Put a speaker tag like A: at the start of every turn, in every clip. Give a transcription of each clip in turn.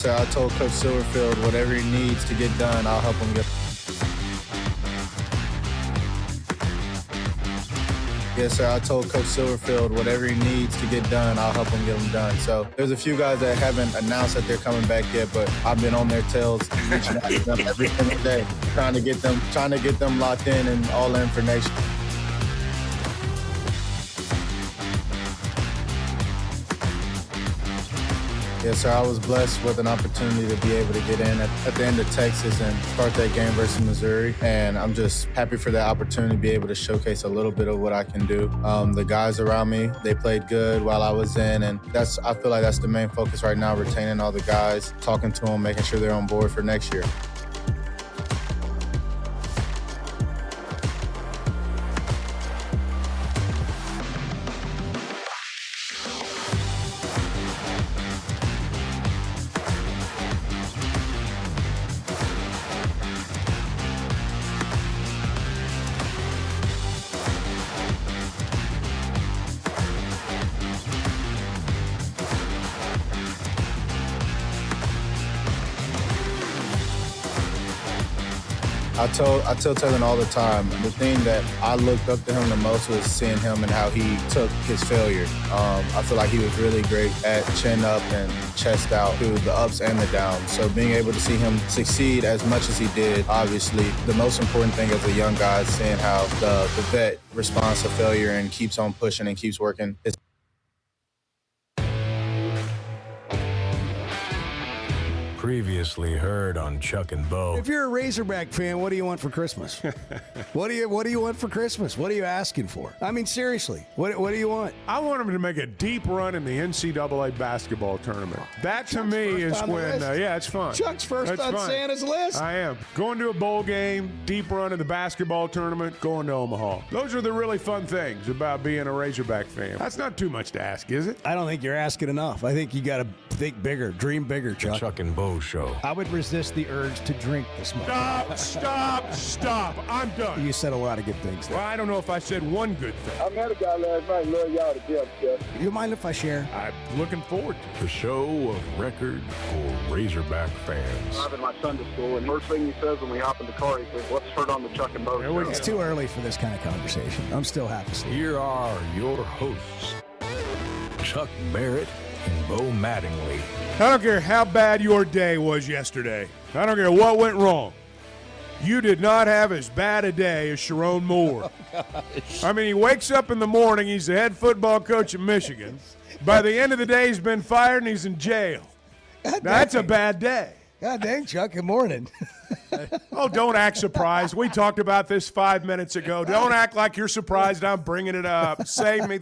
A: So I told Coach Silverfield whatever he needs to get done, I'll help him get. Yes, sir. I told Coach Silverfield whatever he needs to get done, I'll help him get them done. So there's a few guys that haven't announced that they're coming back yet, but I've been on their tails, reaching out to them every single day, trying to get them locked in and all the information. Yes, sir. I was blessed with an opportunity to be able to get in at the end of Texas and start that game versus Missouri. And I'm just happy for that opportunity to be able to showcase a little bit of what I can do. The guys around me, they played good while I was in. And I feel like that's the main focus right now, retaining all the guys, talking to them, making sure they're on board for next year. I tell Taylor all the time, the thing that I looked up to him the most was seeing him and how he took his failure. I feel like he was really great at chin up and chest out through the ups and the downs. So being able to see him succeed as much as he did, obviously, the most important thing as a young guy is seeing how the vet responds to failure and keeps on pushing and keeps working.
B: Previously heard on Chuck and Bo.
C: If you're a Razorback fan, what do you want for Christmas? What do you want for Christmas? What are you asking for? I mean, seriously, what do you want?
D: I want them to make a deep run in the NCAA basketball tournament. That to
C: Chuck's
D: me is when, yeah, it's fun.
C: Chuck's first
D: That's
C: on
D: fun.
C: Santa's list.
D: I am. Going to a bowl game, deep run in the basketball tournament, going to Omaha. Those are the really fun things about being a Razorback fan. That's not too much to ask, is it?
C: I don't think you're asking enough. I think you got to think bigger, dream bigger, Chuck.
B: The Chuck and Bo Show.
E: I would resist the urge to drink this morning.
D: Stop. I'm done.
C: You said a lot of good things there.
D: Well, I don't know if I said one good thing.
F: I met a guy last night, love y'all to death, Jeff.
C: You mind if I share?
D: I'm looking forward to it.
B: The show of record for Razorback fans.
F: Driving my son to school, and first thing he says when we hop in the car, he says, "Let's turn on the Chuck and Bo
D: There we
F: show."
D: go.
C: It's too early for this kind of conversation. I'm still half asleep.
B: Here are your hosts, Chuck Barrett and Bo Mattingly.
D: I don't care how bad your day was yesterday. I don't care what went wrong. You did not have as bad a day as Chiron Moore. I mean, he wakes up in the morning, he's the head football coach at Michigan. By the end of the day, he's been fired and he's in jail. That's a bad day.
C: God dang, Chuck, good morning.
D: Oh, don't act surprised. We talked about this 5 minutes ago. Don't act like you're surprised I'm bringing it up. Save me.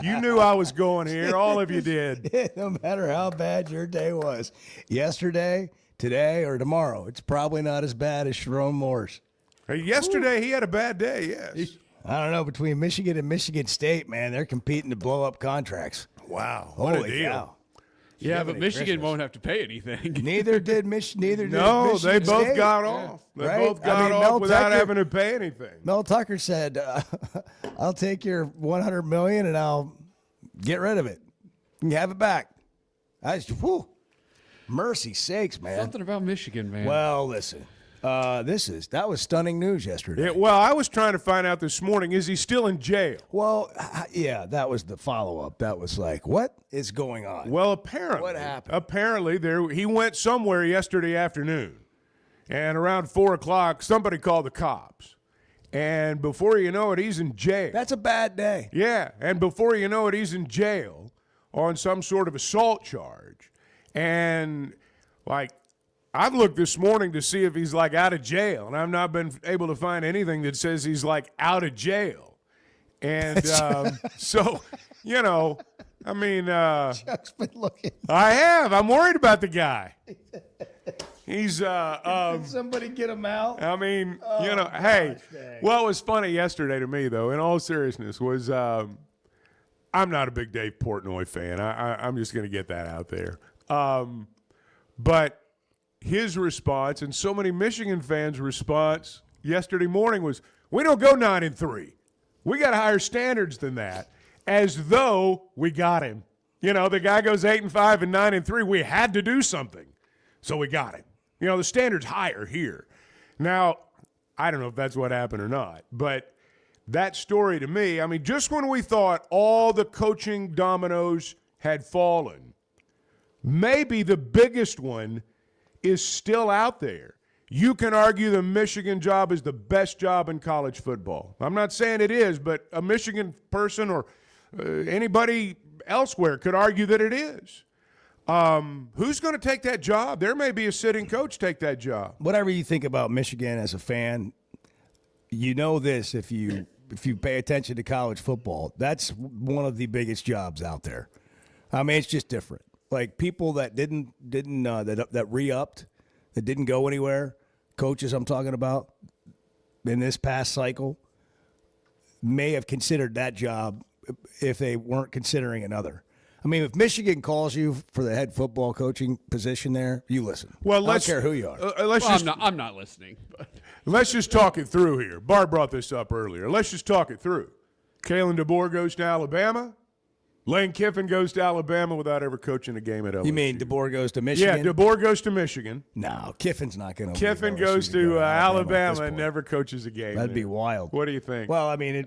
D: You knew I was going here. All of you did.
C: No matter how bad your day was, yesterday, today, or tomorrow, it's probably not as bad as Chiron Moore's.
D: Yesterday, he had a bad day, yes.
C: I don't know, between Michigan and Michigan State, man, they're competing to blow up contracts.
D: Wow. What
C: Holy
D: a deal.
C: cow.
G: Yeah, but Michigan
C: Christmas.
G: won't have to pay anything.
C: Neither did Michigan.
D: No, they both
C: State.
D: got off. They
C: Right?
D: both got off
C: Mel
D: without
C: Tucker-
D: having to pay anything.
C: Mel Tucker said, I'll take your $100 million and I'll get rid of it. You can have it back. Mercy sakes, man.
G: Something about Michigan, man.
C: Well, listen, that was stunning news yesterday.
D: Well, I was trying to find out this morning, is he still in jail?
C: Well, yeah, that was the follow-up. That was like, what is going on?
D: Well, apparently.
C: What happened?
D: Apparently, he went somewhere yesterday afternoon, and around 4 o'clock, somebody called the cops. And before you know it, he's in jail.
C: That's a bad day.
D: Yeah, and before you know it, he's in jail on some sort of assault charge. And, like, I've looked this morning to see if he's, like, out of jail, and I've not been able to find anything that says he's, like, out of jail. And so, you know, I mean.
C: Chuck's been looking.
D: I have. I'm worried about the guy. He's,
C: Did somebody get him out?
D: I mean, you know, hey, what was funny yesterday to me, though, in all seriousness, was I'm not a big Dave Portnoy fan. I'm just going to get that out there. But his response, and so many Michigan fans' response yesterday morning was, we don't go 9-3. We got higher standards than that, as though we got him. You know, the guy goes 8-5 and 9-3. We had to do something, so we got him. You know, the standard's higher here. Now, I don't know if that's what happened or not, but that story to me, I mean, just when we thought all the coaching dominoes had fallen, maybe the biggest one is still out there. You can argue the Michigan job is the best job in college football. I'm not saying it is, but a Michigan person or anybody elsewhere could argue that it is. Who's going to take that job? There may be a sitting coach take that job.
C: Whatever you think about Michigan as a fan, you know this if you pay attention to college football, that's one of the biggest jobs out there. I mean, it's just different. Like people that didn't that re-upped, that didn't go anywhere, coaches I'm talking about in this past cycle may have considered that job if they weren't considering another. I mean, if Michigan calls you for the head football coaching position there, you listen.
D: Well,
C: I don't care who you are.
G: I'm not listening. But.
D: Let's just talk it through here. Bart brought this up earlier. Let's just talk it through. Kalen DeBoer goes to Alabama. Lane Kiffin goes to Alabama without ever coaching a game at LSU.
C: You mean DeBoer goes to Michigan?
D: Yeah, DeBoer goes to Michigan.
C: No, Kiffin's not going to.
D: Kiffin goes to Alabama and never coaches a game.
C: That'd
D: there.
C: be wild.
D: What do you think?
C: Well, I mean,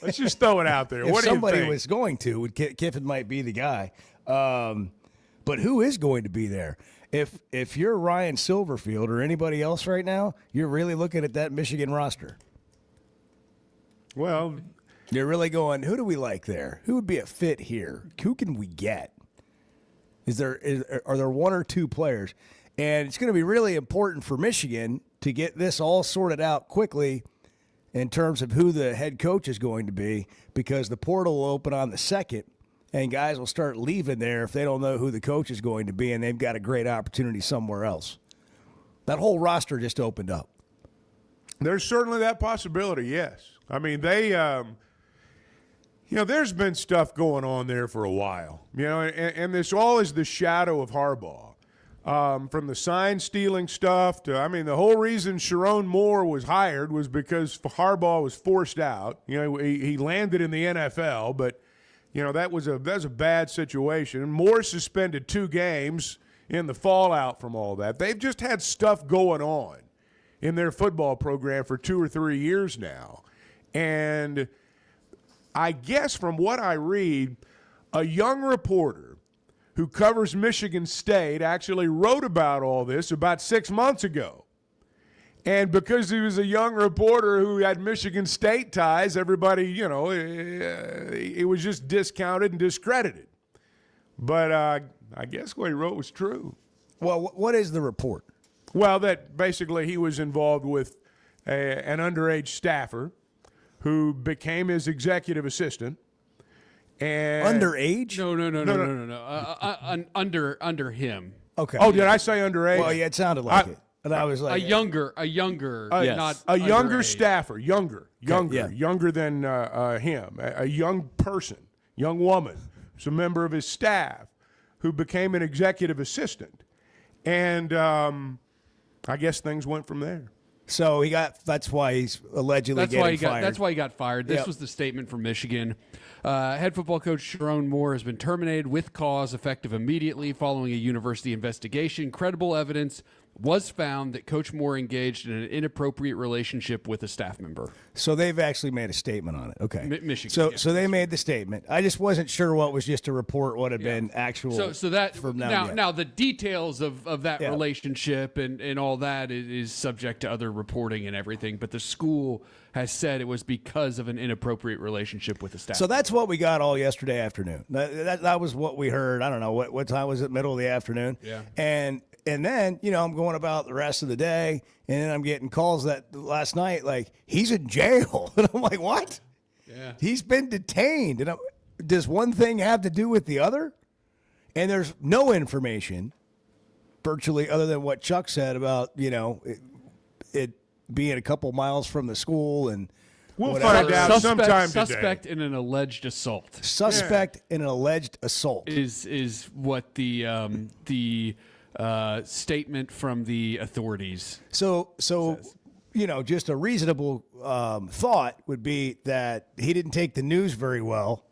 D: let's just throw it out there.
C: If
D: what do you
C: somebody
D: think?
C: was going to, Kiffin might be the guy. But who is going to be there? If you're Ryan Silverfield or anybody else right now, you're really looking at that Michigan roster.
D: Well,
C: you're really going, who do we like there? Who would be a fit here? Who can we get? Are there one or two players? And it's going to be really important for Michigan to get this all sorted out quickly in terms of who the head coach is going to be, because the portal will open on the 2nd, and guys will start leaving there if they don't know who the coach is going to be and they've got a great opportunity somewhere else. That whole roster just opened up.
D: There's certainly that possibility, yes. I mean, they there's been stuff going on there for a while, and this all is the shadow of Harbaugh. From the sign-stealing stuff to, I mean, the whole reason Chiron Moore was hired was because Harbaugh was forced out. He landed in the NFL, but, that was a bad situation. And Moore suspended 2 games in the fallout from all that. They've just had stuff going on in their football program for 2 or 3 years now. And I guess from what I read, a young reporter who covers Michigan State actually wrote about all this about 6 months ago. And because he was a young reporter who had Michigan State ties, everybody, it was just discounted and discredited. But I guess what he wrote was true.
C: Well, what is the report?
D: Well, that basically he was involved with an underage staffer who became his executive assistant. And
C: underage?
G: No. Under him.
C: Okay.
D: Oh, did I say underage?
C: Well, yeah, it sounded like it. And I was like,
G: a younger,
C: yes.
G: not
D: a younger
G: underage.
D: staffer, younger than him, a young person, young woman, who's a member of his staff, who became an executive assistant, and I guess things went from there.
C: So that's why he's allegedly getting fired.
G: That's why he got fired. This was the statement from Michigan. Head football coach Chiron Moore has been terminated with cause effective immediately following a university investigation. Credible evidence was found that Coach Moore engaged in an inappropriate relationship with a staff member.
C: So they've actually made a statement on it. Okay.
G: Michigan.
C: So they made the statement. I just wasn't sure what was just a report, what had been actual.
G: So that
C: from
G: now the details of that relationship and all that is subject to other reporting and everything. But the school has said it was because of an inappropriate relationship with the staff.
C: So that's what we got all yesterday afternoon. That was what we heard. I don't know what time was it? Middle of the afternoon.
G: Yeah.
C: And then, I'm going about the rest of the day, and then I'm getting calls that last night, like, he's in jail. And I'm like, what?
G: Yeah.
C: He's been detained. And does one thing have to do with the other? And there's no information, virtually, other than what Chuck said about, it being a couple miles from the school and
D: we'll
C: whatever.
D: find out sometime today.
G: Suspect in an alleged assault.
C: Suspect in an alleged assault
G: is what the statement from the authorities.
C: So just a reasonable thought would be that he didn't take the news very well,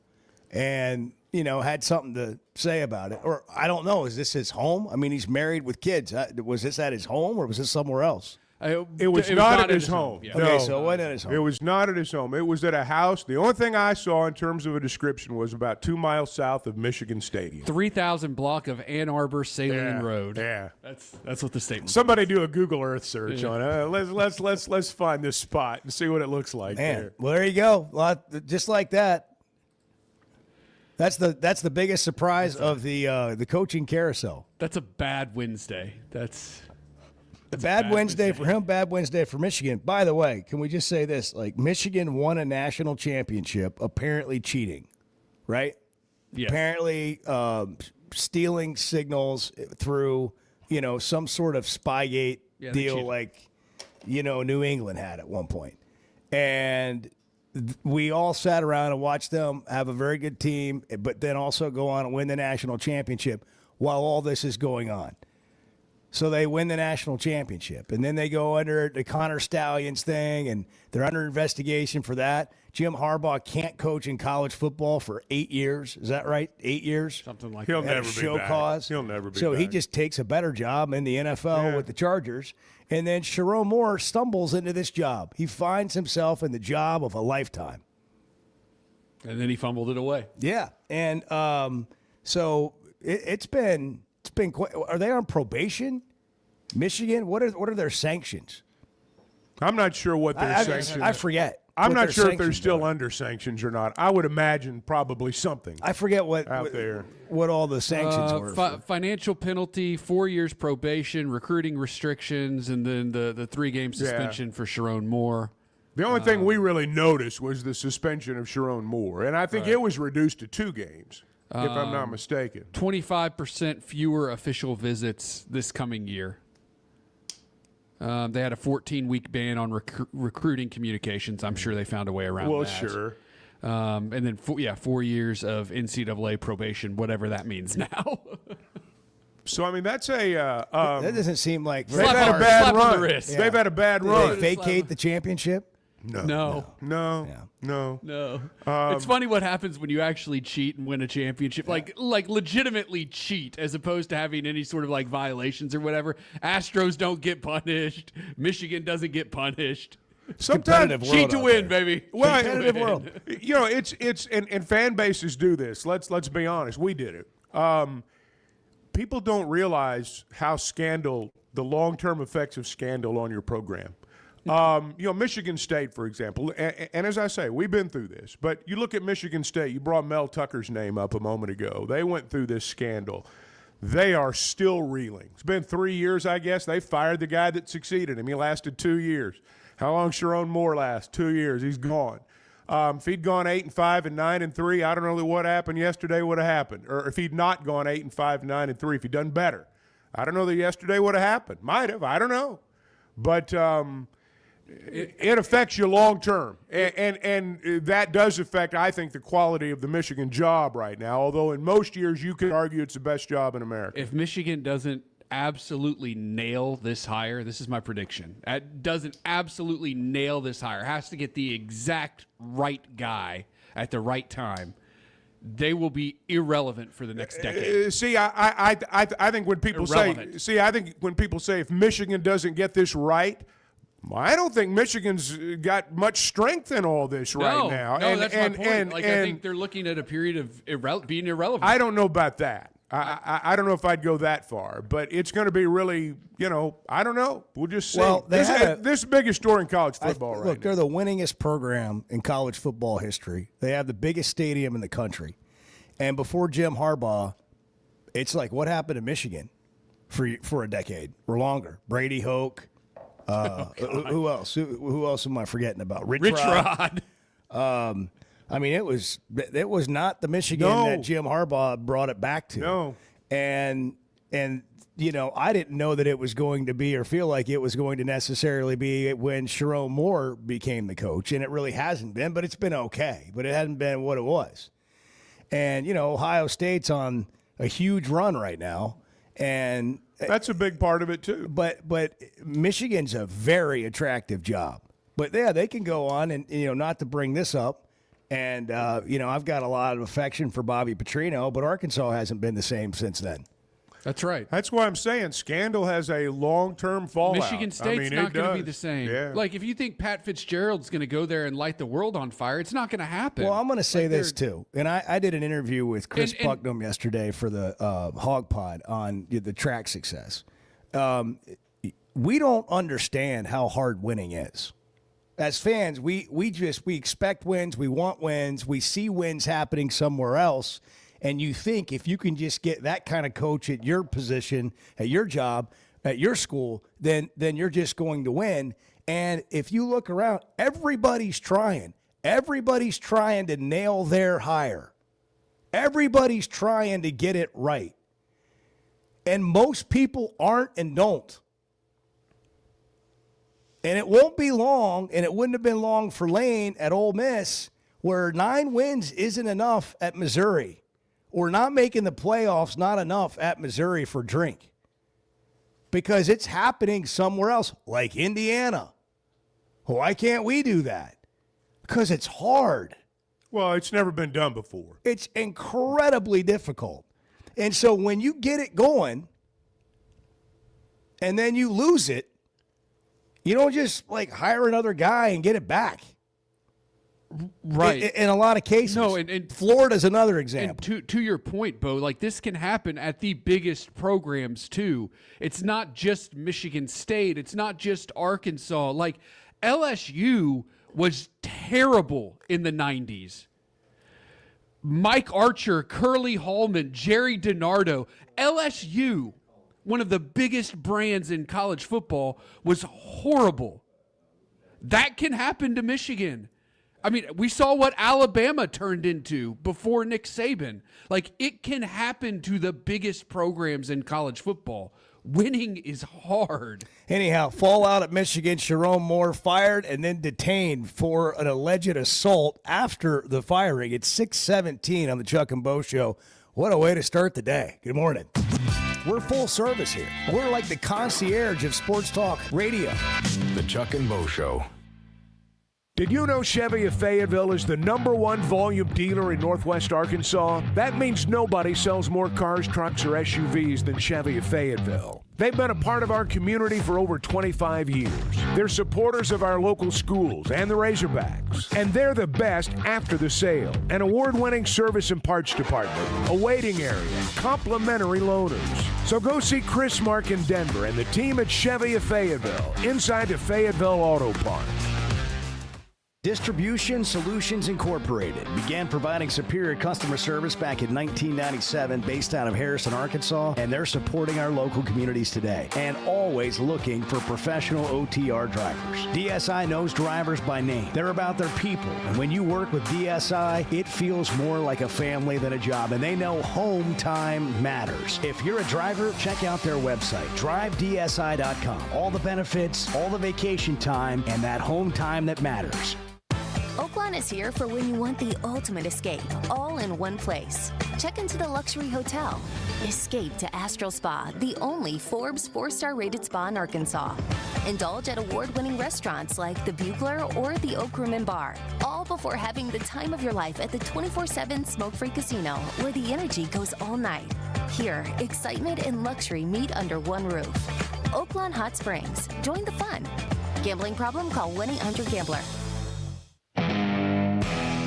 C: and had something to say about it. Or I don't know. Is this his home? I mean, he's married with kids. Was this at his home or was this somewhere else?
D: It was not at his home.
G: Yeah.
C: Okay,
D: No.
C: so it wasn't at his home.
D: It was not at his home. It was at a house. The only thing I saw in terms of a description was about 2 miles south of Michigan Stadium.
G: 3,000 block of Ann Arbor Saline Road.
D: Yeah.
G: That's what the statement.
D: Somebody do a Google Earth search on it. Let's find this spot and see what it looks like.
C: Man,
D: there.
C: well, there you go. Just like that. That's the biggest surprise of the coaching carousel.
G: That's a bad Wednesday. That's
C: A bad Wednesday for him, bad Wednesday for Michigan. By the way, can we just say this? Like, Michigan won a national championship, apparently cheating, right?
G: yeah.
C: Apparently stealing signals through, some sort of Spygate
G: Yeah, they
C: deal
G: cheated.
C: like, New England had at one point. And we all sat around and watched them have a very good team, but then also go on and win the national championship while all this is going on. So they win the national championship, and then they go under the Connor Stallions thing, and they're under investigation for that. Jim Harbaugh can't coach in college football for 8 years. Is that right? 8 years?
G: Something like
D: He'll
G: that.
C: At a
D: never be
C: show
D: back.
C: cause.
D: He'll never be
C: So he
D: back.
C: just takes a better job in the NFL with the Chargers, and then Sherrone Moore stumbles into this job. He finds himself in the job of a lifetime.
G: And then he fumbled it away.
C: Yeah, and so it's been quite. Are they on probation? Michigan, what are their sanctions?
D: I'm not sure what their sanctions.
C: I forget.
D: I'm
C: what
D: not
C: their
D: sure if they're
C: sanctions
D: still
C: are.
D: under sanctions or not. I would imagine probably something.
C: I forget what
D: out there.
C: what all the sanctions were.
G: Financial penalty, 4 years probation, recruiting restrictions, and then the 3-game suspension for Chiron Moore.
D: The only thing we really noticed was the suspension of Chiron Moore, and I think it was reduced to 2 games, if I'm not mistaken.
G: 25% fewer official visits this coming year. They had a 14-week ban on recruiting communications. I'm sure they found a way around
D: Well,
G: that.
D: sure.
G: And then 4 years of NCAA probation, whatever that means now.
D: So I mean, that's a
C: that doesn't seem like
D: they've
G: Slap
D: had
G: on-
D: a bad
G: slap on
D: run.
G: the wrist.
D: They've had a bad
C: Did
D: run.
C: they vacate the championship?
G: No.
D: No.
G: It's funny what happens when you actually cheat and win a championship. Like legitimately cheat as opposed to having any sort of like violations or whatever. Astros don't get punished. Michigan doesn't get punished.
D: Sometimes
C: competitive
G: Cheat
C: world
G: to
C: out
G: win,
C: there.
G: baby.
D: Well,
G: Cheat to
C: competitive
G: win.
C: world.
D: it's and fan bases do this. Let's be honest. We did it. People don't realize how the long-term effects of scandal on your program. Michigan State, for example, and as I say, we've been through this, but you look at Michigan State, you brought Mel Tucker's name up a moment ago. They went through this scandal. They are still reeling. It's been 3 years, I guess. They fired the guy that succeeded him. He lasted 2 years. How long Chiron Moore last? 2 years. He's gone. If he'd gone 8-5 and 9-3, I don't know what happened yesterday would have happened. Or if he'd not gone 8-5, 9-3, if he'd done better, I don't know that yesterday would have happened. Might have. I don't know. But it affects you long term, and that does affect, I think, the quality of the Michigan job right now. Although in most years you could argue it's the best job in America.
G: If Michigan doesn't absolutely nail this hire, this is my prediction. Doesn't absolutely nail this hire, has to get the exact right guy at the right time, they will be irrelevant for the next decade.
D: See, I think when people
G: Irrelevant.
D: say if Michigan doesn't get this right, I don't think Michigan's got much strength in all this right now.
G: No, that's my point. I
D: and
G: think they're looking at a period of being irrelevant.
D: I don't know about that. I don't know if I'd go that far, but it's going to be really, I don't know. We'll just see.
C: Well,
D: this is the biggest story in college football right
C: Look,
D: now.
C: they're the winningest program in college football history. They have the biggest stadium in the country. And before Jim Harbaugh, it's like what happened to Michigan for a decade or longer. Brady Hoke. Who else? Who else am I forgetting about? Rich
G: Rod.
C: I mean, it was not the Michigan that Jim Harbaugh brought it back to.
D: No.
C: And I didn't know that it was going to be or feel like it was going to necessarily be when Chiron Moore became the coach, and it really hasn't been, but it's been okay. But it hasn't been what it was. And, Ohio State's on a huge run right now, and
D: That's a big part of it too.
C: but Michigan's a very attractive job. But yeah, they can go on and not to bring this up, And, I've got a lot of affection for Bobby Petrino, but Arkansas hasn't been the same since then.
G: That's right.
D: That's why I'm saying scandal has a long-term fallout.
G: Michigan State's not going to be the same.
D: Yeah.
G: Like, if you think Pat Fitzgerald's going to go there and light the world on fire, it's not going to happen.
C: Well, I'm going to say this, too. And I did an interview with Chris Bucknam yesterday for the Hog Pod on the track success. We don't understand how hard winning is. As fans, we expect wins, we want wins, we see wins happening somewhere else, and you think if you can just get that kind of coach at your position, at your job, at your school, then you're just going to win. And if you look around, everybody's trying. Everybody's trying to nail their hire. Everybody's trying to get it right. And most people aren't and don't. And it won't be long, and it wouldn't have been long for Lane at Ole Miss, where 9 wins isn't enough at Missouri, or not making the playoffs not enough at Missouri for Drink. Because it's happening somewhere else, like Indiana. Why can't we do that? Because it's hard.
D: Well, it's never been done before.
C: It's incredibly difficult. And so when you get it going, and then you lose it, you don't just like hire another guy and get it back.
G: Right.
C: In a lot of cases.
G: No, and
C: Florida's another example.
G: And to your point, Bo, like this can happen at the biggest programs too. It's not just Michigan State. It's not just Arkansas. Like LSU was terrible in the 90s. Mike Archer, Curly Hallman, Jerry DiNardo, LSU, one of the biggest brands in college football, was horrible. That can happen to Michigan. I mean, we saw what Alabama turned into before Nick Saban. Like, it can happen to the biggest programs in college football. Winning is hard.
C: Anyhow, fallout at Michigan, Chiron Moore fired and then detained for an alleged assault after the firing. It's 6:17 on the Chuck and Bo Show. What a way to start the day. Good morning. We're full service here. We're like the concierge of sports talk radio.
B: The Chuck and Bo Show.
D: Did you know Chevy of Fayetteville is the #1 volume dealer in Northwest Arkansas? That means nobody sells more cars, trucks, or SUVs than Chevy of Fayetteville. They've been a part of our community for over 25 years. They're supporters of our local schools and the Razorbacks. And they're the best after the sale. An award-winning service and parts department, a waiting area, complimentary loaners. So go see Chris Mark in Denver and the team at Chevy of Fayetteville, inside the Fayetteville Auto Park.
C: Distribution Solutions Incorporated began providing superior customer service back in 1997, based out of Harrison, Arkansas, and they're supporting our local communities today and always looking for professional OTR drivers. DSI knows drivers by name. They're about their people, and when you work with DSI, it feels more like a family than a job, and they know home time matters. If you're a driver, check out their website, drivedsi.com. All the benefits, all the vacation time, and that home time that matters.
H: Oaklawn is here for when you want the ultimate escape, all in one place. Check into the luxury hotel. Escape to Astral Spa, the only Forbes 4-star rated spa in Arkansas. Indulge at award-winning restaurants like the Bugler or the Oak Room and Bar, all before having the time of your life at the 24/7 smoke-free casino, where the energy goes all night. Here, excitement and luxury meet under one roof. Oaklawn Hot Springs. Join the fun. Gambling problem? Call 1-800-GAMBLER.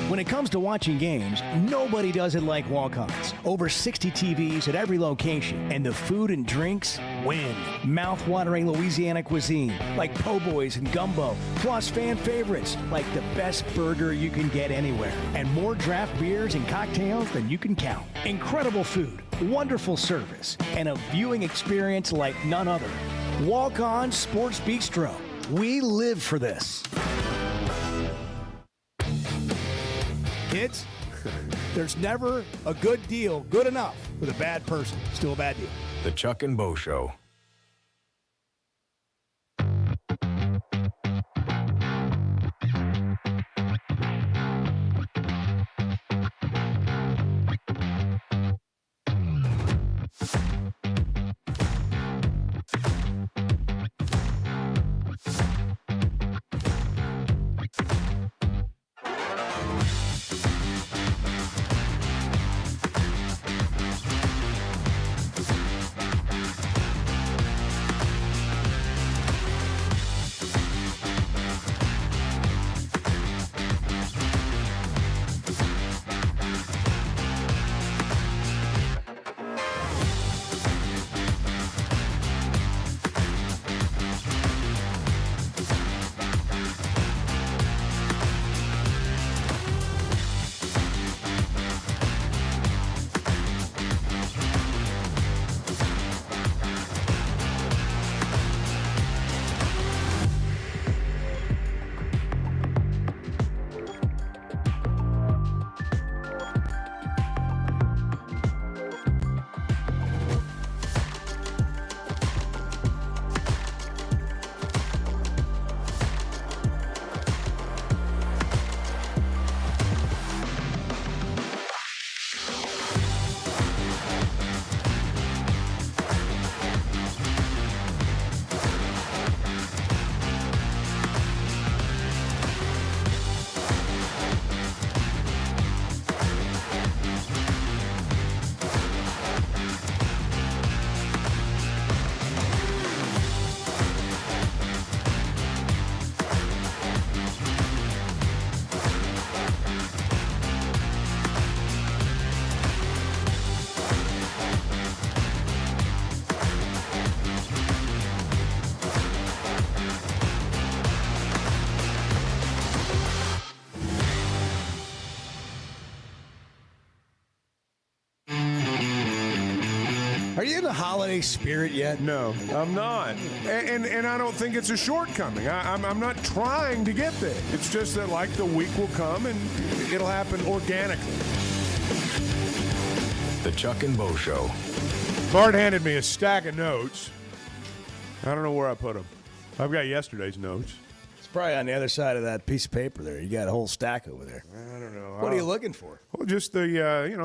C: When it comes to watching games, nobody does it like walk-ons. Over 60 TVs at every location, and the food and drinks win. Mouth-watering Louisiana cuisine, like po' boys and gumbo, plus fan favorites, like the best burger you can get anywhere, and more draft beers and cocktails than you can count. Incredible food, wonderful service, and a viewing experience like none other. Walk-On Sports Bistro. We live for this. Kids, there's never a good deal good enough with a bad person. Still a bad deal.
B: The Chuck and Bo Show.
C: Are you in the holiday spirit yet?
D: No, I'm not. And I don't think it's a shortcoming. I'm not trying to get there. It's just that, like, the week will come and it'll happen organically.
B: The Chuck and Bo Show.
D: Bart handed me a stack of notes. I don't know where I put them. I've got yesterday's notes.
C: It's probably on the other side of that piece of paper there. You got a whole stack over there.
D: I don't know.
C: What are you looking for?
D: Well, just the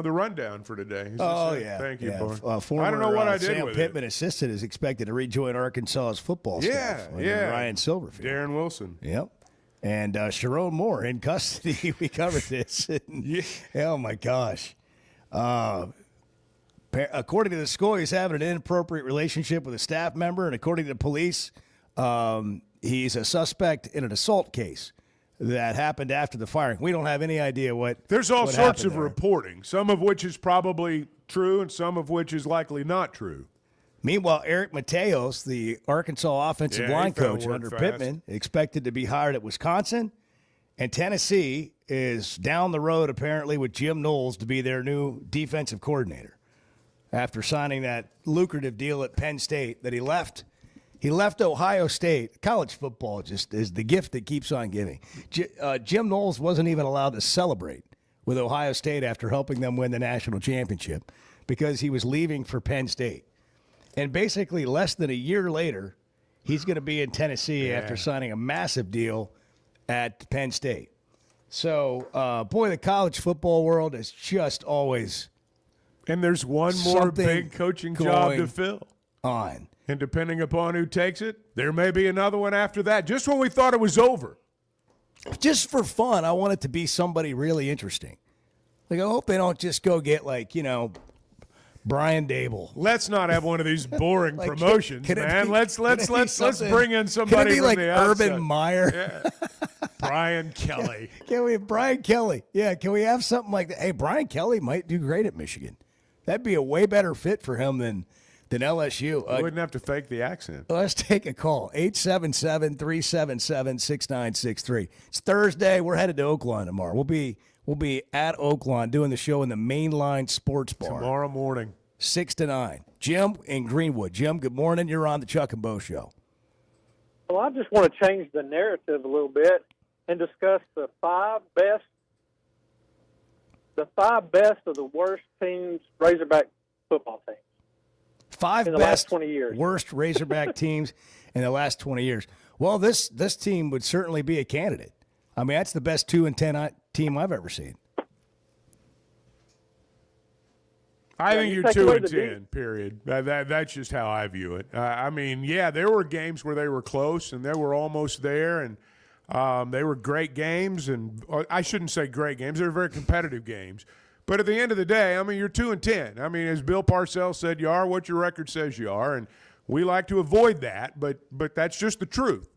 D: the rundown for today.
C: Yeah.
D: Thank you, Bart.
C: Former,
D: I don't know what I did
C: Sam
D: with
C: Pittman assistant is expected to rejoin Arkansas's football staff.
D: Yeah.
C: Ryan Silverfield.
D: Darren Wilson.
C: Yep. And Sherrone Moore in custody. We covered this. Oh, my gosh. According to the school, he's having an inappropriate relationship with a staff member, and according to the police, he's a suspect in an assault case that happened after the firing. We don't have any idea what.
D: There's all
C: what
D: sorts of
C: there.
D: reporting, some of which is probably true and some of which is likely not true.
C: Meanwhile, Eric Mateos, the Arkansas offensive line coach under Pittman, expected to be hired at Wisconsin, and Tennessee is down the road apparently with Jim Knowles to be their new defensive coordinator after signing that lucrative deal at Penn State that he left. He left Ohio State. College football just is the gift that keeps on giving. Jim Knowles wasn't even allowed to celebrate with Ohio State after helping them win the national championship because he was leaving for Penn State. And basically less than a year later, he's going to be in Tennessee after signing a massive deal at Penn State. So, boy, the college football world is just always
D: And there's one more big coaching job to fill.
C: On.
D: And depending upon who takes it, there may be another one after that, just when we thought it was over.
C: Just for fun, I want it to be somebody really interesting. Like, I hope they don't just go get, like, Brian Dable.
D: Let's not have one of these boring promotions, man. Let's bring in somebody
C: can it be
D: from
C: like
D: the outside.
C: Urban Meyer?
D: Yeah. Brian Kelly.
C: Can we have Brian Kelly? Yeah, can we have something like that? Hey, Brian Kelly might do great at Michigan. That'd be a way better fit for him than LSU.
D: You wouldn't have to fake the accent.
C: Let's take a call. 877-377-6963. It's Thursday. We're headed to Oaklawn tomorrow. We'll be at Oaklawn doing the show in the Mainline Sports Bar.
D: Tomorrow morning.
C: 6 to 9. Jim in Greenwood. Jim, good morning. You're on the Chuck and Bo Show.
I: Well, I just want to change the narrative a little bit and discuss the five best of the worst teams, Razorback football teams.
C: Five
I: in the
C: best,
I: last 20 years.
C: Worst Razorback teams in the last 20 years. Well, this team would certainly be a candidate. I mean, that's the best 2-10 team I've ever seen.
D: I think you're 2-10, period. That's just how I view it. I mean, yeah, there were games where they were close and they were almost there, and they were great games. And I shouldn't say great games; they were very competitive games. But at the end of the day, I mean, you're 2-10. I mean, as Bill Parcells said, you are what your record says you are, and we like to avoid that. But that's just the truth.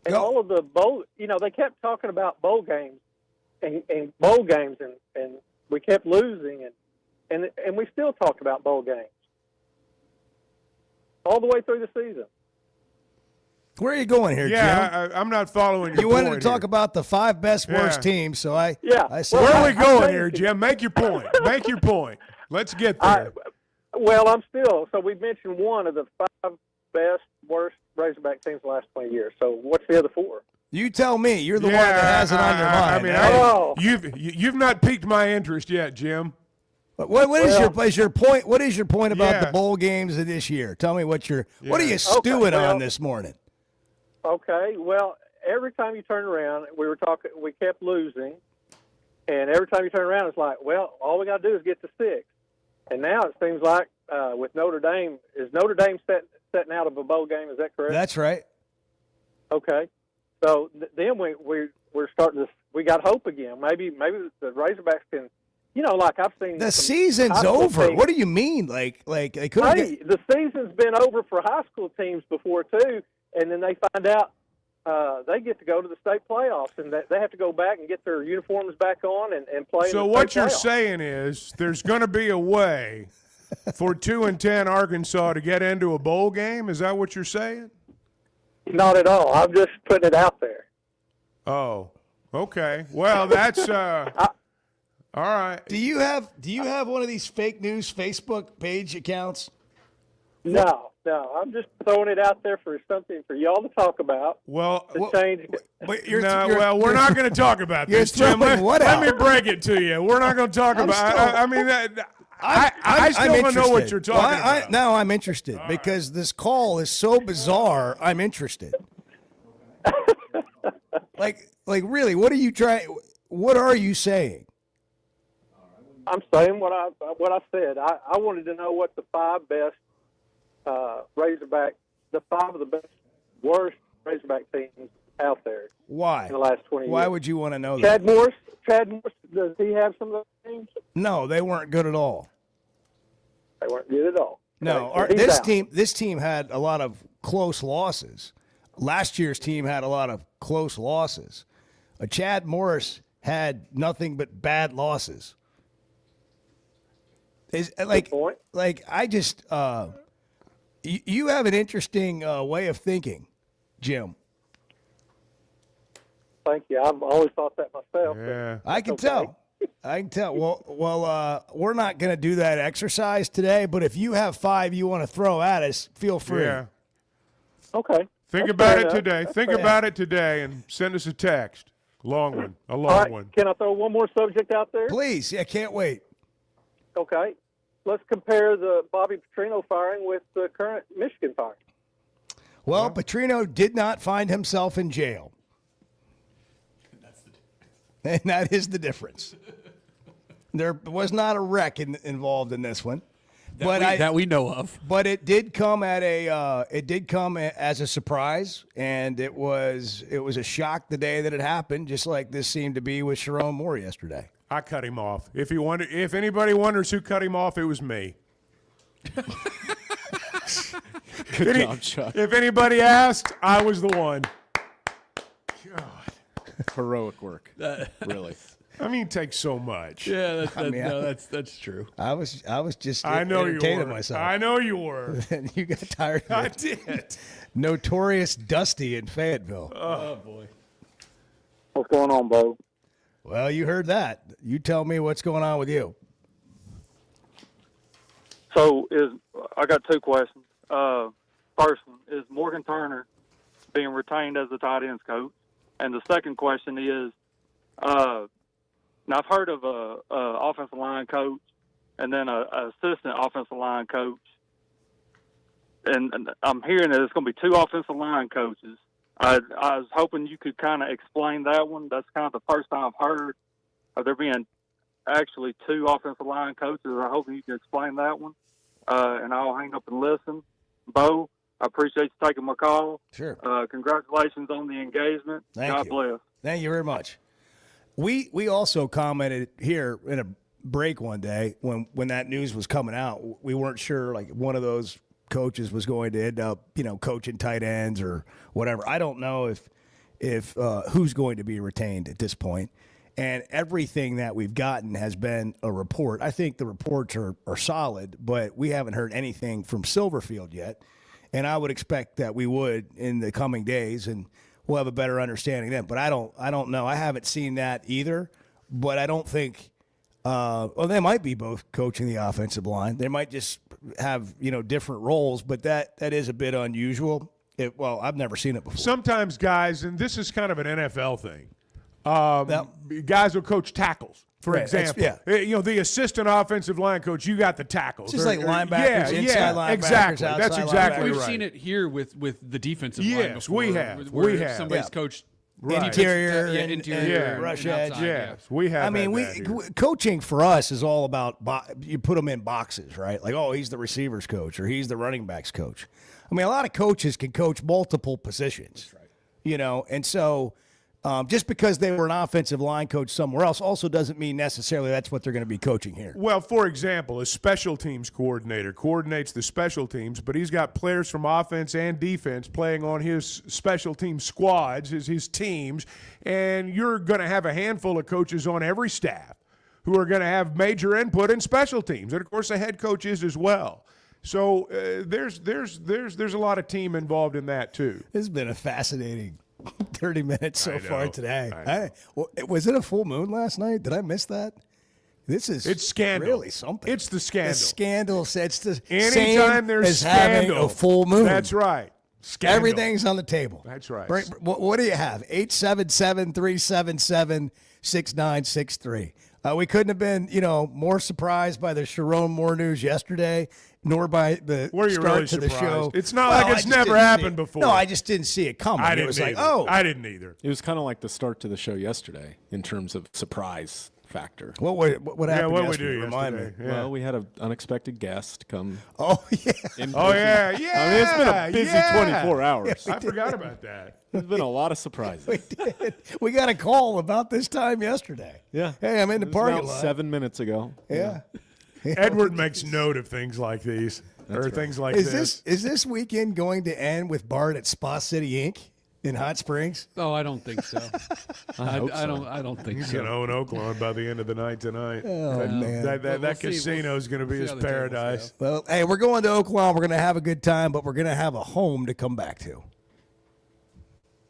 I: And all of the bowl, they kept talking about bowl games. And bowl games, and we kept losing, and we still talked about bowl games all the way through the season.
C: Where are you going here, Jim?
D: Yeah, I'm not following your
C: You
D: point
C: wanted to talk
D: here.
C: about the five best worst teams, so I said,
D: where are we going here, Jim? Make your point. Make your point. Let's get there.
I: I'm still. So we mentioned one of the five best, worst Razorback teams the last 20 years. So what's the other four?
C: You tell me. You're the one that has it on your mind.
D: I mean, you've not piqued my interest yet, Jim.
C: What is your point? What is your point about the bowl games of this year? Tell me what are you stewing on this morning?
I: Okay. Well, every time you turn around, we kept losing, and every time you turn around, it's like, well, all we got to do is get to 6. And now it seems like with Notre Dame, is Notre Dame setting out of a bowl game? Is that correct?
C: That's right.
I: Okay. So then we're starting to – we got hope again. Maybe the Razorbacks can – like I've seen –
C: The season's over. Teams. What do you mean? Like they couldn't
I: the season's been over for high school teams before too, and then they find out they get to go to the state playoffs, and they have to go back and get their uniforms back on and play.
D: So
I: in the
D: what
I: state
D: you're
I: playoffs.
D: saying is there's going to be a way for 2-10 Arkansas to get into a bowl game? Is that what you're saying?
I: Not at all. I'm just putting it out there.
D: Oh, okay. Well, that's All right.
C: Do you have one of these fake news Facebook page accounts?
I: No. I'm just throwing it out there for something for y'all to talk about.
D: Well,
I: Change.
C: But
D: we're not going to talk about this, Jim. Let me break it to you. We're not going to talk about. I still don't know what you're talking about.
C: Now I'm interested because this call is so bizarre. I'm interested. like really, what are you trying? What are you saying?
I: I'm saying what I said. I wanted to know what the 5 best Razorback, the 5 of the best, worst Razorback teams out there.
C: Why?
I: In the last 20 years.
C: Why would you want to know
I: Chad
C: that?
I: Morris, does he have some of those teams?
C: No, they weren't good at all.
I: They weren't good at all.
C: No,
I: Okay, so
C: this team had a lot of close losses. Last year's team had a lot of close losses. Chad Morris had nothing but bad losses. I just you have an interesting way of thinking, Jim.
I: Thank you. I've always thought that myself.
D: Yeah.
C: I can tell. Well, we're not going to do that exercise today, but if you have 5 you want to throw at us, feel free.
D: Yeah.
I: Okay.
D: Think
I: That's
D: about
I: fair
D: it
I: enough.
D: today.
I: That's
D: Think
I: fair.
D: about it today and send us a text. A long one.
I: All right. Can I throw one more subject out there?
C: Please. Yeah, can't wait.
I: Okay. Let's compare the Bobby Petrino firing with the current Michigan firing.
C: Well, Petrino did not find himself in jail. And that is the difference. There was not a wreck involved in this one,
G: that we know of.
C: But it did come as a surprise, and it was a shock the day that it happened, just like this seemed to be with Chiron Moore yesterday.
D: I cut him off. If anybody wonders who cut him off, it was me.
G: Good job, Chuck.
D: If anybody asked, I was the one.
G: Heroic work. Really.
D: I mean, it takes so much.
G: Yeah, that's true.
C: I was just
D: I know you
C: entertaining
D: were.
C: myself.
D: I know you were.
C: And you got tired of
D: I
C: it.
D: did.
C: Notorious Dusty in Fayetteville.
G: Oh boy.
F: What's going on, Bo?
C: Well, you heard that. You tell me what's going on with you.
F: So I got 2 questions. First one, is Morgan Turner being retained as the tight ends coach? And the second question is, now I've heard of a offensive line coach and then a assistant offensive line coach, and I'm hearing that it's going to be 2 offensive line coaches. I was hoping you could kind of explain that one. That's kind of the first time I've heard of there being actually 2 offensive line coaches. I'm hoping you can explain that one, and I'll hang up and listen. Bo, I appreciate you taking my call.
C: Sure.
F: Congratulations on the engagement. God bless.
C: Thank you very much. We also commented here in a break one day when that news was coming out. We weren't sure, like, one of those coaches was going to end up, coaching tight ends or whatever. I don't know if who's going to be retained at this point. And everything that we've gotten has been a report. I think the reports are solid, but we haven't heard anything from Silverfield yet. And I would expect that we would in the coming days, and we'll have a better understanding then. But I don't know. I haven't seen that either. But I don't think. They might be both coaching the offensive line. They might just have different roles. But that is a bit unusual. I've never seen it before.
D: Sometimes guys, and this is kind of an NFL thing. Guys will coach tackles, for example. The assistant offensive line coach, you got the tackles.
C: Just like linebackers, inside linebackers,
D: exactly.
C: outside
D: That's exactly
C: linebackers.
G: We've
D: right.
G: seen it here with the defensive line
D: Yes,
G: before.
D: we have.
G: Where
D: We have.
G: somebody's
C: Yeah.
G: coached
D: Right.
C: Interior,
G: interior,
C: and rush
G: and
C: edge.
G: outside,
D: Yes, we have.
C: I mean,
D: had that here.
C: coaching for us is all about you put them in boxes, right? Like, oh, he's the receivers coach or he's the running backs coach. I mean, a lot of coaches can coach multiple positions. That's right. And so just because they were an offensive line coach somewhere else also doesn't mean necessarily that's what they're going to be coaching here.
D: Well, for example, a special teams coordinator coordinates the special teams, but he's got players from offense and defense playing on his special team squads, his teams, and you're going to have a handful of coaches on every staff who are going to have major input in special teams, and of course the head coach is as well. So there's a lot of team involved in that too.
C: This has been a fascinating 30 minutes so far today.
D: I know.
C: Was it a full moon last night? Did I miss that?
D: It's scandal.
C: Really something.
D: It's the scandal.
C: It's scandal. It's the
D: Anytime
C: same
D: there's
C: as having
D: scandal,
C: a full moon.
D: That's right. Scandal.
C: Everything's on the table.
D: That's right.
C: What do you have? 877-377-6963. We couldn't have been, more surprised by the Chiron Moore news yesterday, nor by the
D: Were you
C: start
D: really
C: to the
D: surprised?
C: show.
D: It's not like it's never happened before.
C: No, I just didn't see it coming.
D: I didn't
C: It was
D: either.
C: like, oh.
D: I didn't either.
J: It was kind of like the start to the show yesterday in terms of surprise factor.
C: What happened
D: what we
C: yesterday?
D: do
C: Remind
D: yesterday.
C: me.
D: Yeah.
J: Well, we had an unexpected guest come.
C: Oh, yeah.
J: in
D: Oh,
J: person.
D: yeah.
J: I mean, it's been a busy 24 hours.
D: I forgot about that.
J: There's been a lot of surprises.
C: We did. We got a call about this time yesterday.
J: Yeah.
C: Hey, I'm in the
J: It was
C: parking
J: about
C: lot.
J: 7 minutes ago.
C: Yeah.
D: Edward makes note of things like these things like this.
C: Is this weekend going to end with Bart at Spa City Inc. in Hot Springs?
G: Oh, I don't think so. I don't think
D: He's
G: so.
D: going to own Oakland by the end of the night tonight.
C: Oh, man.
D: That casino is going to be his
G: how the tables
D: paradise.
C: Well, hey, we're going to Oakland. We're going to have a good time, but we're going to have a home to come back to.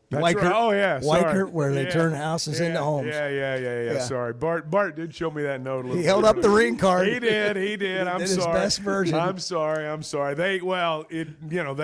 D: That's
C: Weichert,
D: right. Oh, yeah. Sorry.
C: Weichert, where they turn houses into homes.
D: Yeah. Sorry. Bart did show me that note a little
C: He
D: bit
C: held up
D: earlier.
C: the ring card.
D: He did. I'm
C: did
D: sorry.
C: his best version.
D: I'm sorry. They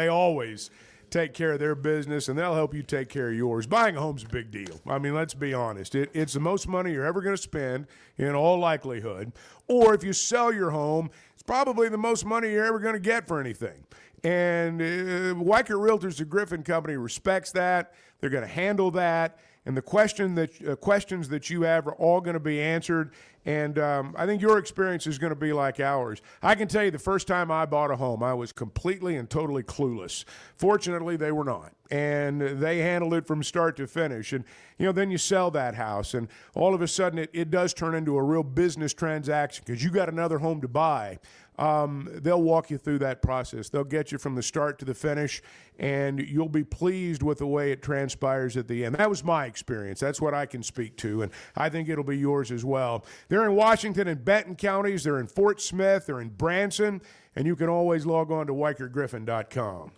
D: always take care of their business, and they'll help you take care of yours. Buying a home's a big deal. I mean, let's be honest. It's the most money you're ever going to spend in all likelihood. Or if you sell your home, it's probably the most money you're ever going to get for anything. And Weichert Realtors, the Griffin Company, respects that. They're going to handle that. And the questions that you have are all going to be answered. And I think your experience is going to be like ours. I can tell you the first time I bought a home, I was completely and totally clueless. Fortunately, they were not. And they handled it from start to finish. And, then you sell that house. And all of a sudden, it does turn into a real business transaction because you got another home to buy. They'll walk you through that process. They'll get you from the start to the finish, and you'll be pleased with the way it transpires at the end. That was my experience. That's what I can speak to, and I think it'll be yours as well. They're in Washington and Benton counties. They're in Fort Smith. They're in Branson, and you can always log on to WeichertGriffin.com.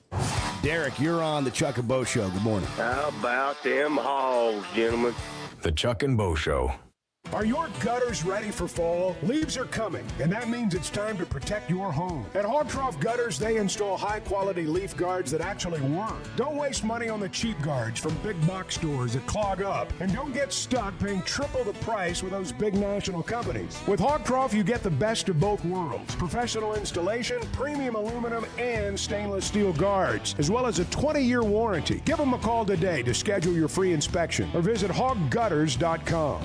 C: Derek, you're on the Chuck and Bo Show. Good morning.
K: How about them hogs, gentlemen?
B: The Chuck and Bo Show.
L: Are your gutters ready for fall? Leaves are coming, and that means it's time to protect your home. At Hog Trough Gutters, they install high-quality leaf guards that actually work. Don't waste money on the cheap guards from big box stores that clog up, and don't get stuck paying triple the price with those big national companies. With Hog Trough, you get the best of both worlds: professional installation, premium aluminum, and stainless steel guards, as well as a 20-year warranty. Give them a call today to schedule your free inspection, or visit hoggutters.com.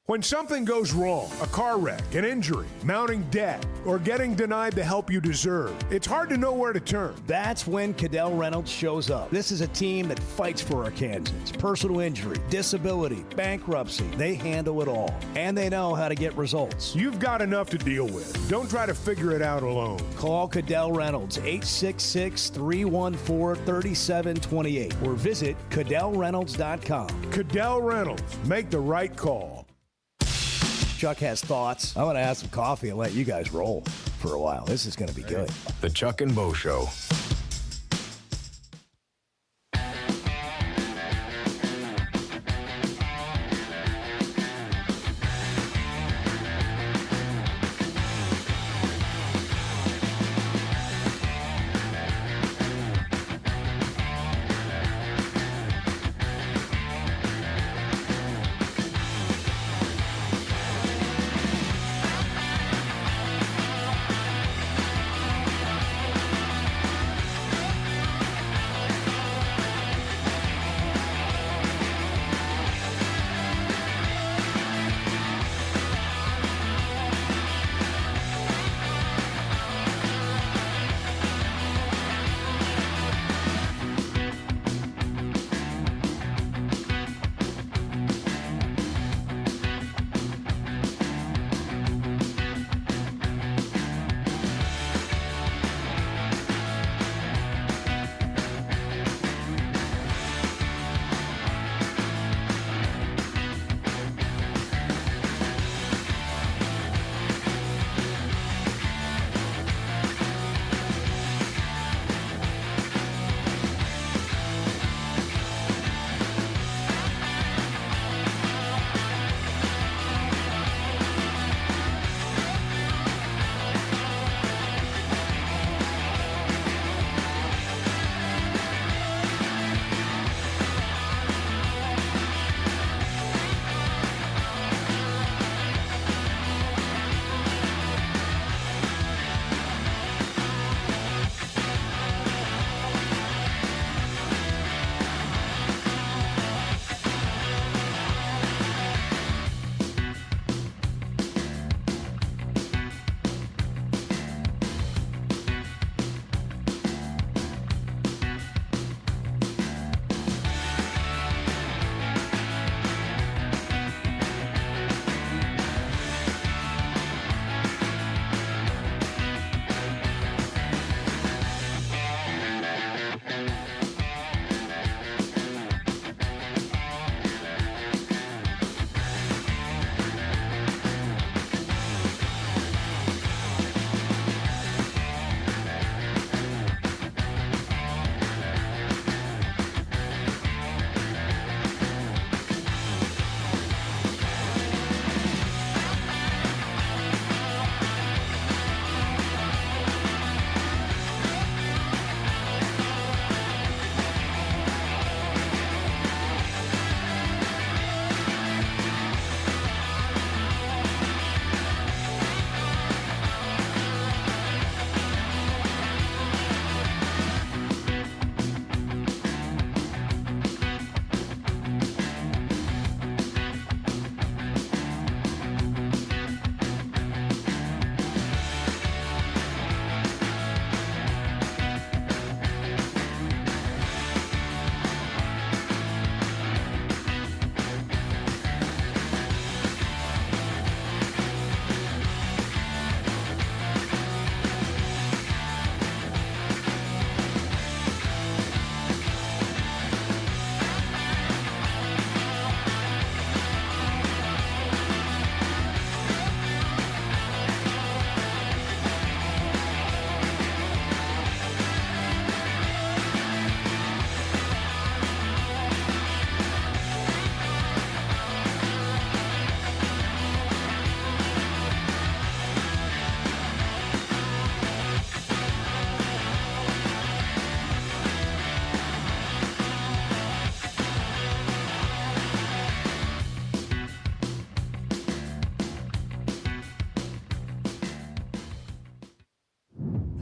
L: When something goes wrong, a car wreck, an injury, mounting debt, or getting denied the help you deserve, it's hard to know where to turn.
C: That's when Cadell Reynolds shows up. This is a team that fights for Arkansans. Personal injury, disability, bankruptcy, they handle it all. And they know how to get results.
D: You've got enough to deal with. Don't try to figure it out alone.
C: Call Cadell Reynolds, 866-314-3728, or visit CadellReynolds.com.
D: Cadell Reynolds. Make the right call.
C: Chuck has thoughts. I'm going to have some coffee and let you guys roll for a while. This is going to be good.
B: The Chuck and Bo Show.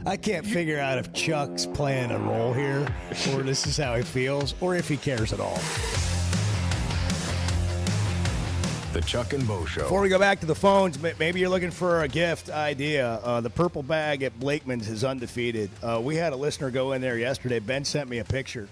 C: I can't figure out if Chuck's playing a role here, or this is how he feels, or if he cares at all.
B: The Chuck and Bo Show.
C: Before we go back to the phones, maybe you're looking for a gift idea. The purple bag at Blakeman's is undefeated. We had a listener go in there yesterday. Ben sent me a picture.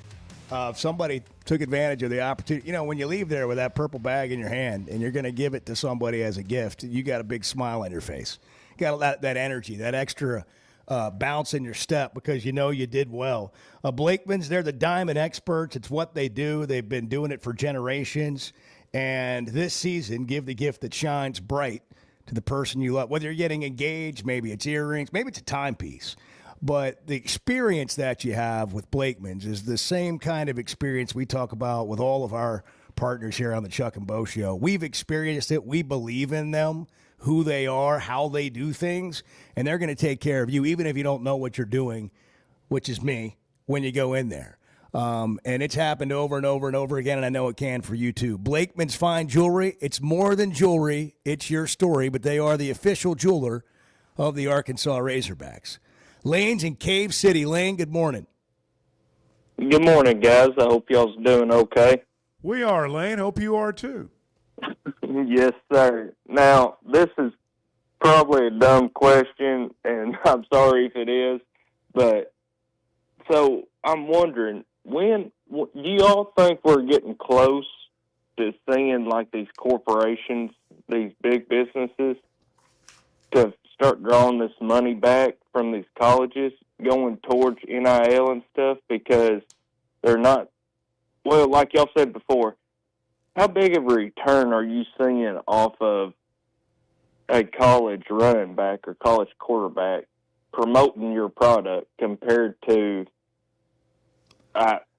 C: Somebody took advantage of the opportunity. You know, when you leave there with that purple bag in your hand and you're going to give it to somebody as a gift, you got a big smile on your face. You got that energy, that extra bounce in your step because you know you did well. Blakeman's, they're the diamond experts. It's what they do. They've been doing it for generations. And this season, give the gift that shines bright to the person you love. Whether you're getting engaged, maybe it's earrings, maybe it's a timepiece. But the experience that you have with Blakeman's is the same kind of experience we talk about with all of our partners here on the Chuck and Bo Show. We've experienced it. We believe in them, who they are, how they do things, and they're going to take care of you, even if you don't know what you're doing, which is me, when you go in there. And it's happened over and over and over again, and I know it can for you too. Blakeman's Fine Jewelry, it's more than jewelry. It's your story, but they are the official jeweler of the Arkansas Razorbacks. Lane's in Cave City. Lane, good morning.
M: Good morning, guys. I hope y'all's doing okay.
D: We are, Lane. Hope you are too.
M: Yes, sir. Now, this is probably a dumb question, and I'm sorry if it is, but so I'm wondering, when do y'all think we're getting close to seeing like these corporations, these big businesses, to start drawing this money back from these colleges going towards NIL and stuff because they're not, well, like y'all said before, how big of a return are you seeing off of a college running back or college quarterback promoting your product compared to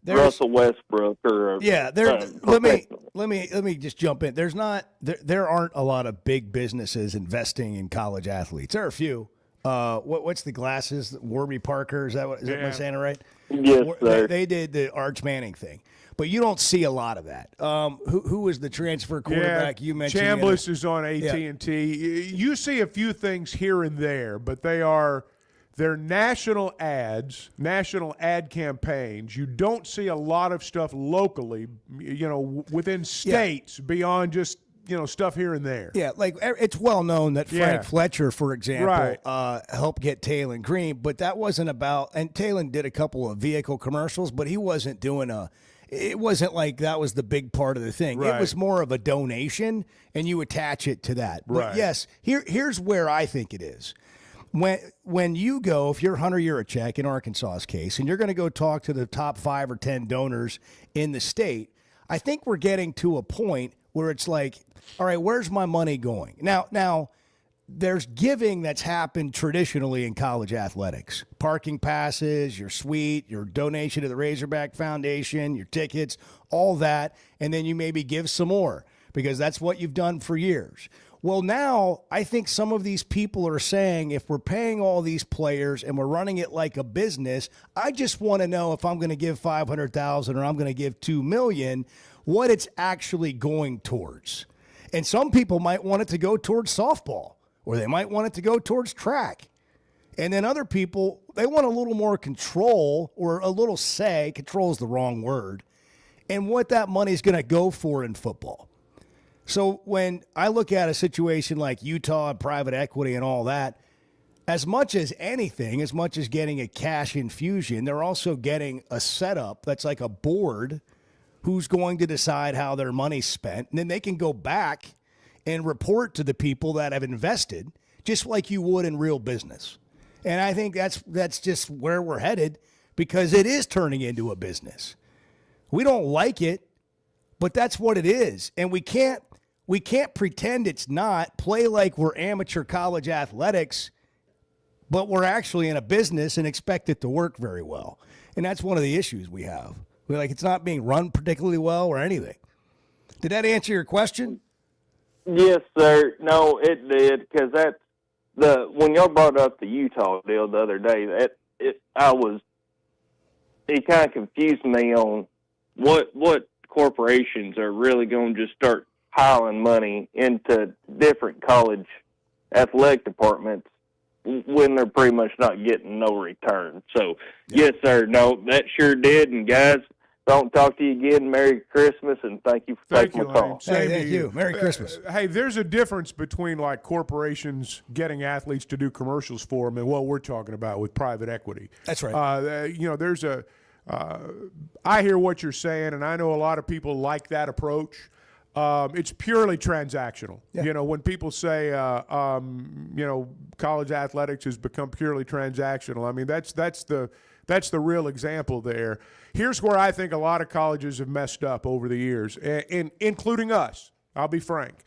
M: Russell Westbrook or
C: let me just jump in. There aren't a lot of big businesses investing in college athletes. There are a few. What's the glasses? Warby Parker, is that what I'm saying it right?
M: Yes, sir.
C: They did the Arch Manning thing, but you don't see a lot of that. Who was the transfer quarterback you mentioned?
D: Chambliss is on AT&T. You see a few things here and there, but they're national ads, national ad campaigns. You don't see a lot of stuff locally, within states beyond just, stuff here and there.
C: Yeah, like it's well known that Frank Fletcher, for example, helped get Taylon Green, but that wasn't about, and Taylon did a couple of vehicle commercials, but he wasn't doing it wasn't like that was the big part of the thing.
D: Right.
C: It was more of a donation, and you attach it to that. But yes, here's where I think it is. When you go, if you're Hunter Yurachek in Arkansas's case, and you're going to go talk to the top 5 or 10 donors in the state, I think we're getting to a point where it's like, all right, where's my money going? Now, there's giving that's happened traditionally in college athletics. Parking passes, your suite, your donation to the Razorback Foundation, your tickets, all that, and then you maybe give some more because that's what you've done for years. Well, now I think some of these people are saying if we're paying all these players and we're running it like a business, I just want to know if I'm going to give $500,000 or I'm going to give $2 million, what it's actually going towards. And some people might want it to go towards softball, or they might want it to go towards track. And then other people, they want a little more control or a little say, control is the wrong word, and what that money is going to go for in football. So when I look at a situation like Utah and private equity and all that, as much as anything, as much as getting a cash infusion, they're also getting a setup that's like a board who's going to decide how their money's spent. And then they can go back and report to the people that have invested, just like you would in real business. And I think that's just where we're headed because it is turning into a business. We don't like it, but that's what it is. And we can't pretend it's not, play like we're amateur college athletics, but we're actually in a business and expect it to work very well. And that's one of the issues we have. We're like, it's not being run particularly well or anything. Did that answer your question?
M: Yes, sir. No, it did, because when y'all brought up the Utah deal the other day, it kind of confused me on what corporations are really going to just start piling money into different college athletic departments when they're pretty much not getting no return. So, yes, sir. No, that sure did. And, guys, don't talk to you again. Merry Christmas, and thank you for taking my call.
C: Hey, thank you. Merry Christmas.
D: Hey, there's a difference between, like, corporations getting athletes to do commercials for them and what we're talking about with private equity.
C: That's right.
D: There's I hear what you're saying, and I know a lot of people like that approach. It's purely transactional.
C: Yeah.
D: When people say, college athletics has become purely transactional, I mean, that's the real example there. Here's where I think a lot of colleges have messed up over the years, including us. I'll be frank.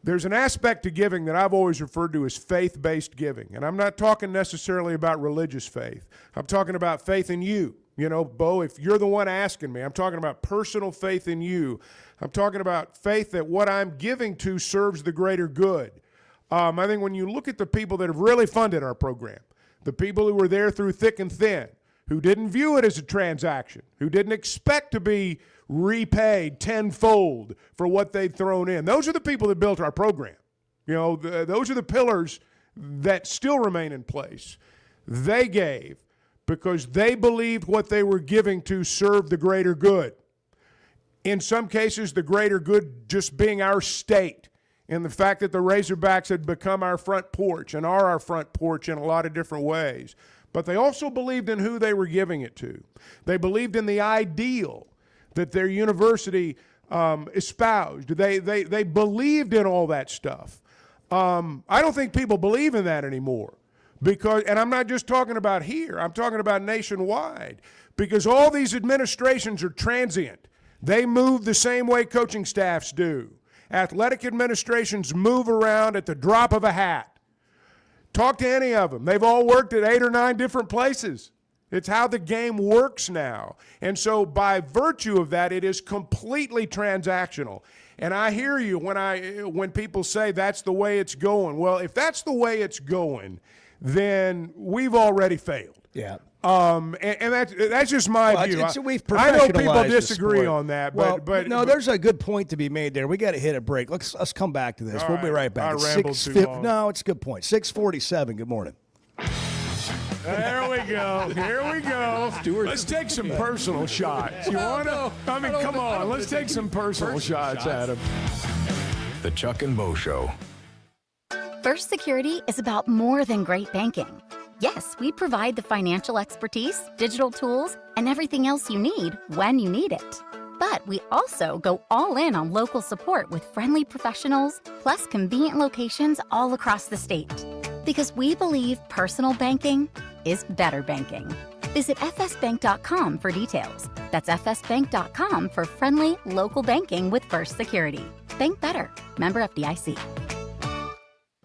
D: There's an aspect to giving that I've always referred to as faith-based giving, and I'm not talking necessarily about religious faith. I'm talking about faith in you. Bo, if you're the one asking me, I'm talking about personal faith in you. I'm talking about faith that what I'm giving to serves the greater good. I think when you look at the people that have really funded our program, the people who were there through thick and thin, who didn't view it as a transaction, who didn't expect to be repaid tenfold for what they'd thrown in, those are the people that built our program. Those are the pillars that still remain in place. They gave because they believed what they were giving to served the greater good. In some cases, the greater good just being our state and the fact that the Razorbacks had become our front porch and are our front porch in a lot of different ways. But they also believed in who they were giving it to. They believed in the ideal that their university espoused. They believed in all that stuff. I don't think people believe in that anymore. And I'm not just talking about here, I'm talking about nationwide, because all these administrations are transient. They move the same way coaching staffs do. Athletic administrations move around at the drop of a hat. Talk to any of them. They've all worked at 8 or 9 different places. It's how the game works now. And so by virtue of that, it is completely transactional. And I hear you when people say that's the way it's going. Well, if that's the way it's going, then we've already failed.
C: Yeah.
D: And that's just my view.
C: We've
D: I know people
C: professionalized
D: disagree
C: the sport.
D: on that,
C: but no, there's a good point to be made there. We got to hit a break. Let's come back to this. We'll be right back.
D: I rambled too long.
C: No, it's a good point. 6:47. Good morning.
D: There we go. Here we go. Let's take some personal shots. You want to? I mean, come on. Let's take some personal shots at him.
B: The Chuck and Bo Show.
H: First Security is about more than great banking. Yes, we provide the financial expertise, digital tools, and everything else you need when you need it. But we also go all in on local support with friendly professionals, plus convenient locations all across the state. Because we believe personal banking is better banking. Visit fsbank.com for details. That's fsbank.com for friendly, local banking with First Security. Bank better. Member FDIC.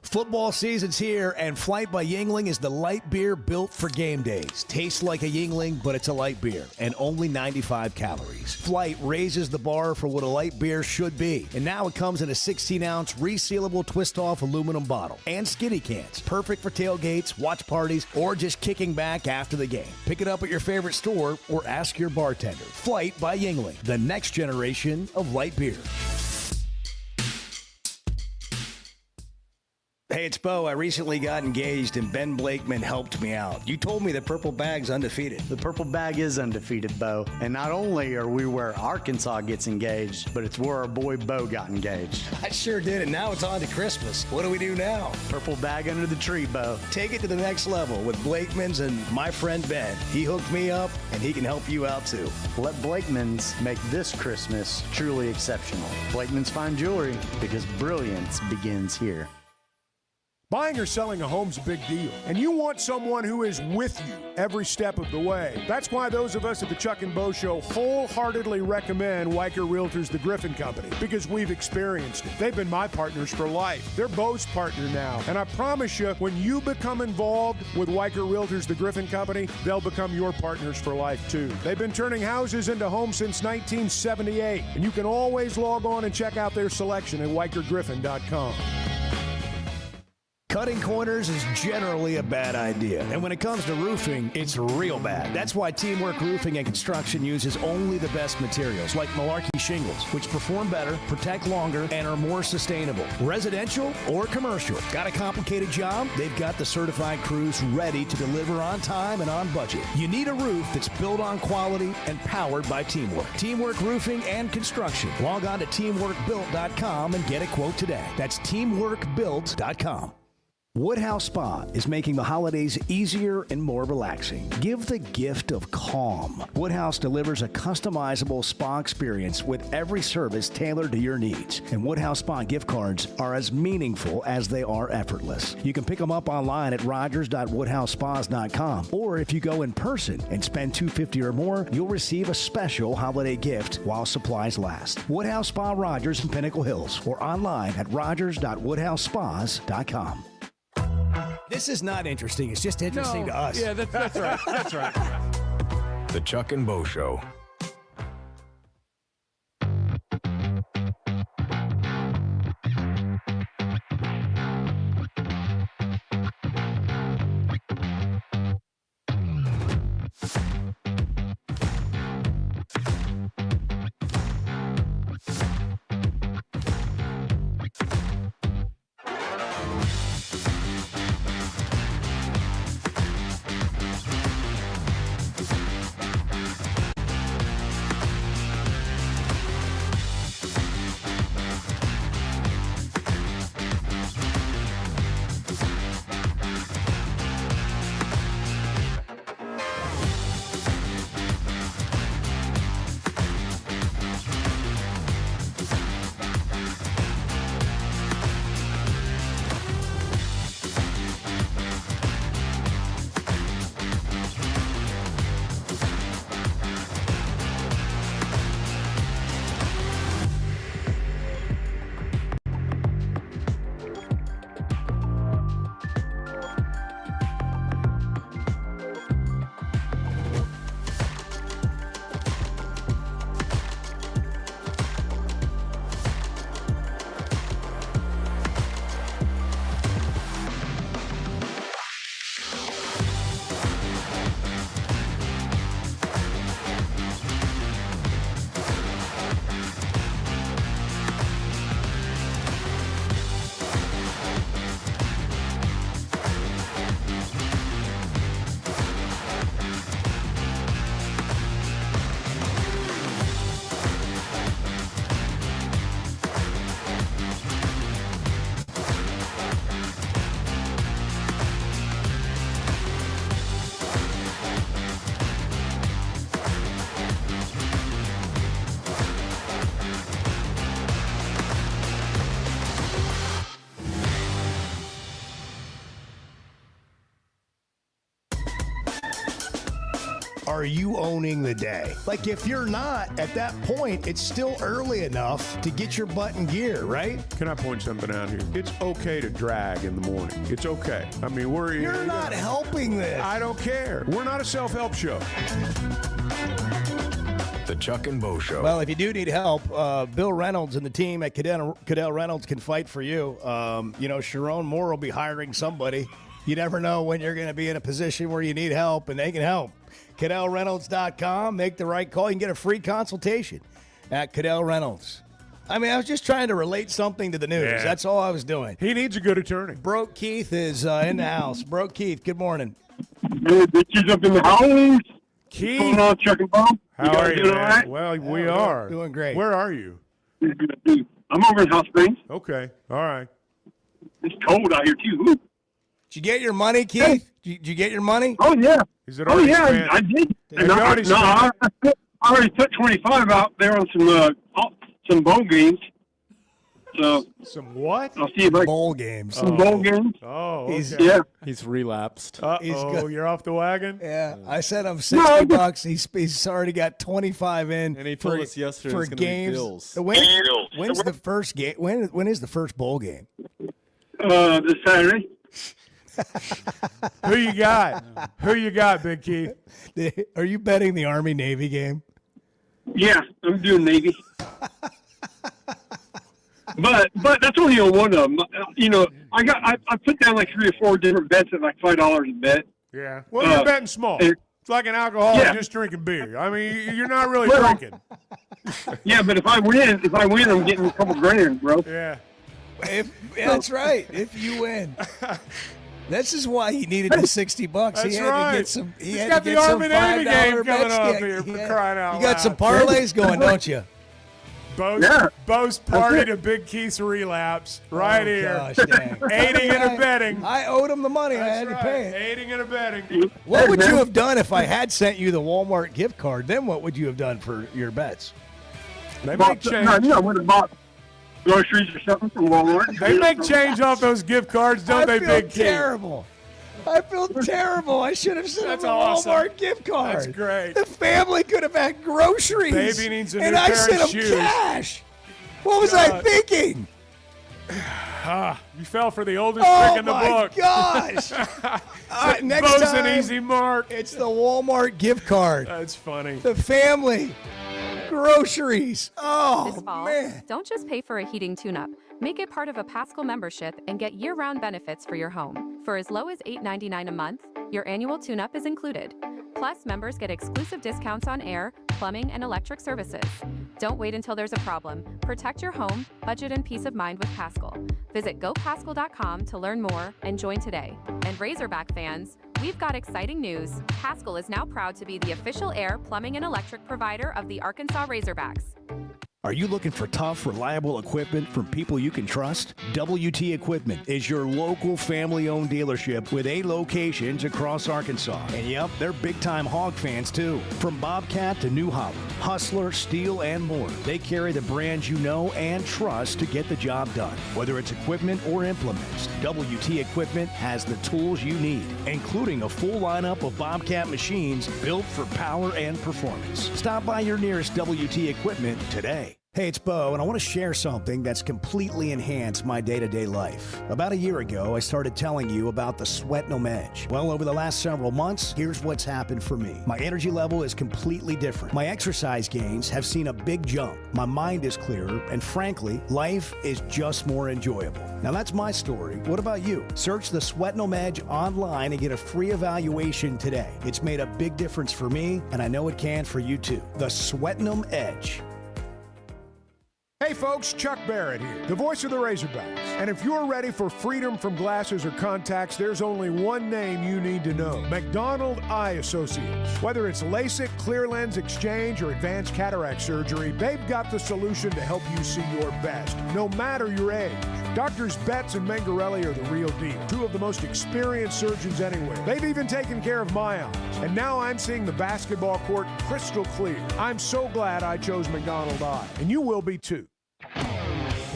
C: Football season's here, and Flight by Yuengling is the light beer built for game days. Tastes like a Yuengling, but it's a light beer, and only 95 calories. Flight raises the bar for what a light beer should be, and now it comes in a 16-ounce resealable twist-off aluminum bottle and skinny cans. Perfect for tailgates, watch parties, or just kicking back after the game. Pick it up at your favorite store or ask your bartender. Flight by Yuengling, the next generation of light beer. Hey, it's Bo. I recently got engaged, and Ben Blakeman helped me out. You told me the Purple Bag's undefeated.
N: The Purple Bag is undefeated, Bo. And not only are we where Arkansas gets engaged, but it's where our boy Bo got engaged.
C: I sure did, and now it's on to Christmas. What do we do now?
N: Purple Bag under the tree, Bo.
C: Take it to the next level with Blakeman's and my friend Ben. He hooked me up, and he can help you out, too.
N: Let Blakeman's make this Christmas truly exceptional. Blakeman's Fine Jewelry, because brilliance begins here.
D: Buying or selling a home's a big deal, and you want someone who is with you every step of the way. That's why those of us at the Chuck and Bo Show wholeheartedly recommend Weicker Realtors, the Griffin Company, because we've experienced it. They've been my partners for life. They're Bo's partner now, and I promise you, when you become involved with Weicker Realtors, the Griffin Company, they'll become your partners for life, too. They've been turning houses into homes since 1978, and you can always log on and check out their selection at WeicherGriffin.com.
C: Cutting corners is generally a bad idea. And when it comes to roofing, it's real bad. That's why Teamwork Roofing and Construction uses only the best materials, like Malarkey shingles, which perform better, protect longer, and are more sustainable. Residential or commercial. Got a complicated job? They've got the certified crews ready to deliver on time and on budget. You need a roof that's built on quality and powered by Teamwork. Teamwork Roofing and Construction. Log on to teamworkbuilt.com and get a quote today. That's teamworkbuilt.com. Woodhouse Spa is making the holidays easier and more relaxing. Give the gift of calm. Woodhouse delivers a customizable spa experience with every service tailored to your needs. And Woodhouse Spa gift cards are as meaningful as they are effortless. You can pick them up online at rogers.woodhousespas.com, or if you go in person and spend $250 or more, you'll receive a special holiday gift while supplies last. Woodhouse Spa Rogers in Pinnacle Hills, or online at rogers.woodhousespas.com. This is not interesting. It's just interesting to us.
G: Yeah, that's right. That's right.
B: The Chuck and Bo Show.
C: Are you owning the day? Like, if you're not, at that point, it's still early enough to get your butt in gear, right?
D: Can I point something out here? It's okay to drag in the morning. It's okay. I mean,
C: You're not helping this.
D: I don't care. We're not a self-help show.
B: The Chuck and Bo Show.
C: Well, if you do need help, Bill Reynolds and the team at Cadell Reynolds can fight for you. Chiron Moore will be hiring somebody. You never know when you're going to be in a position where you need help, and they can help. CadellReynolds.com. Make the right call. You can get a free consultation at Cadell Reynolds. I mean, I was just trying to relate something to the news.
D: Yeah.
C: That's all I was doing.
D: He needs a good attorney.
C: Broke Keith is in the house. Broke Keith, good morning.
O: Hey, bitches up in the house.
D: Keith.
O: What's going on, Chuck and Bo?
D: How are you,
O: doing
D: man?
O: all right?
D: Well, we are.
C: Doing great.
D: Where are you?
O: I'm over in Hot Springs.
D: Okay. All right.
O: It's cold out here, too. Woo.
C: Did you get your money, Keith? Did you get your money?
O: Oh, yeah.
D: Is it
O: Oh,
D: already
O: yeah,
D: spent?
O: I did.
D: Have you already spent
O: I already put 25 out there on some bowl games. So
D: some what?
O: I'll see if I
C: bowl games.
O: Some bowl games.
D: Oh, okay.
O: Yeah.
J: He's relapsed.
D: Uh-oh, you're off the wagon?
C: Yeah, I sent him $60. He's already got 25 in.
J: And he told us yesterday
C: for
J: it's gonna be
C: games.
J: Bills.
C: When's the first game? When is the first bowl game?
O: This Saturday.
D: Who you got? Who you got, Big Keith?
C: Are you betting the Army-Navy game?
O: Yeah, I'm doing Navy. But that's only on one of them. I put down like 3 or 4 different bets at like $5 a bet.
D: Yeah. Well, you're betting small. It's like an alcoholic just drinking beer. I mean, you're not really drinking.
O: Yeah, but if I win, I'm getting a couple grand, bro.
D: Yeah.
C: That's right. If you win. This is why he needed the $60.
D: That's
C: he had
D: right.
C: to get some. He
D: He's
C: had
D: got
C: to
D: the
C: get some
D: Army Navy game
C: $5
D: coming
C: bets.
D: up
C: Yeah,
D: here for
C: yeah.
D: crying out
C: You got some
D: loud.
C: parlays going, don't you?
D: Bo's party to Big Keith's relapse right here.
C: Gosh, dang.
D: Aiding and abetting.
C: I owed him the money. I had to pay it.
D: Aiding and abetting.
C: What would you have done if I had sent you the Walmart gift card? Then what would you have done for your bets?
D: They make change.
O: I would have bought groceries or something from Walmart.
D: They make change off those gift cards, don't they, Big Keith?
C: Terrible. I feel terrible. I should have sent him a
D: awesome.
C: Walmart gift card.
D: That's great.
C: The family could have had groceries.
D: Baby needs a new
C: and I
D: pair
C: sent
D: of
C: him
D: shoes.
C: cash. What was I thinking?
D: You fell for the oldest trick in the book.
C: Oh, my gosh. All right, next
D: Bo's
C: time,
D: an easy mark.
C: it's the Walmart gift card.
D: That's funny.
C: The family groceries. Oh,
P: This fall,
C: man.
P: don't just pay for a heating tune-up. Make it part of a Paschal membership and get year-round benefits for your home. For as low as $8.99 a month, your annual tune-up is included. Plus, members get exclusive discounts on air, plumbing, and electric services. Don't wait until there's a problem. Protect your home, budget, and peace of mind with Paschal. Visit gopaschal.com to learn more and join today. And Razorback fans, we've got exciting news. Paschal is now proud to be the official air, plumbing, and electric provider of the Arkansas Razorbacks.
Q: Are you looking for tough, reliable equipment from people you can trust? WT Equipment is your local family-owned dealership with 8 locations across Arkansas. And yep, they're big-time hog fans too. From Bobcat to New Holland, Hustler, Steel, and more. They carry the brands you know and trust to get the job done. Whether it's equipment or implements, WT Equipment has the tools you need, including a full lineup of Bobcat machines built for power and performance. Stop by your nearest WT Equipment today.
C: Hey, it's Bo, and I want to share something that's completely enhanced my day-to-day life. About a year ago, I started telling you about the Sweatnum Edge. Well, over the last several months, here's what's happened for me. My energy level is completely different. My exercise gains have seen a big jump. My mind is clearer, and frankly, life is just more enjoyable. Now, that's my story. What about you? Search the Sweatnum Edge online and get a free evaluation today. It's made a big difference for me, and I know it can for you too. The Sweatnum Edge.
L: Hey folks, Chuck Barrett here, the voice of the Razorbacks. And if you're ready for freedom from glasses or contacts, there's only one name you need to know: McDonald Eye Associates. Whether it's LASIK, clear lens exchange, or advanced cataract surgery, they've got the solution to help you see your best, no matter your age. Doctors Betts and Mengarelli are the real deal, 2 of the most experienced surgeons anywhere. They've even taken care of my eyes, and now I'm seeing the basketball court crystal clear. I'm so glad I chose McDonald Eye, and you will be too.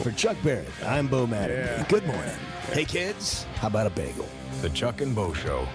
C: For Chuck Barrett, I'm Bo Madden.
D: Yeah.
C: Good morning. Hey, kids, how about a bagel?
B: The Chuck and Bo Show.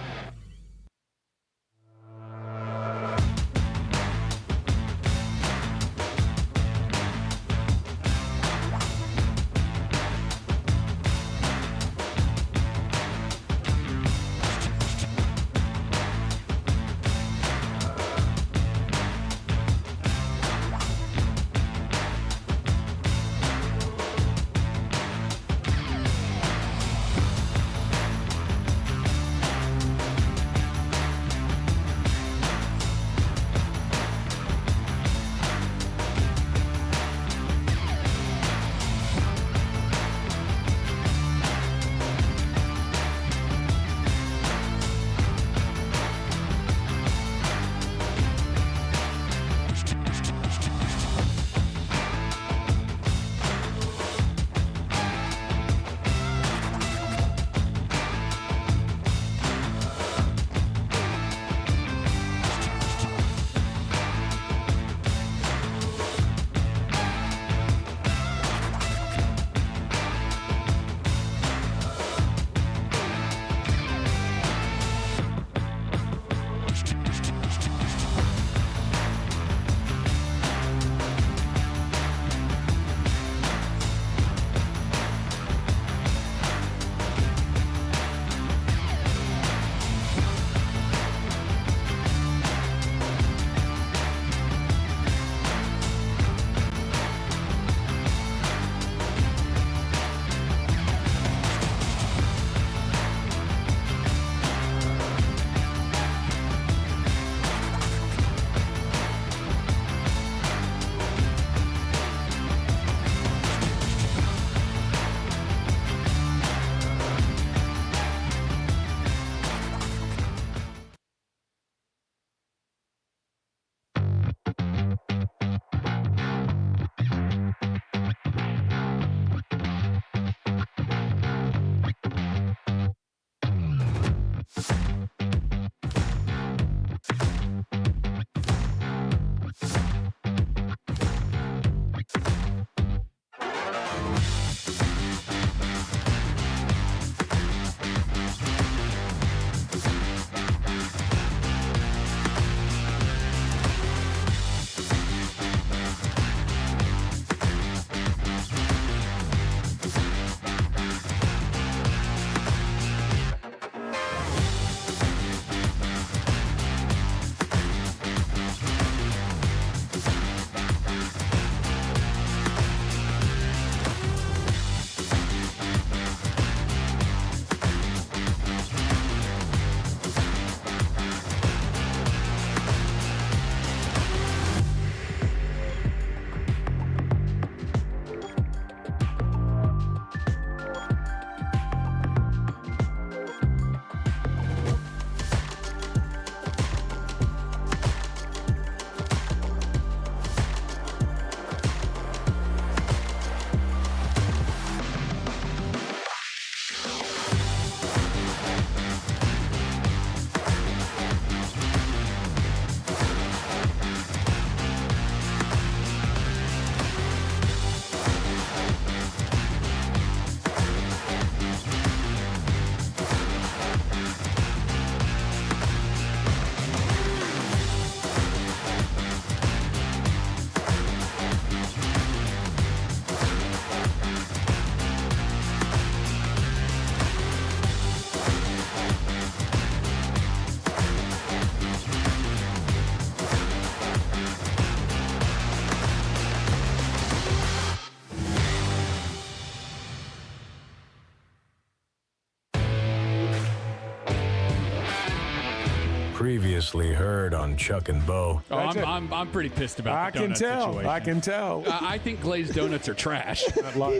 B: Previously heard on Chuck and Bo.
G: Oh, I'm pretty pissed about the donut situation.
D: I can tell.
G: I think glazed donuts are trash.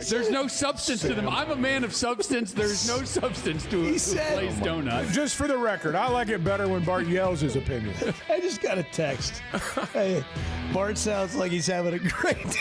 G: There's no substance to them. I'm a man of substance. There's no substance to a glazed donut.
D: Just for the record, I like it better when Bart yells his opinion.
C: I just got a text. Hey, Bart sounds like he's having a great day.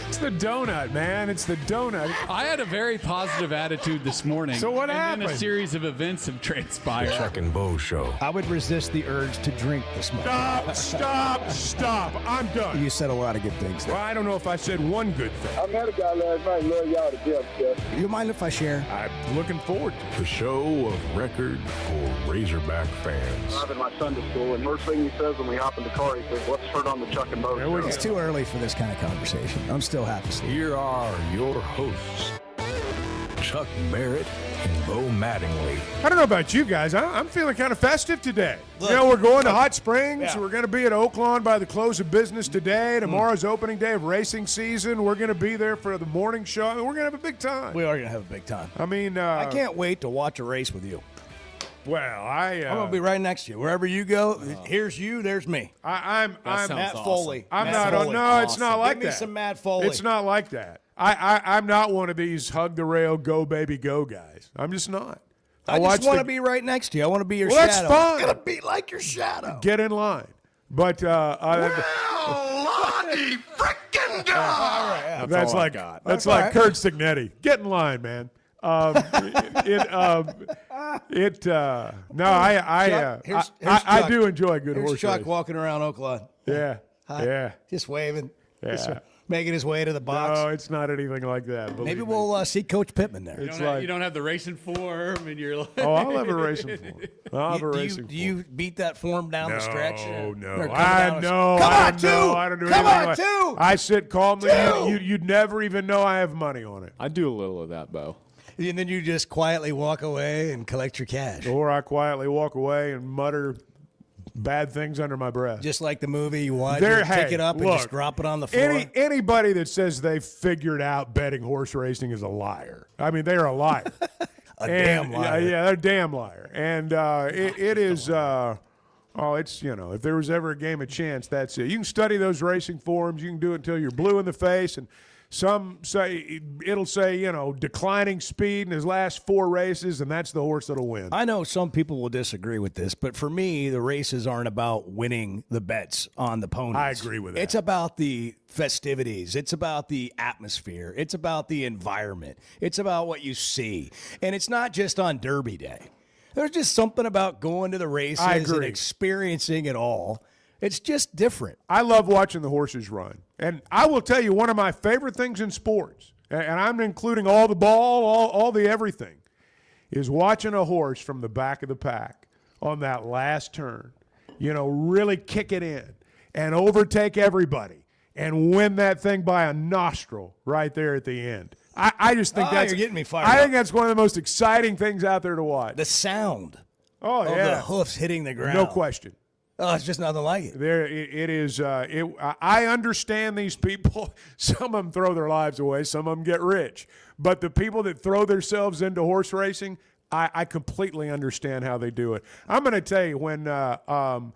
D: It's the donut, man. It's the donut.
G: I had a very positive attitude this morning.
D: So what happened?
G: And then a series of events have transpired.
B: Chuck and Bo Show.
E: I would resist the urge to drink this morning.
D: Stop. I'm done.
C: You said a lot of good things there.
D: Well, I don't know if I said one good thing.
O: I met a guy last night. Love y'all to death, Jeff.
C: You mind if I share?
D: I'm looking forward to it.
B: The show of record for Razorback fans.
O: I'm in my Sunday school, and first thing he says when we hop in the car, he says, "Let's turn on the Chuck and Bo show."
C: It's too early for this kind of conversation. I'm still half asleep.
B: Here are your hosts, Chuck Barrett and Bo Mattingly.
D: I don't know about you guys. I'm feeling kind of festive today. We're going to Hot Springs.
C: Yeah.
D: We're going to be at Oaklawn by the close of business today. Tomorrow's opening day of racing season. We're going to be there for the morning show. I mean, we're going to have a big time.
C: We are going to have a big time.
D: I mean,
C: I can't wait to watch a race with you.
D: Well,
C: I'm going to be right next to you. Wherever you go, here's you, there's me.
D: I'm
C: Matt Foley.
D: I'm
C: Matt
D: not.
C: Foley.
D: No, it's not like
C: Give
D: that.
C: me some Matt Foley.
D: It's not like that. I'm not one of these hug the rail, go baby, go guys. I'm just not.
C: I just want to be right next to you. I want to be your
D: Well,
C: shadow.
D: that's fine.
C: I'm going to be like your shadow.
D: Get in line. But
C: Lottie frickin' God!
D: That's like Kurt Signetti. Get in line, man. I do enjoy good
C: Here's
D: horse
C: Chuck
D: racing.
C: walking around Oaklawn.
D: Yeah.
C: Hi.
D: Yeah.
C: Just waving.
D: Yeah.
C: Just making his way to the box.
D: No, it's not anything like that.
C: Maybe we'll see Coach Pittman there.
G: You don't have the racing form, and you're like,
D: oh, I'll have a racing form.
C: Do you beat that form down the stretch?
D: No. I know.
C: I don't do
D: anything
C: on,
D: like
C: two.
D: I sit calmly. You'd never even know I have money on it.
J: I do a little of that, Bo.
C: And then you just quietly walk away and collect your cash.
D: Or I quietly walk away and mutter bad things under my breath.
C: Just like the movie you watch, pick it up and just drop it on the floor.
D: Anybody that says they figured out betting horse racing is a liar. I mean, they're a liar.
C: Damn liar.
D: Yeah, they're a damn liar. And it is, it's, if there was ever a game of chance, that's it. You can study those racing forums. You can do it until you're blue in the face. And some say it'll say, declining speed in his last 4 races, and that's the horse that'll win.
C: I know some people will disagree with this, but for me, the races aren't about winning the bets on the ponies.
D: I agree with that.
C: It's about the festivities. It's about the atmosphere. It's about the environment. It's about what you see. And it's not just on Derby Day. There's just something about going to the races and experiencing it all. It's just different.
D: I love watching the horses run. And I will tell you, one of my favorite things in sports, and I'm including all the ball, all the everything, is watching a horse from the back of the pack on that last turn, really kick it in and overtake everybody and win that thing by a nostril right there at the end. I just think
C: you're getting me fired
D: I
C: up.
D: think that's one of the most exciting things out there to watch.
C: The sound
D: of
C: the hoofs hitting the ground.
D: No question.
C: Oh, it's just nothing like it.
D: It is. I understand these people. Some of them throw their lives away. Some of them get rich. But the people that throw themselves into horse racing, I completely understand how they do it. I'm going to tell you when the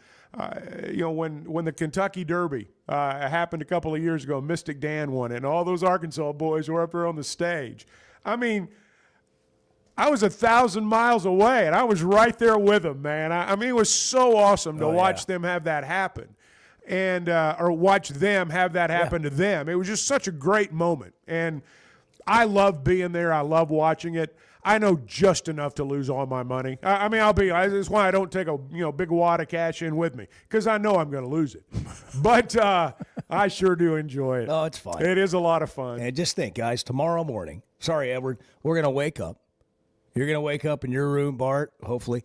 D: Kentucky Derby happened a couple of years ago, Mystic Dan won it, and all those Arkansas boys were up there on the stage. I mean, I was 1,000 miles away, and I was right there with them, man. I mean, it was so awesome to watch them have that happen, and or watch them have that happen to them. It was just such a great moment, and I love being there. I love watching it. I know just enough to lose all my money. That's why I don't take a big wad of cash in with me, because I know I'm going to lose it. But I sure do enjoy it.
C: Oh, it's fun.
D: It is a lot of fun.
C: And just think, guys, tomorrow morning, sorry, Edward, we're going to wake up. You're going to wake up in your room, Bart, hopefully.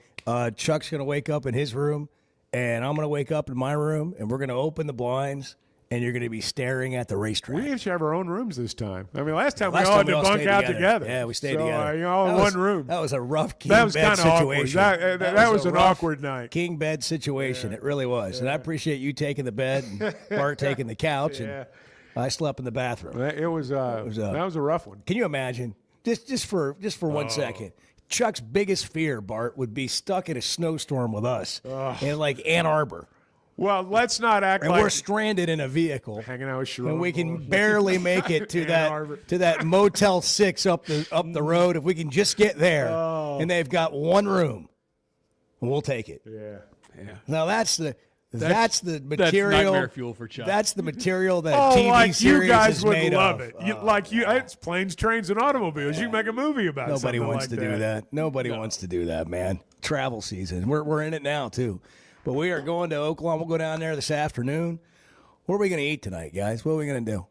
C: Chuck's going to wake up in his room, and I'm going to wake up in my room, and we're going to open the blinds, and you're going to be staring at the racetrack.
D: We each have our own rooms this time. I mean, last time we all had to bunk out together.
C: Yeah, we stayed together.
D: All in one room.
C: That was a rough king
D: that was
C: bed situation.
D: Awkward. That was an awkward night.
C: King bed situation. It really was. And I appreciate you taking the bed and Bart taking the couch, and I slept in the bathroom.
D: That was a rough one.
C: Can you imagine? Just for 1 second. Chuck's biggest fear, Bart, would be stuck in a snowstorm with us in like Ann Arbor.
D: Well, let's not act
C: And
D: like
C: we're stranded in a vehicle,
D: hanging out with Sherrone
C: and we can
D: Moore.
C: barely make it to that Motel 6 up the road. If we can just get there, and they've got one room, we'll take it.
D: Yeah.
C: Now that's the material.
G: That's nightmare fuel for Chuck.
C: That's the material that
D: Oh,
C: TV
D: like
C: series
D: you guys
C: is
D: would
C: made
D: love
C: of.
D: it. It's planes, trains, and automobiles. You can make a movie about it.
C: Nobody wants to do that. Nobody wants to do that, man. Travel season. We're in it now too. But we are going to Oklahoma. We'll go down there this afternoon. What are we going to eat tonight, guys? What are we going to do?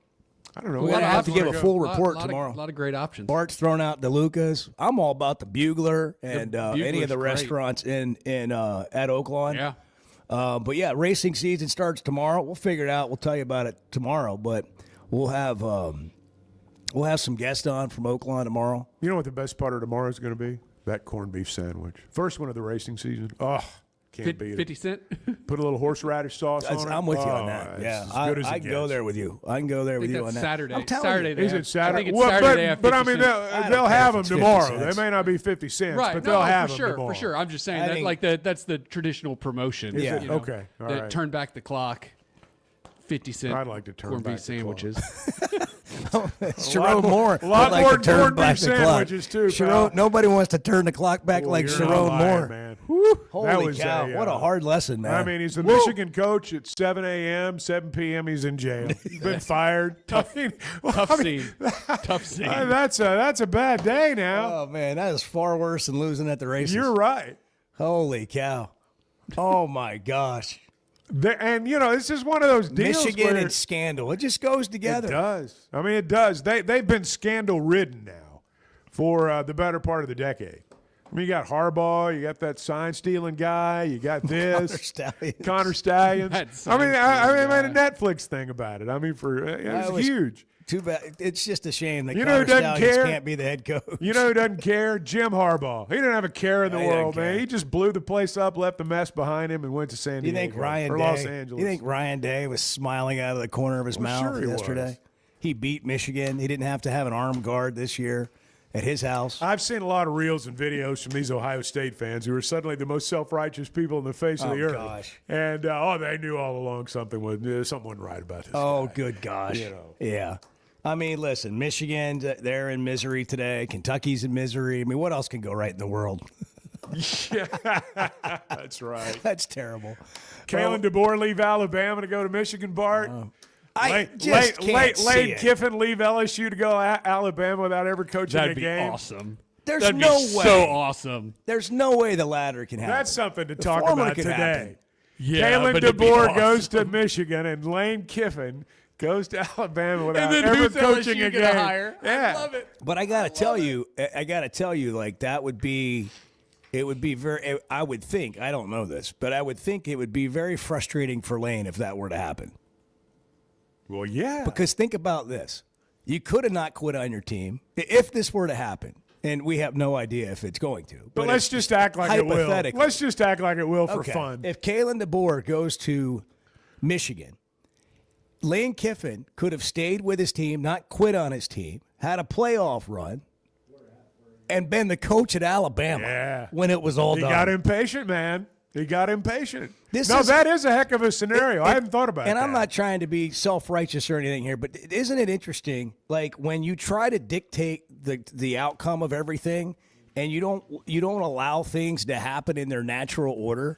D: I don't know.
C: We're going to have to give a full report tomorrow.
G: A lot of great options.
C: Bart's thrown out DeLuca's. I'm all about the Bugler and any of the
G: Bugler's
C: restaurants in at Oaklawn.
G: Yeah.
C: But yeah, racing season starts tomorrow. We'll figure it out. We'll tell you about it tomorrow. But we'll have some guests on from Oaklawn tomorrow.
D: You know what the best part of tomorrow is going to be? That corned beef sandwich. First one of the racing season. Oh, can't beat it.
G: 50 cent?
D: Put a little horseradish sauce on it.
C: I'm with you on that. Yeah, I can go there with you. I can go there with you on that.
G: Saturday.
C: I'm telling
G: Saturday.
C: you.
D: Is it Saturday?
G: I think it's Saturday. They have
D: but I
G: 50
D: mean,
G: cents.
D: they'll have them
C: if it's 50
D: tomorrow.
C: cents.
D: They may not be 50 cents,
G: Right.
D: but they'll have
G: for
D: them
G: sure,
D: tomorrow.
G: for sure. I'm just saying
C: I
G: that
C: think-
G: that's the traditional promotion.
C: Yeah.
G: You know,
D: Okay. All
G: that
D: right.
G: turn back the clock. 50 cent.
D: I'd like to turn
G: corned
D: back
G: beef
D: the clock.
G: sandwiches.
C: Sherrone Moore.
D: A lot
C: would like
D: more
C: to turn
D: corned
C: back
D: beef
C: the clock.
D: sandwiches too,
C: Sherrone,
D: pal.
C: nobody wants to turn the clock back like
D: You're not
C: Sherrone
D: lying,
C: Moore.
D: man.
C: Holy
D: That was
C: cow! What a hard lesson, man.
D: I mean, he's the Michigan coach at 7 a.m., 7 p.m. He's in jail. He's been fired.
G: Tough scene. Tough scene.
D: That's a bad day now.
C: Oh man, that is far worse than losing at the races.
D: You're right.
C: Holy cow! Oh my gosh!
D: And this is one of those deals.
C: Michigan
D: where
C: and scandal. It just goes together.
D: It does. I mean, it does. They've been scandal ridden now for the better part of the decade. I mean, you got Harbaugh, you got that sign stealing guy, you got this Connor Stallions. I mean, I made a Netflix thing about it. I mean, it was huge.
C: Too bad. It's just a shame that
D: You know who
C: Connor
D: doesn't
C: Stallions
D: care?
C: can't be the head coach.
D: You know who doesn't care? Jim Harbaugh. He didn't have a care in the
C: He didn't
D: world, man.
C: care.
D: He just blew the place up, left the mess behind him, and went to San
C: You
D: Diego
C: think Ryan
D: or
C: Day?
D: Los Angeles.
C: You think Ryan Day was smiling out of the corner of his mouth
D: sure he
C: yesterday?
D: was.
C: He beat Michigan. He didn't have to have an armed guard this year at his house.
D: I've seen a lot of reels and videos from these Ohio State fans who are suddenly the most self-righteous people on the face of the earth.
C: Gosh.
D: And they knew all along something wasn't right about this.
C: Oh,
D: guy.
C: good gosh.
D: You know.
C: Yeah. I mean, listen, Michigan, they're in misery today. Kentucky's in misery. I mean, what else can go right in the world?
D: Yeah, that's right.
C: That's terrible.
D: Kalen DeBoer leave Alabama to go to Michigan, Bart.
C: I just can't see
D: Lane
C: it.
D: Kiffin leave LSU to go Alabama without ever coaching
G: That'd
D: a
G: be
D: game.
G: awesome.
C: There's
G: That'd
C: no
G: be
C: way.
G: so awesome.
C: There's no way the latter can happen.
D: That's something to
C: The
D: talk
C: former
D: about
C: could
D: today.
C: happen.
G: Yeah,
D: Kalen
G: but it'd be
D: DeBoer
G: awesome.
D: goes to Michigan, and Lane Kiffin goes to Alabama without
G: then
D: ever
G: who's
D: coaching
G: LSU
D: a
G: gonna
D: game.
G: hire?
D: Yeah.
G: I love it.
C: But I gotta tell you, like that would be, it would be very. I would think, I don't know this, but I would think it would be very frustrating for Lane if that were to happen.
D: Well, yeah.
C: Because think about this: you could have not quit on your team if this were to happen, and we have no idea if it's going to.
D: But let's just act like it will.
C: hypothetically.
D: Let's just act like it will for
C: Okay.
D: fun.
C: If Kalen DeBoer goes to Michigan, Lane Kiffin could have stayed with his team, not quit on his team, had a playoff run, and been the coach at Alabama when it was all
D: He
C: done.
D: got impatient, man. He got impatient.
C: This
D: that is a heck of a scenario. I hadn't thought about
C: and
D: that.
C: I'm not trying to be self-righteous or anything here, but isn't it interesting? Like when you try to dictate the outcome of everything, and you don't allow things to happen in their natural order.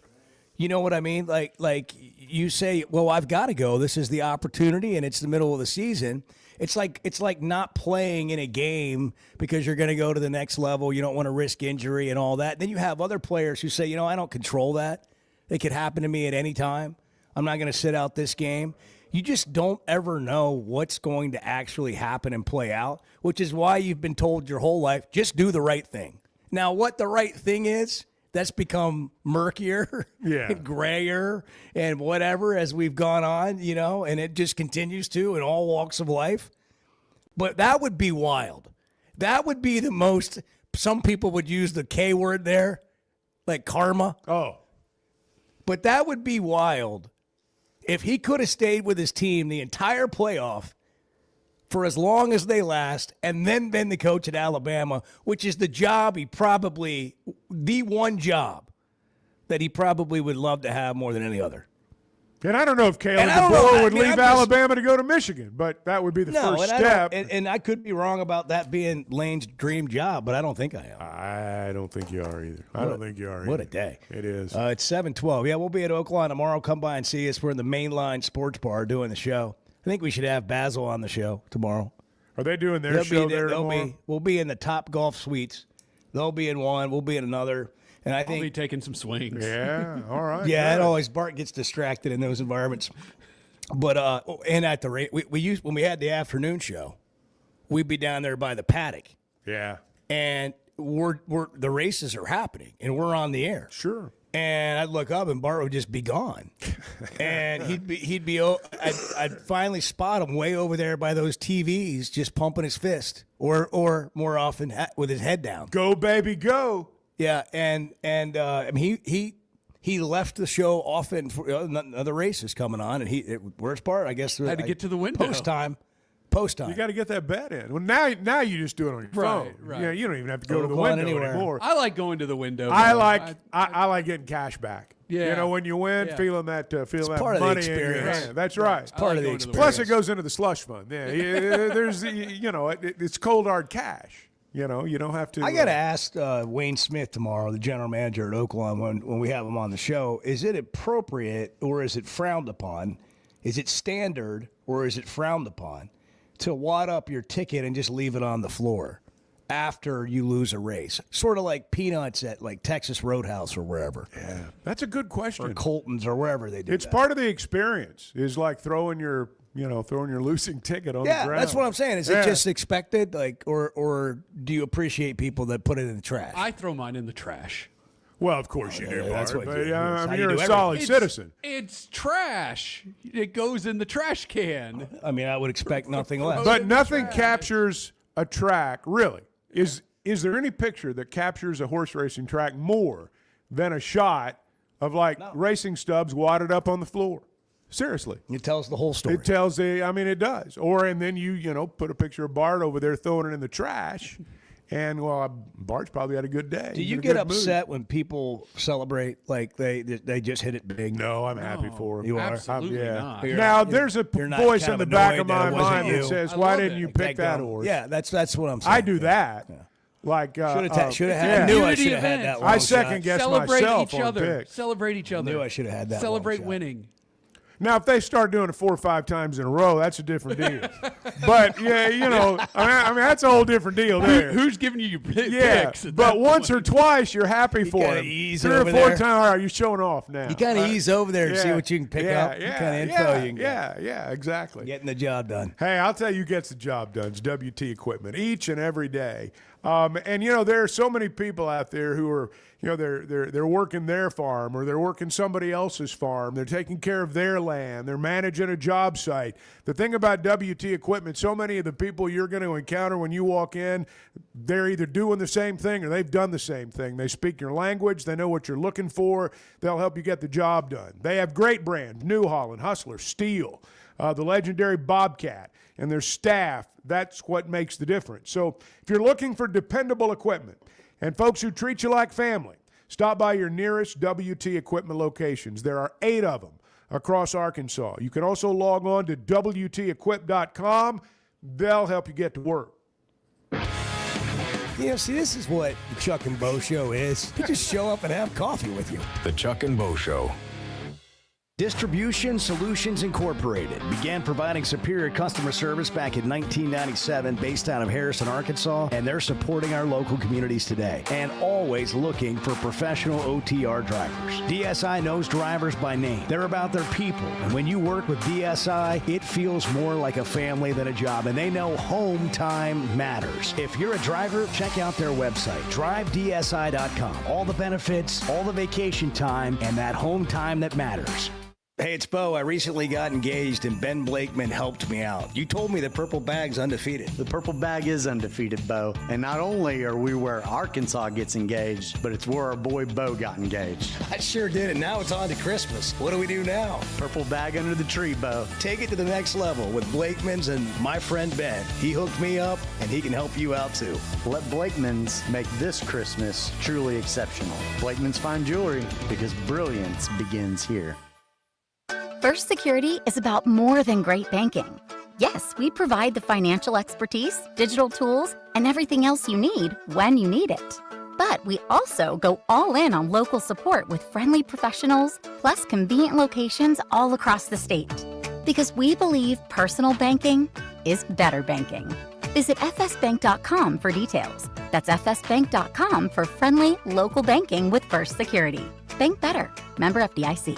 C: You know what I mean? Like you say, well, I've got to go. This is the opportunity, and it's the middle of the season. It's like not playing in a game because you're going to go to the next level. You don't want to risk injury and all that. Then you have other players who say, I don't control that. It could happen to me at any time. I'm not going to sit out this game. You just don't ever know what's going to actually happen and play out, which is why you've been told your whole life, just do the right thing. Now, what the right thing is, that's become murkier and grayer and whatever as we've gone on, and it just continues to in all walks of life. But that would be wild. That would be the most, some people would use the K word there, like karma.
D: Oh.
C: But that would be wild if he could have stayed with his team the entire playoff for as long as they last, and then been the coach at Alabama, which is the job the one job that he probably would love to have more than any other.
D: And I don't know if Caleb DeBoer would leave Alabama to go to Michigan, but that would be the first step.
C: And I could be wrong about that being Lane's dream job, but I don't think I am.
D: I don't think you are either. I don't think you are either.
C: What a day.
D: It is.
C: It's 7:12. Yeah, we'll be at Oaklawn tomorrow. Come by and see us. We're in the Mainline Sports Bar doing the show. I think we should have Basil on the show tomorrow.
D: Are they doing their show there tomorrow?
C: We'll be in the Top Golf Suites. They'll be in one. We'll be in another. And I think
G: I'll be taking some swings.
D: Yeah, all right.
C: Yeah, Bart gets distracted in those environments. But and at the rate when we had the afternoon show, we'd be down there by the paddock.
D: Yeah.
C: And the races are happening, and we're on the air.
D: Sure.
C: And I'd look up, and Bart would just be gone. And I'd finally spot him way over there by those TVs, just pumping his fist, or more often with his head down.
D: Go, baby, go.
C: Yeah, and I mean, he left the show often for the races coming on, and where's Bart? I guess
G: had to get to the window.
C: Post time.
D: You got to get that bet in. Well, now you just do it on your phone.
G: Right.
D: Yeah, you don't even have to go to the window anymore.
G: I like going to the window.
D: I like getting cash back.
G: Yeah.
D: You know, when you win, feeling that money in your hand. That's right.
C: It's part of the experience.
D: Plus, it goes into the slush fund. Yeah, there's it's cold hard cash. You know, you don't have to.
C: I got to ask Wayne Smith tomorrow, the general manager at Oaklawn, when we have him on the show, is it appropriate or is it frowned upon? Is it standard or is it frowned upon to wad up your ticket and just leave it on the floor after you lose a race? Sort of like peanuts at like Texas Roadhouse or wherever.
D: Yeah, that's a good question.
C: Or Colton's or wherever they do
D: It's part of the experience is like throwing your losing ticket on the ground.
C: Yeah, that's what I'm saying. Is it just expected, like, or do you appreciate people that put it in the trash?
G: I throw mine in the trash.
D: Well, of course you do, Bart.
C: That's what
D: but,
C: you do.
D: I mean, you're a solid citizen.
G: It's trash. It goes in the trash can.
C: I mean, I would expect nothing less.
D: But nothing captures a track, really. Is there any picture that captures a horse racing track more than a shot of, racing stubs wadded up on the floor? Seriously.
C: It tells the whole story.
D: It tells it does. And then you put a picture of Bart over there throwing it in the trash. And, Bart's probably had a good day.
C: Do you get upset when people celebrate like they just hit it big?
D: No, I'm happy for them.
C: You are?
G: Absolutely not.
D: Now, there's a voice in the back of my mind that says, why didn't you pick that horse?
C: Yeah, that's what I'm saying.
D: I do that. Yeah. Like,
C: should have had. I knew I should have had that one.
D: I second guess myself
G: each other.
D: Pick.
G: Celebrate each other.
C: I knew I should have had that.
G: Celebrate winning.
D: Now, if they start doing it 4 or 5 times in a row, that's a different deal. But, I mean, that's a whole different deal there.
G: Who's giving you your picks?
D: Yeah, but once or twice, you're happy for it. 3 or 4 times, all right, you're showing off now.
C: You kind of ease over there and see what you can pick up. What kind of info you can get.
D: Yeah, exactly.
C: Getting the job done.
D: Hey, I'll tell you who gets the job done. It's WT Equipment each and every day. And there are so many people out there who are, they're working their farm or they're working somebody else's farm. They're taking care of their land. They're managing a job site. The thing about WT Equipment, so many of the people you're going to encounter when you walk in, they're either doing the same thing or they've done the same thing. They speak your language. They know what you're looking for. They'll help you get the job done. They have great brands, New Holland, Hustler, Steel, the legendary Bobcat, and their staff. That's what makes the difference. So if you're looking for dependable equipment and folks who treat you like family, stop by your nearest WT Equipment locations. There are 8 of them across Arkansas. You can also log on to WTEquip.com. They'll help you get to work.
C: See, this is what the Chuck and Bo Show is. You just show up and have coffee with you.
B: The Chuck and Bo Show.
Q: Distribution Solutions Incorporated began providing superior customer service back in 1997 based out of Harrison, Arkansas, and they're supporting our local communities today and always looking for professional OTR drivers. DSI knows drivers by name. They're about their people, and when you work with DSI, it feels more like a family than a job, and they know home time matters. If you're a driver, check out their website, drivedsi.com. All the benefits, all the vacation time, and that home time that matters. Hey, it's Bo. I recently got engaged, and Ben Blakeman helped me out. You told me the purple bag's undefeated.
N: The purple bag is undefeated, Bo. And not only are we where Arkansas gets engaged, but it's where our boy Bo got engaged.
Q: I sure did, and now it's on to Christmas. What do we do now?
N: Purple bag under the tree, Bo.
Q: Take it to the next level with Blakeman's and my friend Ben. He hooked me up, and he can help you out too.
N: Let Blakeman's make this Christmas truly exceptional. Blakeman's Fine Jewelry, because brilliance begins here.
R: First Security is about more than great banking. Yes, we provide the financial expertise, digital tools, and everything else you need when you need it. But we also go all in on local support with friendly professionals, plus convenient locations all across the state. Because we believe personal banking is better banking. Visit fsbank.com for details. That's fsbank.com for friendly, local banking with First Security. Bank better. Member FDIC.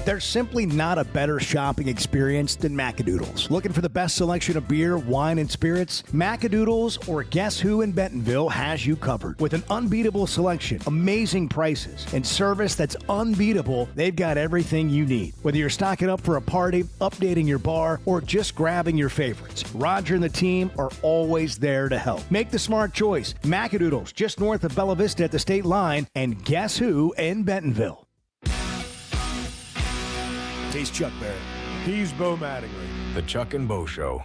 Q: There's simply not a better shopping experience than Macadoodles. Looking for the best selection of beer, wine, and spirits? Macadoodles or Guess Who in Bentonville has you covered. With an unbeatable selection, amazing prices, and service that's unbeatable, they've got everything you need. Whether you're stocking up for a party, updating your bar, or just grabbing your favorites, Roger and the team are always there to help. Make the smart choice. Macadoodles, just north of Bella Vista at the state line, and Guess Who in Bentonville.
C: He's Chuck Barrett.
D: He's Bo Mattingly.
B: The Chuck and Bo Show.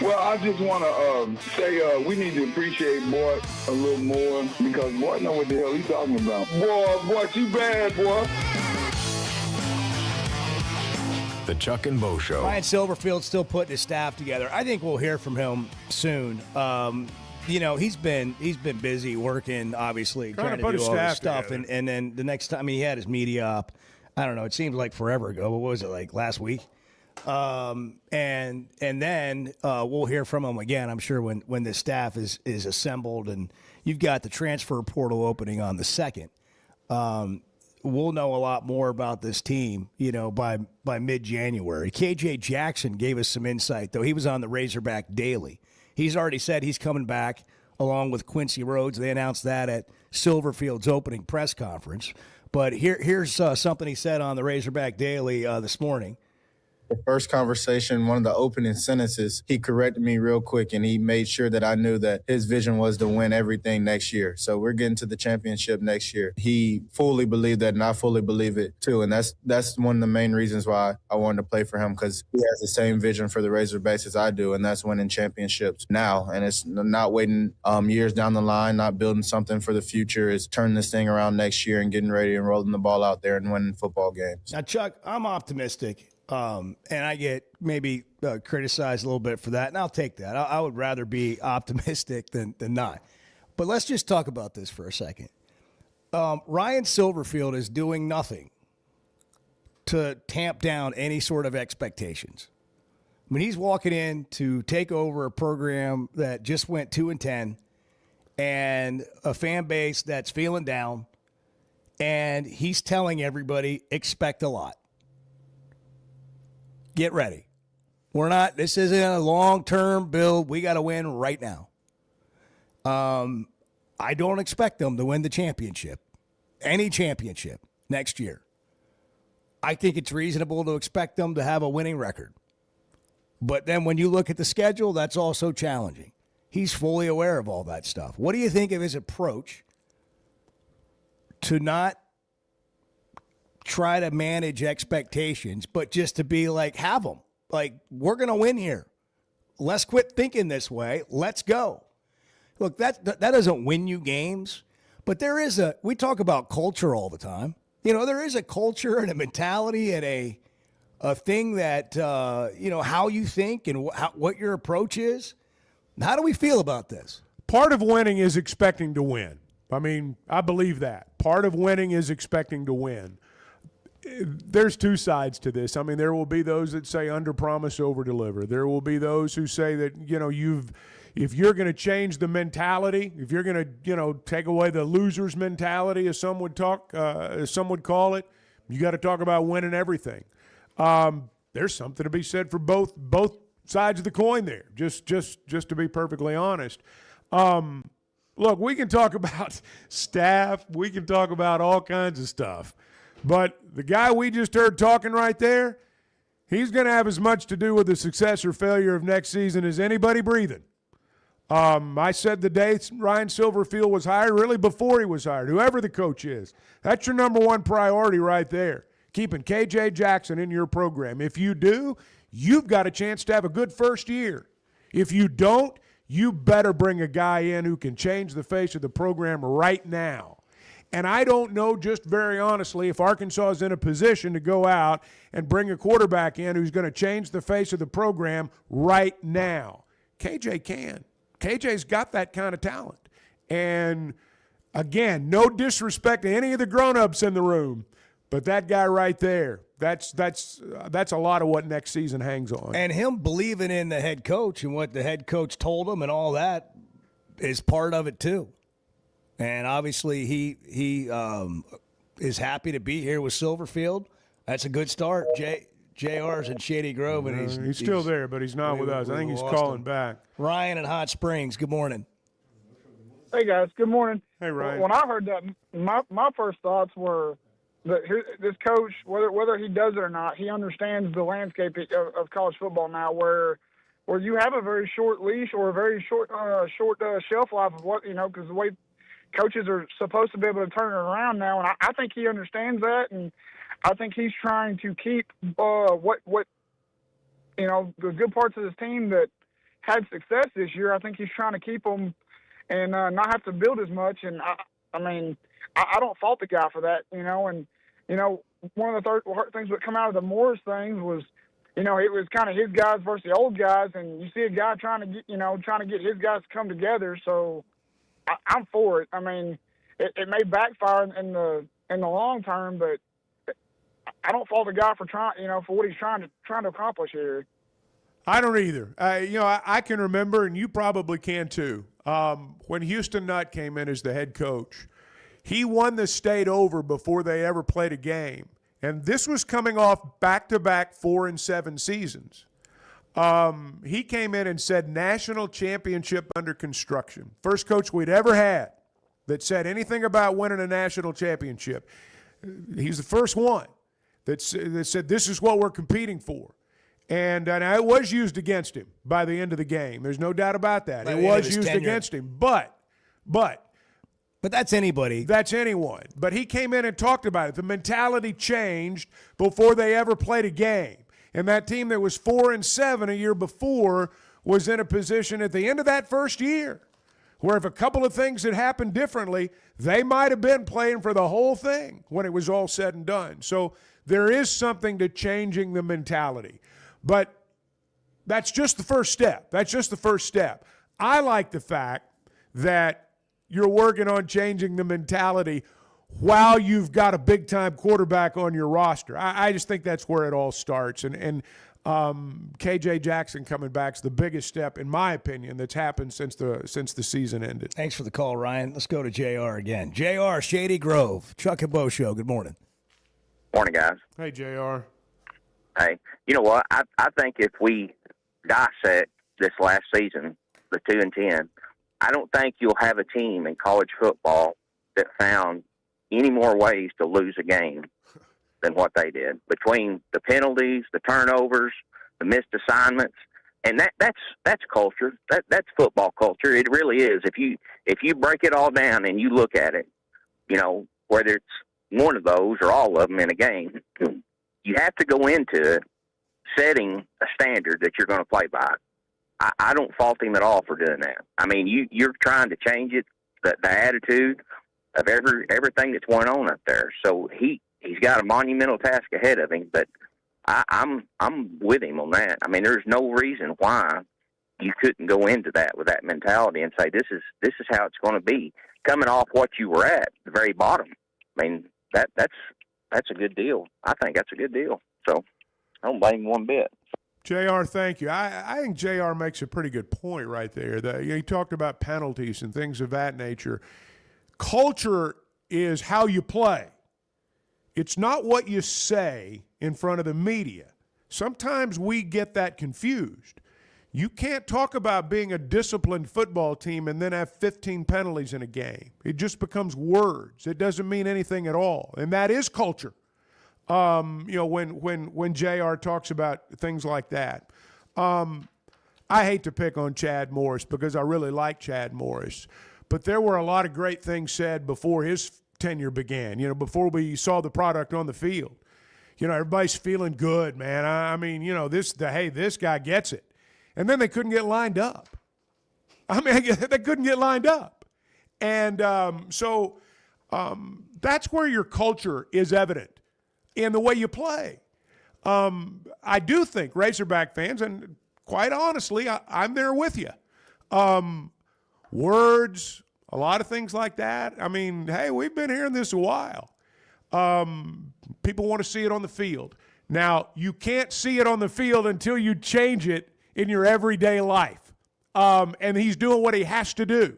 S: Well, I just want to say we need to appreciate Boy a little more because Boy know what the hell he's talking about. Boy, too bad, boy.
B: The Chuck and Bo Show.
C: Ryan Silverfield's still putting his staff together. I think we'll hear from him soon. You know, he's been busy working, obviously, trying to
D: put
C: do
D: his
C: all this
D: staff
C: stuff.
D: together.
C: And then the next time he had his media up, I don't know, it seems like forever ago. What was it, like last week? And then we'll hear from him again, I'm sure, when the staff is assembled and you've got the transfer portal opening on the 2nd. We'll know a lot more about this team, you know, by mid-January. KJ Jackson gave us some insight, though. He was on the Razorback Daily. He's already said he's coming back along with Quincy Rhodes. They announced that at Silverfield's opening press conference. But here's something he said on the Razorback Daily this morning.
A: the first conversation, one of the opening sentences, he corrected me real quick, and he made sure that I knew that his vision was to win everything next year. So we're getting to the championship next year. He fully believed that, and I fully believe it too. And that's one of the main reasons why I wanted to play for him, because he has the same vision for the Razorbacks as I do, and that's winning championships now. And it's not waiting years down the line, not building something for the future. It's turning this thing around next year and getting ready and rolling the ball out there and winning football games.
C: Now, Chuck, I'm optimistic. And I get maybe criticized a little bit for that, and I'll take that. I would rather be optimistic than not. But let's just talk about this for a second. Ryan Silverfield is doing nothing to tamp down any sort of expectations. I mean, he's walking in to take over a program that just went 2-10 and a fan base that's feeling down, and he's telling everybody, expect a lot. Get ready. This isn't a long-term build. We got to win right now. I don't expect them to win the championship, any championship next year. I think it's reasonable to expect them to have a winning record. But then when you look at the schedule, that's also challenging. He's fully aware of all that stuff. What do you think of his approach to not try to manage expectations, but just to be like, have them. Like, we're going to win here. Let's quit thinking this way. Let's go. Look, that doesn't win you games, but we talk about culture all the time. You know, there is a culture and a mentality and a thing that, how you think and what your approach is. How do we feel about this?
D: Part of winning is expecting to win. I mean, I believe that. Part of winning is expecting to win. There's two sides to this. I mean, there will be those that say under promise, over deliver. There will be those who say that, if you're going to change the mentality, if you're going to, take away the loser's mentality, as some would call it, you got to talk about winning everything. There's something to be said for both sides of the coin there. Just to be perfectly honest. Look, we can talk about staff. We can talk about all kinds of stuff. But the guy we just heard talking right there, he's going to have as much to do with the success or failure of next season as anybody breathing. I said the day Ryan Silverfield was hired, really before he was hired, whoever the coach is, that's your number one priority right there, keeping KJ Jackson in your program. If you do, you've got a chance to have a good first year. If you don't, you better bring a guy in who can change the face of the program right now. And I don't know, just very honestly, if Arkansas is in a position to go out and bring a quarterback in who's going to change the face of the program right now. KJ can. KJ's got that kind of talent. And, again, no disrespect to any of the grown-ups in the room, but that guy right there, that's a lot of what next season hangs on.
C: And him believing in the head coach and what the head coach told him and all that is part of it too. And obviously he is happy to be here with Silverfield. That's a good start. JR's in Shady Grove, and
D: he's still there, but he's not with us. I think he's calling back.
C: Ryan in Hot Springs, good morning.
T: Hey, guys, good morning.
D: Hey, Ryan.
T: When I heard that, my first thoughts were that this coach, whether he does it or not, he understands the landscape of college football now, where you have a very short leash or a very short shelf life of what, because the way coaches are supposed to be able to turn it around now, and I think he understands that, and I think he's trying to keep what the good parts of his team that had success this year. I think he's trying to keep them and not have to build as much. And I don't fault the guy for that, and one of the things that come out of the Morris things was, it was kind of his guys versus the old guys, and you see a guy trying to get his guys to come together. So I'm for it. I mean, it may backfire in the long term, but I don't fault the guy for for what he's trying to accomplish here.
D: I don't either. I can remember, and you probably can too, when Houston Nutt came in as the head coach. He won the state over before they ever played a game. And this was coming off back-to-back 4-7 seasons. He came in and said, national championship under construction. First coach we'd ever had that said anything about winning a national championship. He's the first one that said this is what we're competing for. And it was used against him by the end of the game. There's no doubt about that. It
C: By the end of
D: was
C: his
D: used
C: tenure.
D: against him. But
C: that's anybody.
D: That's anyone. But he came in and talked about it. The mentality changed before they ever played a game. And that team that was 4-7 a year before was in a position at the end of that first year where if a couple of things had happened differently, they might have been playing for the whole thing when it was all said and done. So there is something to changing the mentality. But that's just the first step. That's just the first step. I like the fact that you're working on changing the mentality while you've got a big-time quarterback on your roster. I just think that's where it all starts. And K.J. Jackson coming back is the biggest step, in my opinion, that's happened since the season ended.
C: Thanks for the call, Ryan. Let's go to JR again. JR, Shady Grove, Chuck and Bo Show. Good morning.
K: Morning, guys.
D: Hey, JR.
K: Hey, you know what? I think if we dissect this last season, the 2-10, I don't think you'll have a team in college football that found any more ways to lose a game than what they did. Between the penalties, the turnovers, the missed assignments, and that's culture. That's football culture. It really is. If you break it all down and you look at it, you know, whether it's one of those or all of them in a game, you have to go into it setting a standard that you're going to play by. I don't fault him at all for doing that. I mean, you're trying to change it, the attitude of everything that's going on up there. So he's got a monumental task ahead of him, but I'm with him on that. I mean, there's no reason why you couldn't go into that with that mentality and say this is how it's going to be, coming off what you were at the very bottom. I mean, that's a good deal. I think that's a good deal. So I don't blame him one bit.
D: JR, thank you. I think JR makes a pretty good point right there. He talked about penalties and things of that nature. Culture is how you play. It's not what you say in front of the media. Sometimes we get that confused. You can't talk about being a disciplined football team and then have 15 penalties in a game. It just becomes words. It doesn't mean anything at all. And that is culture. You know, when JR talks about things like that. I hate to pick on Chad Morris because I really like Chad Morris, but there were a lot of great things said before his tenure began, you know, before we saw the product on the field. You know, everybody's feeling good, man. I mean, you know, this guy gets it. And then they couldn't get lined up. I mean, they couldn't get lined up. And so that's where your culture is evident in the way you play. I do think Razorback fans, and quite honestly, I'm there with you. Words, a lot of things like that. I mean, hey, we've been hearing this a while. People want to see it on the field. Now, you can't see it on the field until you change it in your everyday life. And he's doing what he has to do.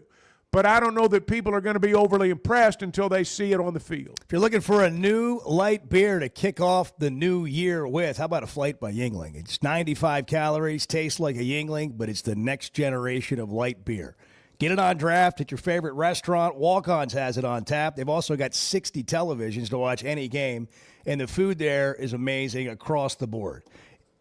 D: But I don't know that people are going to be overly impressed until they see it on the field.
C: If you're looking for a new light beer to kick off the new year with, how about a Flight by Yuengling? It's 95 calories, tastes like a Yuengling, but it's the next generation of light beer. Get it on draft at your favorite restaurant. Walk-Ons has it on tap. They've also got 60 televisions to watch any game, and the food there is amazing across the board.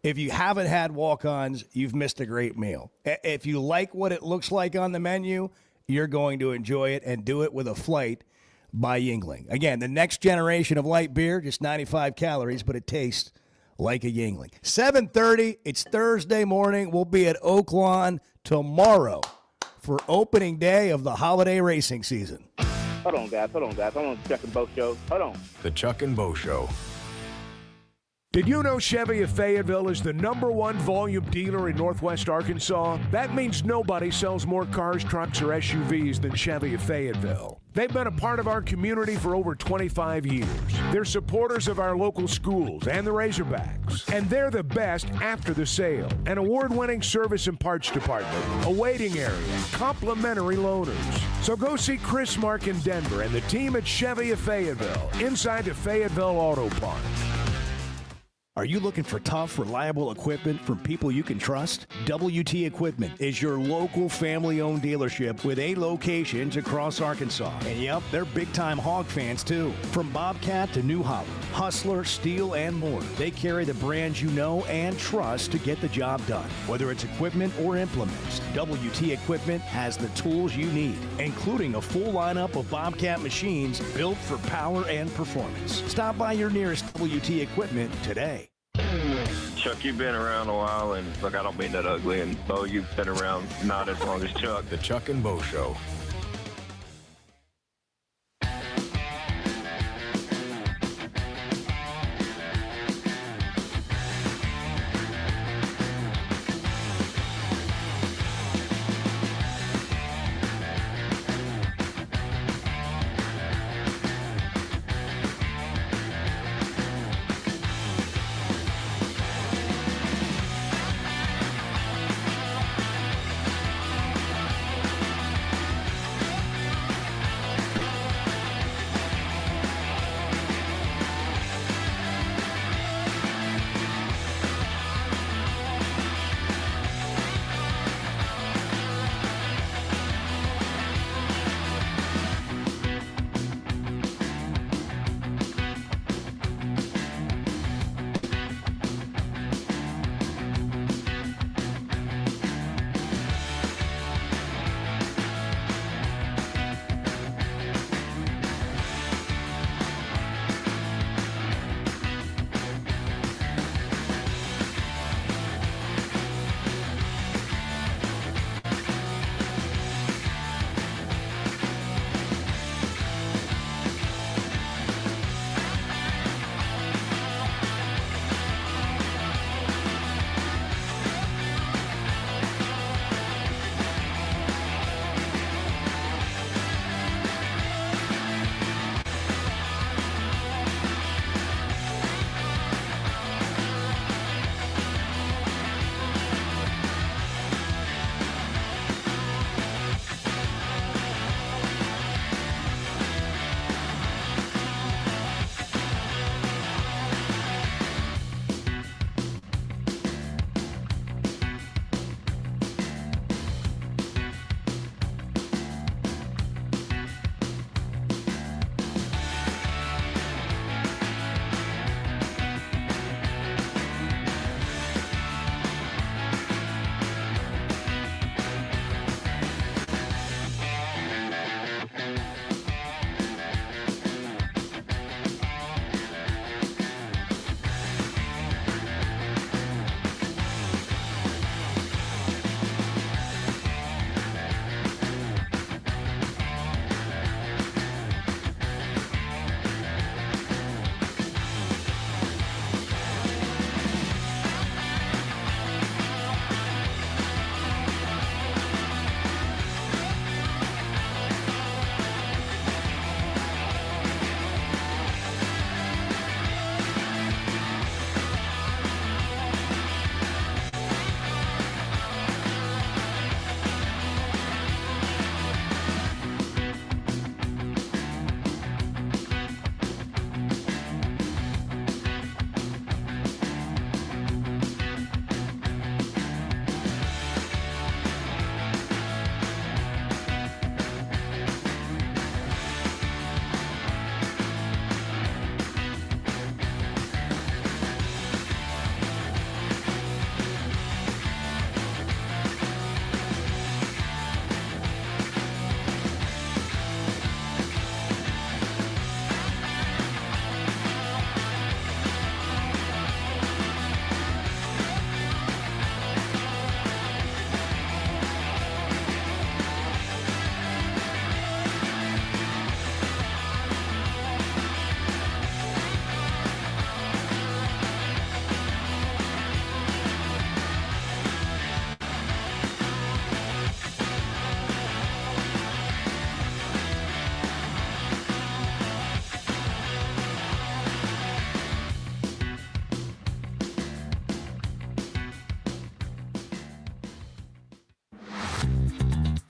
C: If you haven't had Walk-Ons, you've missed a great meal. If you like what it looks like on the menu, you're going to enjoy it, and do it with a Flight by Yuengling. Again, the next generation of light beer, just 95 calories, but it tastes like a Yuengling. 7:30, it's Thursday morning. We'll be at Oaklawn tomorrow for opening day of the holiday racing season.
U: Hold on, guys. I'm on the Chuck and Bo Show. Hold on.
B: The Chuck and Bo Show.
L: Did you know Chevy of Fayetteville is the #1 volume dealer in Northwest Arkansas? That means nobody sells more cars, trucks, or SUVs than Chevy of Fayetteville. They've been a part of our community for over 25 years. They're supporters of our local schools and the Razorbacks. And they're the best after the sale. An award-winning service and parts department, a waiting area, complimentary loaners. So go see Chris Mark in Denver and the team at Chevy of Fayetteville inside the Fayetteville Auto Park.
Q: Are you looking for tough, reliable equipment from people you can trust? WT Equipment is your local family-owned dealership with 8 locations across Arkansas. And yep, they're big-time hog fans too. From Bobcat to New Holland, Hustler, Steel, and more, they carry the brands you know and trust to get the job done. Whether it's equipment or implements, WT Equipment has the tools you need, including a full lineup of Bobcat machines built for power and performance. Stop by your nearest WT Equipment today.
I: Chuck, you've been around a while, and look, I don't mean that ugly, and Bo, you've been around not as long as Chuck.
B: The Chuck and Bo Show.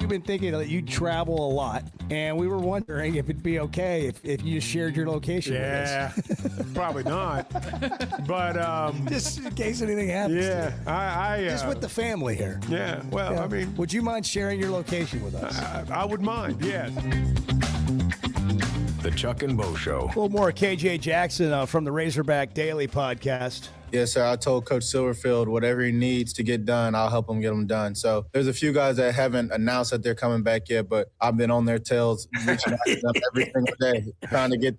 C: we've been thinking that you'd travel a lot, and we were wondering if it'd be okay if you just shared your location with us.
D: Probably not. But
C: just in case anything happens.
D: Yeah, I
C: just with the family here.
D: Yeah. Well, I mean,
C: would you mind sharing your location with us?
D: I would mind. Yes.
B: The Chuck and Bo Show.
C: A little more KJ Jackson from the Razorback Daily podcast.
A: Yes, sir. I told Coach Silverfield whatever he needs to get done, I'll help him get them done. So there's a few guys that haven't announced that they're coming back yet, but I've been on their tails, reaching out to them every single day, trying to get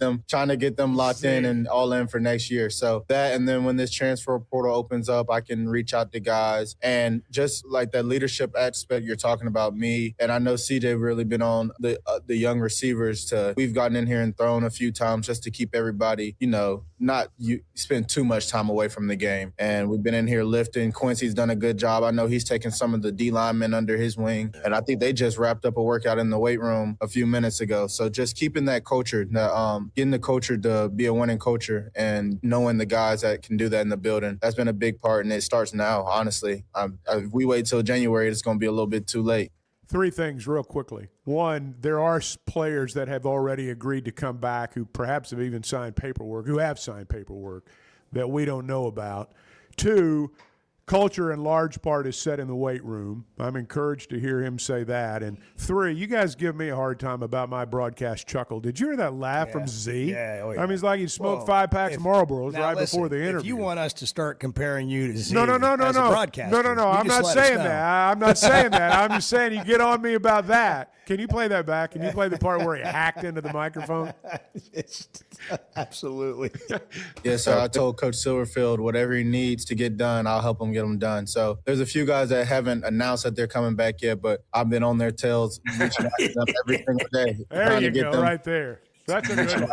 A: them locked in and all in for next year. So that, and then when this transfer portal opens up, I can reach out to guys, and just like that leadership aspect you're talking about, me and I know CJ really been on the young receivers. We've gotten in here and thrown a few times just to keep everybody, not spend too much time away from the game. And we've been in here lifting. Quincy's done a good job. I know he's taken some of the D linemen under his wing. And I think they just wrapped up a workout in the weight room a few minutes ago. So just keeping that culture, getting the culture to be a winning culture and knowing the guys that can do that in the building, that's been a big part. And it starts now, honestly. If we wait till January, it's going to be a little bit too late.
D: Three things real quickly. One, there are players that have already agreed to come back who perhaps have even signed paperwork, that we don't know about. Two, culture in large part is set in the weight room. I'm encouraged to hear him say that. And three, you guys give me a hard time about my broadcast chuckle. Did you hear that laugh from Z?
C: Yeah, oh yeah.
D: I mean, it's like he smoked 5 packs of Marlboros before the interview.
C: If you want us to start comparing you to Z
D: No.
C: as a broadcaster,
D: No. I'm not saying that. I'm not saying that. I'm just saying you get on me about that. Can you play that back? Can you play the part where he hacked into the microphone?
C: Absolutely.
A: Yes, sir. I told Coach Silverfield whatever he needs to get done, I'll help him get them done. So there's a few guys that haven't announced that they're coming back yet, but I've been on their tails, reaching out to them every single day.
D: There you go, right there. That's a good one.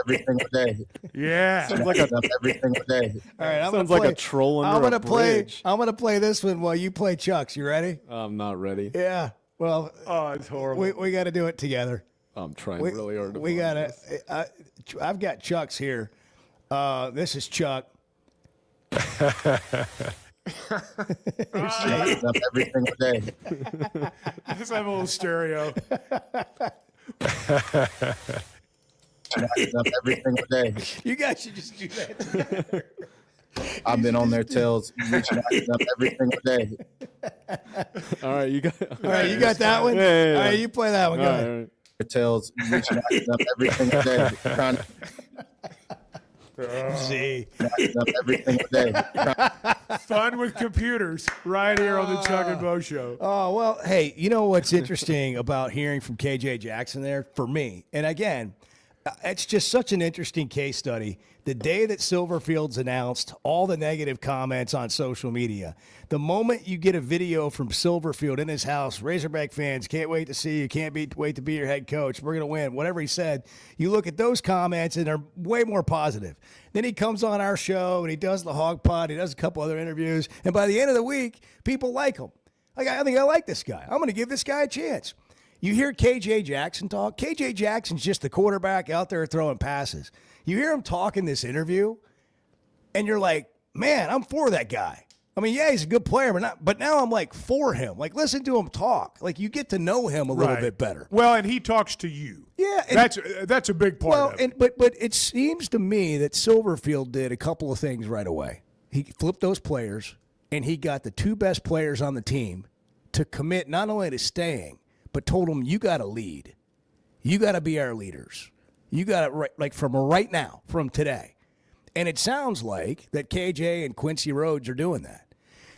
A: Every single day.
D: Yeah.
J: Sounds like
A: every single day.
C: All right,
J: Sounds like a troll under a bridge.
C: I'm gonna play this one while you play Chuck's. You ready?
J: I'm not ready.
C: Yeah. Well,
D: it's horrible.
C: We got to do it together.
J: I'm trying really hard to
C: We
J: find
C: got to. I've got Chuck's here. This is Chuck.
A: Every single day.
D: Just have a little stereo.
A: Every single day.
C: You guys should just do that together.
A: I've been on their tails, reaching out to them every single day.
J: All right, you got
C: that one?
J: Yeah.
C: All right, you play that one. Go ahead.
J: Right.
A: Their tails, reaching out to them every single day.
C: See.
A: Every single day.
D: Fun with computers right here on the Chuck and Bo Show.
C: Oh, well, hey, you know what's interesting about hearing from KJ Jackson there for me? And again, it's just such an interesting case study. The day that Silverfield's announced all the negative comments on social media, the moment you get a video from Silverfield in his house, Razorback fans, can't wait to see you, wait to be your head coach, we're going to win, whatever he said, you look at those comments and they're way more positive. Then he comes on our show and he does the Hog Pod, he does a couple other interviews, and by the end of the week, people like him. I think I like this guy. I'm going to give this guy a chance. You hear KJ Jackson talk. KJ Jackson's just the quarterback out there throwing passes. You hear him talk in this interview, and you're like, man, I'm for that guy. I mean, yeah, he's a good player, but now I'm like for him. Like, listen to him talk. Like, you get to know him a little bit better.
D: Well, and he talks to you.
C: Yeah,
D: that's a big part of it.
C: But it seems to me that Silverfield did a couple of things right away. He flipped those players, and he got the two best players on the team to commit not only to staying, but told them, you got to lead. You got to be our leaders. You got to, like, from right now, from today. And it sounds like that KJ and Quincy Rhodes are doing that.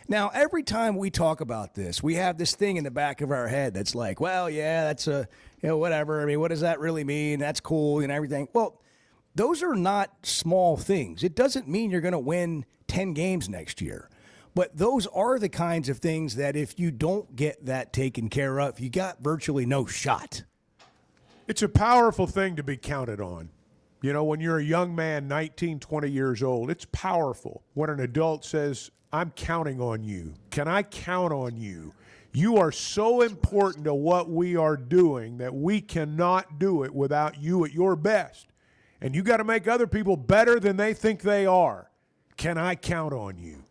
C: Now, every time we talk about this, we have this thing in the back of our head that's like, well, yeah, that's whatever. I mean, what does that really mean? That's cool and everything. Well, those are not small things. It doesn't mean you're going to win 10 games next year. But those are the kinds of things that if you don't get that taken care of, you got virtually no shot.
D: It's a powerful thing to be counted on. You know, when you're a young man, 19, 20 years old, it's powerful when an adult says, I'm counting on you. Can I count on you? You are so important to what we are doing that we cannot do it without you at your best. And you got to make other people better than they think they are. Can I count on you?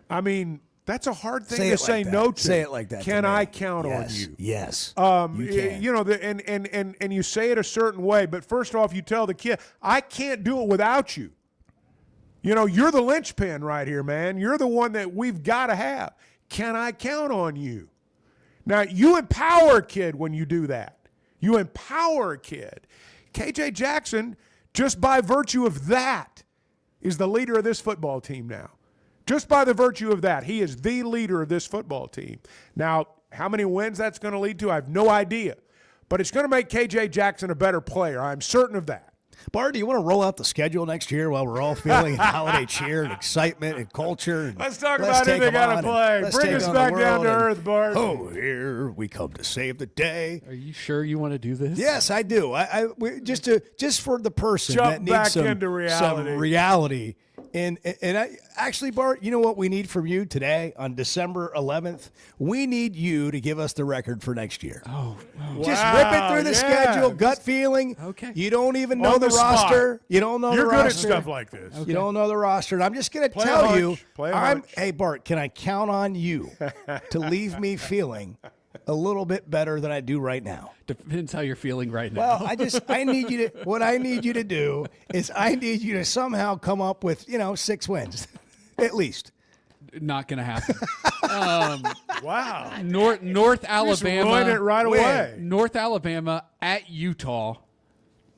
D: I mean, That's a hard thing
C: Say
D: to
C: it
D: say
C: like
D: no
C: that.
D: to.
C: Say it like that to
D: Can
C: me.
D: I count on
C: Yes.
D: you?
C: Yes.
D: You
C: can.
D: You know, and you say it a certain way, but first off, you tell the kid, I can't do it without you. You know, you're the linchpin right here, man. You're the one that we've got to have. Can I count on you? Now, you empower a kid when you do that. You empower a kid. KJ Jackson, just by virtue of that, is the leader of this football team now. Just by the virtue of that, he is the leader of this football team. Now, how many wins that's going to lead to, I have no idea. But it's going to make KJ Jackson a better player. I'm certain of that.
C: Bart, do you want to roll out the schedule next year while we're all feeling holiday cheer and excitement and culture? And
D: Let's talk about who they got to play. Bring us back down to earth, Bart.
C: Oh, here we come to save the day.
G: Are you sure you want to do this?
C: Yes, I do. Just for the person
D: Jump
C: that
D: back
C: needs some
D: into reality.
C: Some reality. And actually, Bart, you know what we need from you today on December 11th? We need you to give us the record for next year.
G: Oh,
C: just rip it through the schedule, gut feeling.
G: Okay.
C: You don't even know
D: On
C: the
D: the spot.
C: roster. You don't know
D: You're
C: the
D: good at
C: roster.
D: stuff like this.
C: You don't know the roster. And I'm just going to
D: Play a
C: tell
D: hunch.
C: you,
D: Play a hunch.
C: hey, Bart, can I count on you to leave me feeling a little bit better than I do right now?
G: Depends how you're feeling right now.
C: Well, I need you to, what I need you to do is I need you to somehow come up with, 6 wins, at least.
G: Not going to happen.
D: Wow.
G: North Alabama.
D: ruined it right away.
G: North Alabama at Utah.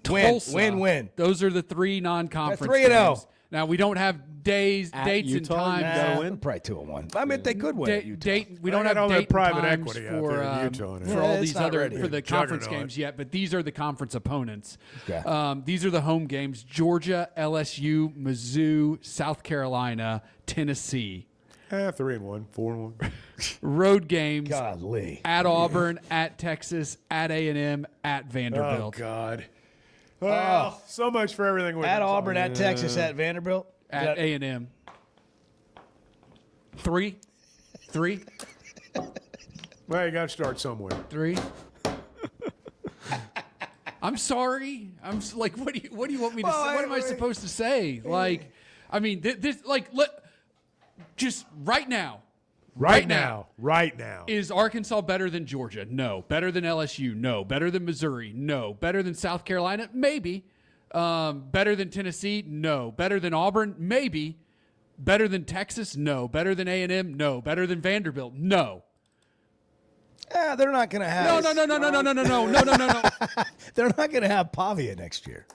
C: Win,
G: Tulsa.
C: win.
G: Those are the 3 non-conference
C: They're 3-0.
G: games. Now, we don't have dates,
J: Utah,
G: and
J: you gotta
G: times.
J: win?
C: Probably 2-1. I mean, they could win at Utah.
G: We don't have
D: don't
G: date
D: have private
G: and times
D: equity out
G: for,
D: there in Utah now.
G: for
C: Yeah,
G: all
C: it's
G: these
C: not
G: other
C: ready.
G: for the conference
D: Juggernaut.
G: games yet, but these are the conference opponents.
C: Okay.
G: These are the home games: Georgia, LSU, Mizzou, South Carolina, Tennessee.
D: 3-1, 4-1.
G: Road games:
C: Golly.
G: at Auburn, at Texas, at A&M, at
D: Oh,
G: Vanderbilt.
D: God. Well, so much for everything.
C: At Auburn, at Texas, at Vanderbilt.
G: At A&M. 3.
D: Well, you got to start somewhere.
G: 3. I'm sorry. Like, what do you want me to say? What am I supposed to say? Like, I mean, just right now.
D: Right now.
G: Is Arkansas better than Georgia? No. Better than LSU? No. Better than Missouri? No. Better than South Carolina? Maybe. Better than Tennessee? No. Better than Auburn? Maybe. Better than Texas? No. Better than A&M? No. Better than Vanderbilt? No.
C: They're not going to have.
G: No.
C: They're not going to have Pavia next year.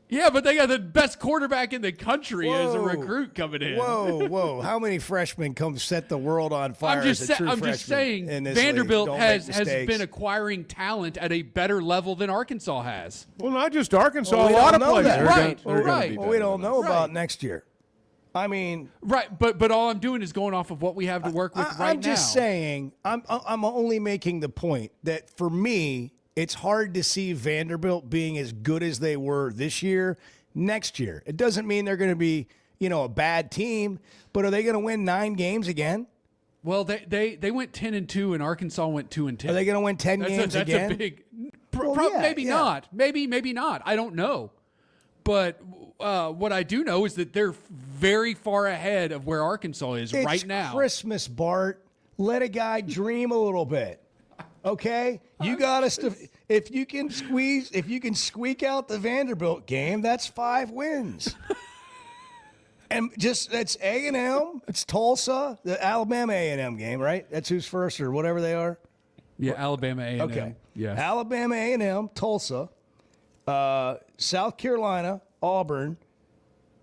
G: Yeah, but they got the best quarterback in the country as a
C: Whoa.
G: recruit coming in.
C: Whoa. How many freshmen come set the world on fire
G: I'm just
C: as a true freshman
G: saying
C: in this
G: Vanderbilt
C: league? Don't
G: has
C: make mistakes.
G: been acquiring talent at a better level than Arkansas has.
D: Well, not just Arkansas,
C: Well, we
D: a lot
C: don't
D: of
C: know
D: places.
C: that.
G: Right.
C: Well, we don't know about
G: Right.
C: next year. I mean,
G: Right, but all I'm doing is going off of what we have to work with right now.
C: I'm just saying, I'm only making the point that for me, it's hard to see Vanderbilt being as good as they were this year next year. It doesn't mean they're going to be, a bad team, but are they going to win 9 games again?
G: Well, they went 10-2 and Arkansas went 2-10.
C: Are they going to win 10 games
G: that's
C: again?
G: a big.
C: Well,
G: maybe not. Maybe not. I don't know. But what I do know is that they're very far ahead of where Arkansas is right now.
C: It's Christmas, Bart. Let a guy dream a little bit. Okay? You got us to if you can squeak out the Vanderbilt game, that's 5 wins. And just that's A&M, it's Tulsa, the Alabama A&M game, right? That's who's first or whatever they are.
G: Yeah, Alabama A&M.
C: Okay.
G: Yeah.
C: Alabama A&M, Tulsa, South Carolina, Auburn,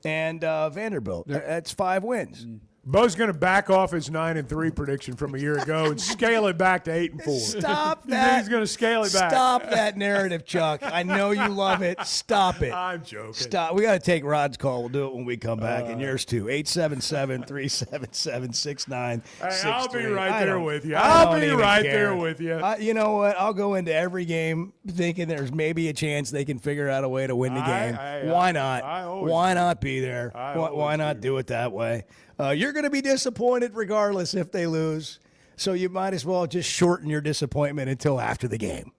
C: and Vanderbilt. That's 5 wins.
D: Bo's going to back off his 9-3 prediction from a year ago and scale it back to 8-4.
C: Stop
D: You think
C: that.
D: he's going to scale it back?
C: Stop that narrative, Chuck. I know you love it. Stop it.
D: I'm joking.
C: Stop. We got to take Rod's call. We'll do it when we come back, and yours too. 877-377-6963.
D: Hey, I'll be right there with you.
C: I
D: I'll
C: don't
D: be
C: even
D: right
C: care.
D: there with you.
C: You know what? I'll go into every game thinking there's maybe a chance they can figure out a way to win the game. Why not? Why not be there? Why not do it that way? You're going to be disappointed regardless if they lose, so you might as well just shorten your disappointment until after the game.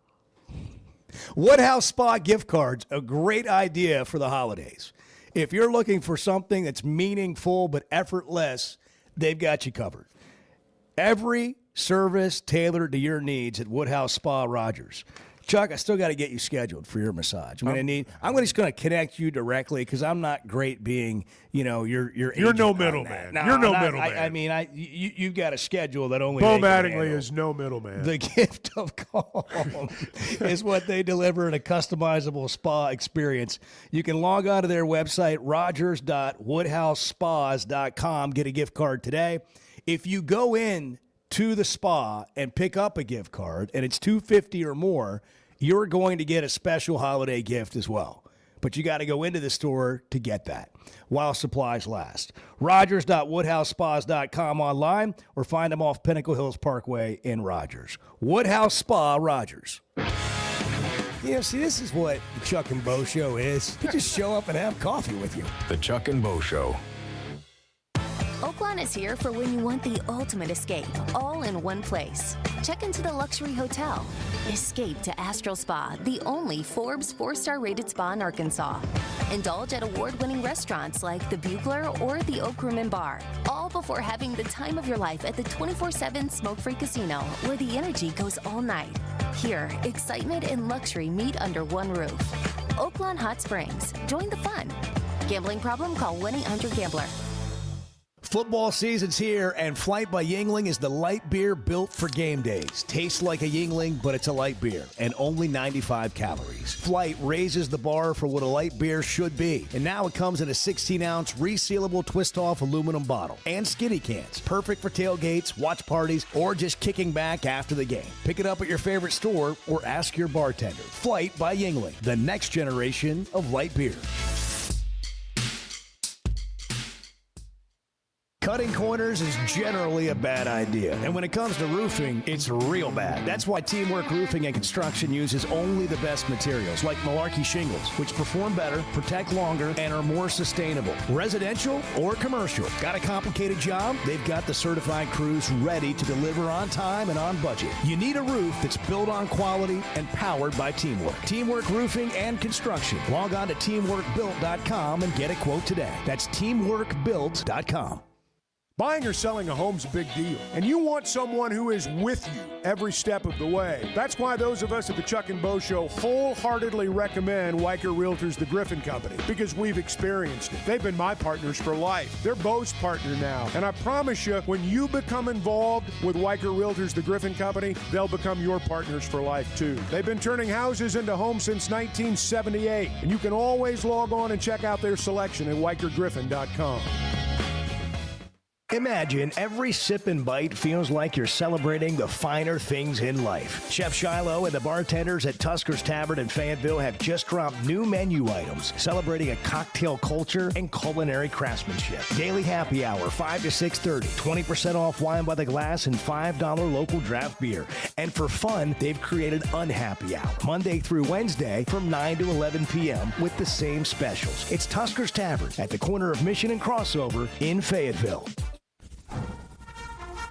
C: Woodhouse Spa gift cards, a great idea for the holidays. If you're looking for something that's meaningful but effortless, they've got you covered. Every service tailored to your needs at Woodhouse Spa Rogers. Chuck, I still got to get you scheduled for your massage. I'm just going to connect you directly because I'm not great being, your
D: You're
C: agent
D: no
C: on
D: middleman.
C: that. No,
D: You're no
C: I'm not.
D: middleman.
C: You've got a schedule that only
D: Bo
C: they can
D: Mattingly
C: handle.
D: is no middleman.
C: The gift of calm is what they deliver in a customizable spa experience. You can log on to their website, rogers.woodhousespas.com, get a gift card today. If you go in to the spa and pick up a gift card, and it's $250 or more, you're going to get a special holiday gift as well. But you got to go into the store to get that while supplies last. Rogers.woodhousespas.com online or find them off Pinnacle Hills Parkway in Rogers. Woodhouse Spa, Rogers. See, this is what the Chuck and Bo Show is. You just show up and have coffee with you.
B: The Chuck and Bo Show.
H: Oaklawn is here for when you want the ultimate escape, all in one place. Check into the luxury hotel. Escape to Astral Spa, the only Forbes 4-star rated spa in Arkansas. Indulge at award-winning restaurants like the Bugler or the Oak Room and Bar, all before having the time of your life at the 24/7 smoke-free casino, where the energy goes all night. Here, excitement and luxury meet under one roof. Oaklawn Hot Springs. Join the fun. Gambling problem? Call 1-800-GAMBLER.
C: Football season's here, and Flight by Yuengling is the light beer built for game days. Tastes like a Yuengling, but it's a light beer, and only 95 calories. Flight raises the bar for what a light beer should be, and now it comes in a 16-ounce resealable twist-off aluminum bottle and skinny cans. Perfect for tailgates, watch parties, or just kicking back after the game. Pick it up at your favorite store or ask your bartender. Flight by Yuengling, the next generation of light beer. Cutting corners is generally a bad idea. And when it comes to roofing, it's real bad. That's why Teamwork Roofing and Construction uses only the best materials, like Malarkey shingles, which perform better, protect longer, and are more sustainable. Residential or commercial. Got a complicated job? They've got the certified crews ready to deliver on time and on budget. You need a roof that's built on quality and powered by teamwork. Teamwork Roofing and Construction. Log on to teamworkbuilt.com and get a quote today. That's teamworkbuilt.com.
D: Buying or selling a home's a big deal, and you want someone who is with you every step of the way. That's why those of us at the Chuck and Bo Show wholeheartedly recommend Weicker Realtors, the Griffin Company, because we've experienced it. They've been my partners for life. They're Bo's partner now, and I promise you, when you become involved with Weicker Realtors, the Griffin Company, they'll become your partners for life too. They've been turning houses into homes since 1978, and you can always log on and check out their selection at WeicherGriffin.com.
C: Imagine every sip and bite feels like you're celebrating the finer things in life. Chef Shiloh and the bartenders at Tusker's Tavern in Fayetteville have just dropped new menu items celebrating a cocktail culture and culinary craftsmanship. Daily happy hour, 5 to 6:30. 20% off wine by the glass and $5 local draft beer. And for fun, they've created Unhappy Hour, Monday through Wednesday from 9 to 11 p.m. with the same specials. It's Tusker's Tavern at the corner of Mission and Crossover in Fayetteville.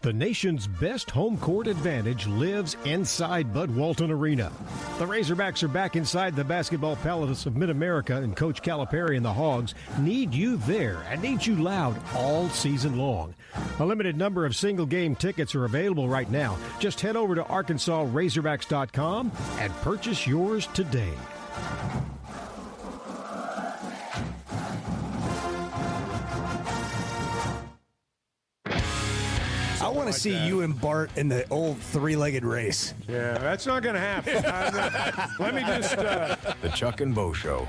E: The nation's best home court advantage lives inside Bud Walton Arena. The Razorbacks are back inside the basketball palace of Mid-America, and Coach Calipari and the Hogs need you there and need you loud all season long. A limited number of single-game tickets are available right now. Just head over to ArkansasRazorbacks.com and purchase yours today.
C: I want to see you and Bart in the old three-legged race.
D: Yeah, that's not going to happen. Let me just...
B: The Chuck and Bo Show.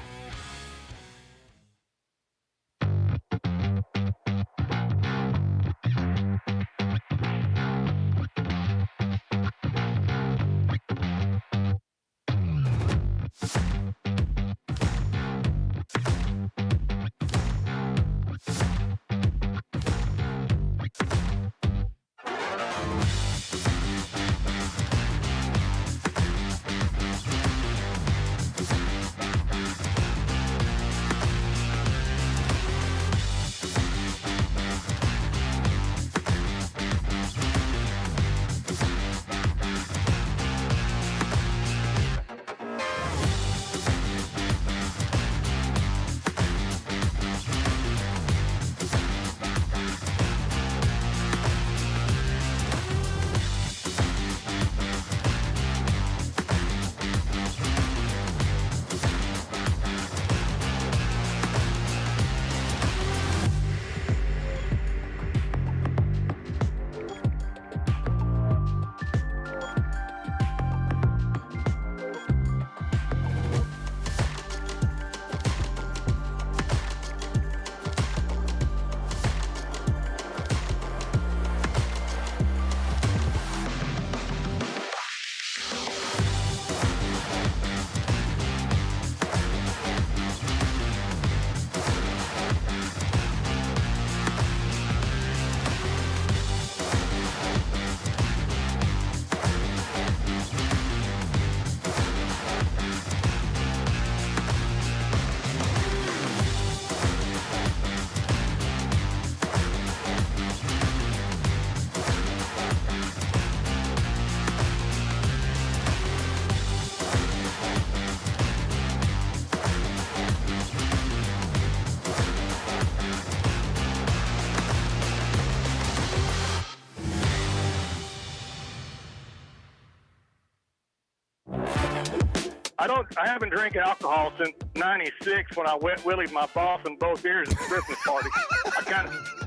U: I haven't drank alcohol since '96 when I wet willied my boss in both ears at the Christmas party.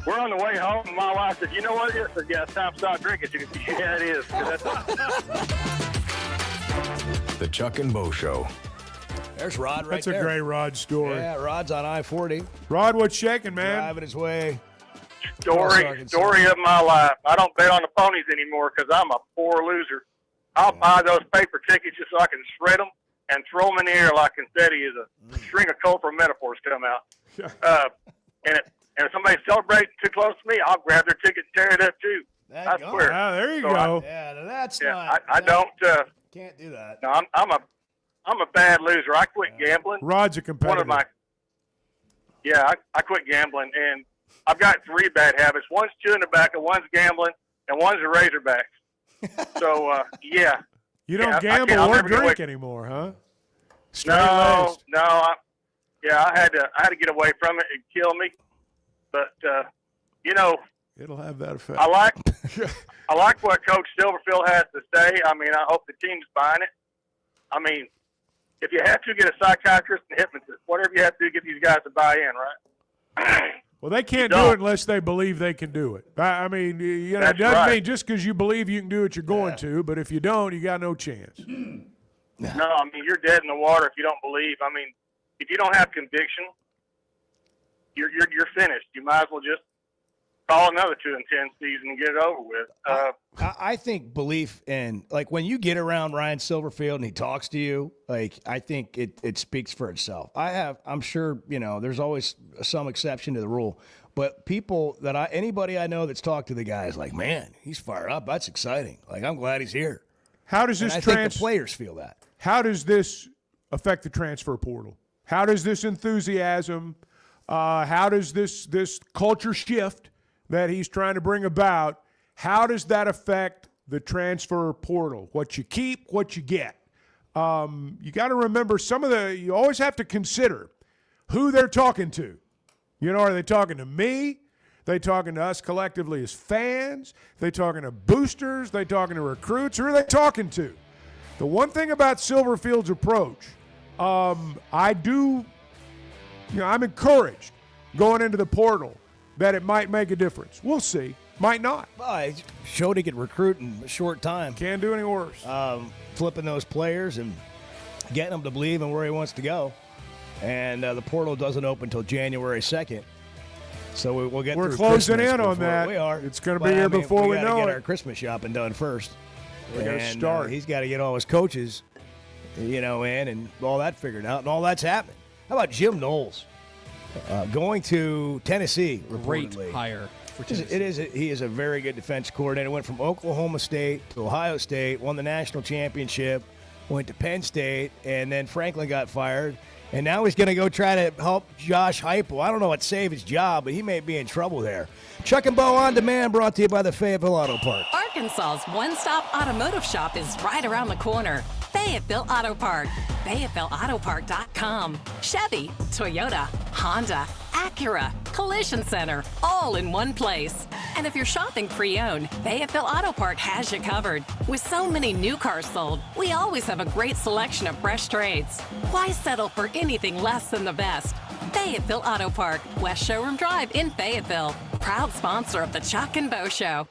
U: We're on the way home, and my wife said, "You know what it is?" I said, "Yeah, it's time to stop drinking." She goes, "Yeah, it is."
B: The Chuck and Bo Show.
C: There's Rod right
D: That's
C: there.
D: a great Rod story.
C: Yeah, Rod's on I-40.
D: Rod, what's shaking, man?
C: Driving his way.
U: Story of my life. I don't bet on the ponies anymore because I'm a poor loser. I'll buy those paper tickets just so I can shred them and throw them in the air like confetti as a string of colorful metaphors come out. And if somebody's celebrating too close to me, I'll grab their ticket and tear it up too. I swear.
D: Ah, there you go.
U: I don't.
C: Can't do that.
U: No, I'm a bad loser. I quit gambling.
D: Rod's a competitor.
U: I quit gambling, and I've got 3 bad habits. One's chewing tobacco, one's gambling, and one's the Razorbacks. So, yeah.
D: You don't gamble or drink anymore, huh?
U: No. I had to get away from it. It'd kill me. But,
D: it'll have that effect.
U: I like what Coach Silverfield has to say. I mean, I hope the team's buying it. I mean, if you have to, get a psychiatrist and hypnotist. Whatever you have to do, get these guys to buy in, right?
D: Well, they can't do it unless they believe they can do it. I mean, it doesn't mean just because you believe you can do it, you're going to. But if you don't, you got no chance.
U: No, I mean, you're dead in the water if you don't believe. I mean, if you don't have conviction, you're finished. You might as well just call another 2-10 season and get it over with.
C: I think belief in, like, when you get around Ryan Silverfield and he talks to you, like, I think it speaks for itself. I'm sure, there's always some exception to the rule, but anybody I know that's talked to the guy is like, man, he's fired up. That's exciting. Like, I'm glad he's here.
D: How does this
C: I think the players feel that.
D: How does this affect the transfer portal? How does this enthusiasm, how does this culture shift that he's trying to bring about, how does that affect the transfer portal? What you keep, what you get. You got to remember you always have to consider who they're talking to. Are they talking to me? They talking to us collectively as fans? They talking to boosters? They talking to recruits? Who are they talking to? The one thing about Silverfield's approach, I'm encouraged going into the portal that it might make a difference. We'll see. Might not.
C: Well, he showed he could recruit in a short time.
D: Can't do any worse.
C: Flipping those players and getting them to believe in where he wants to go. And the portal doesn't open until January 2nd. So we'll get
D: We're
C: through
D: closing
C: Christmas
D: in on
C: before
D: that.
C: We are.
D: It's going to be here before we know
C: got to get
D: it.
C: our Christmas shopping done first.
D: We got to start.
C: He's got to get all his coaches, in and all that figured out, and all that's happening. How about Jim Knowles going to Tennessee?
G: Great
C: reportedly.
G: hire for Tennessee.
C: He is a very good defense coordinator. Went from Oklahoma State to Ohio State, won the national championship, went to Penn State, and then Franklin got fired. And now he's going to go try to help Josh Heupel. I don't know what save his job, but he may be in trouble there. Chuck and Bo On Demand brought to you by the Fayetteville Auto Park.
F: Arkansas's one-stop automotive shop is right around the corner. Fayetteville Auto Park. FayettevilleAutoPark.com. Chevy, Toyota, Honda, Acura, Collision Center, all in one place. And if you're shopping pre-owned, Fayetteville Auto Park has you covered. With so many new cars sold, we always have a great selection of fresh trades. Why settle for anything less than the best? Fayetteville Auto Park, West Showroom Drive in Fayetteville. Proud sponsor of the Chuck and Bo Show.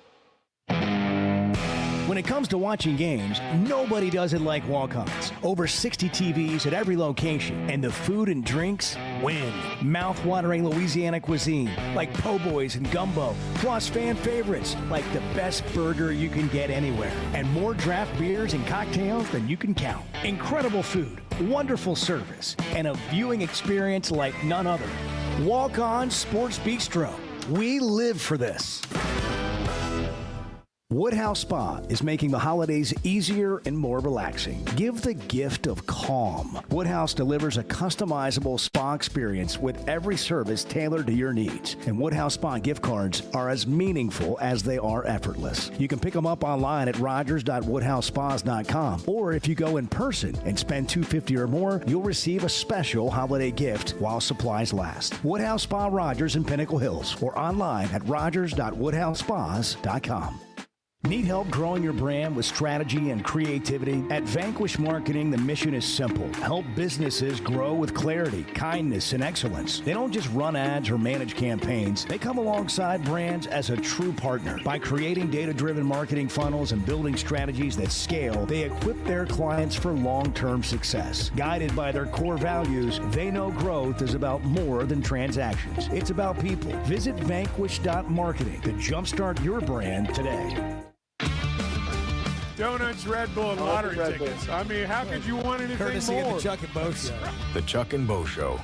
Q: When it comes to watching games, nobody does it like walk-ons. Over 60 TVs at every location, and the food and drinks win. Mouth-watering Louisiana cuisine, like po' boys and gumbo, plus fan favorites, like the best burger you can get anywhere, and more draft beers and cocktails than you can count. Incredible food, wonderful service, and a viewing experience like none other. Walk-On Sports Bistro. We live for this. Woodhouse Spa is making the holidays easier and more relaxing. Give the gift of calm. Woodhouse delivers a customizable spa experience with every service tailored to your needs. And Woodhouse Spa gift cards are as meaningful as they are effortless. You can pick them up online at rogers.woodhousespas.com. Or if you go in person and spend $250 or more, you'll receive a special holiday gift while supplies last. Woodhouse Spa Rogers in Pinnacle Hills or online at rogers.woodhousespas.com. Need help growing your brand with strategy and creativity? At Vanquish Marketing, the mission is simple. Help businesses grow with clarity, kindness, and excellence. They don't just run ads or manage campaigns. They come alongside brands as a true partner. By creating data-driven marketing funnels and building strategies that scale, they equip their clients for long-term success. Guided by their core values, they know growth is about more than transactions. It's about people. Visit vanquish.marketing to jumpstart your brand today.
D: Donuts, Red Bull, and lottery tickets. I mean, how could you want anything
C: Courtesy
D: more?
C: of the Chuck and Bo Show.
B: The Chuck and Bo Show.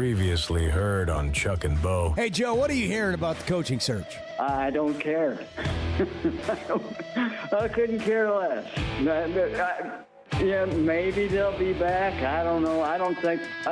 B: Previously heard on Chuck and Bo.
C: Hey, Joe, what are you hearing about the coaching search?
M: I don't care. I couldn't care less. Yeah, maybe they'll be back. I don't know. I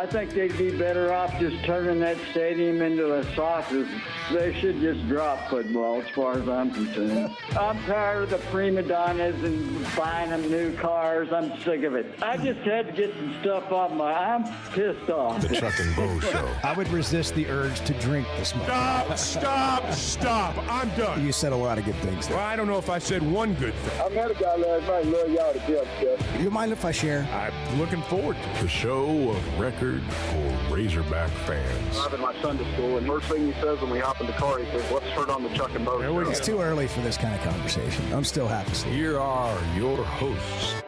M: think they'd be better off just turning that stadium into a soccer. They should just drop football as far as I'm concerned. I'm tired of the prima donnas and buying them new cars. I'm sick of it. I just had to get some stuff off I'm pissed off.
B: The Chuck and Bo Show.
C: I would resist the urge to drink this much.
D: Stop. I'm done.
C: You said a lot of good things there.
D: Well, I don't know if I said one good thing.
S: I met a guy last night. Love y'all to death, Jeff.
C: You mind if I share?
D: I'm looking forward to it.
B: The show of record for Razorback fans.
V: I'm in my Sunday school, and first thing he says when we hop in the car, he says, "Let's turn on the Chuck and Bo Show."
C: It's too early for this kind of conversation. I'm still half asleep.
B: Here are your hosts,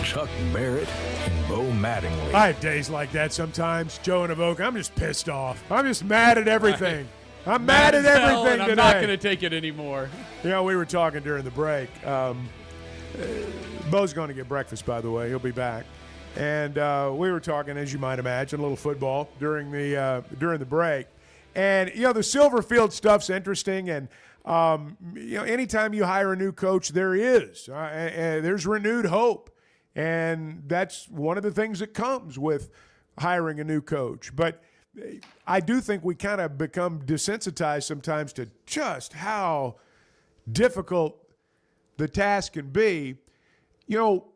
B: Chuck Barrett and Bo Mattingly.
D: I have days like that sometimes, Joe and Avoke. I'm just pissed off. I'm just mad at everything. I'm mad at everything today.
G: I'm not going to take it anymore.
D: You know, we were talking during the break. Bo's going to get breakfast, by the way. He'll be back. And we were talking, as you might imagine, a little football during the break. And, you know, the Silverfield stuff's interesting. And, you know, anytime you hire a new coach, there's renewed hope. And that's one of the things that comes with hiring a new coach. But I do think we kind of become desensitized sometimes to just how difficult the task can be. You know,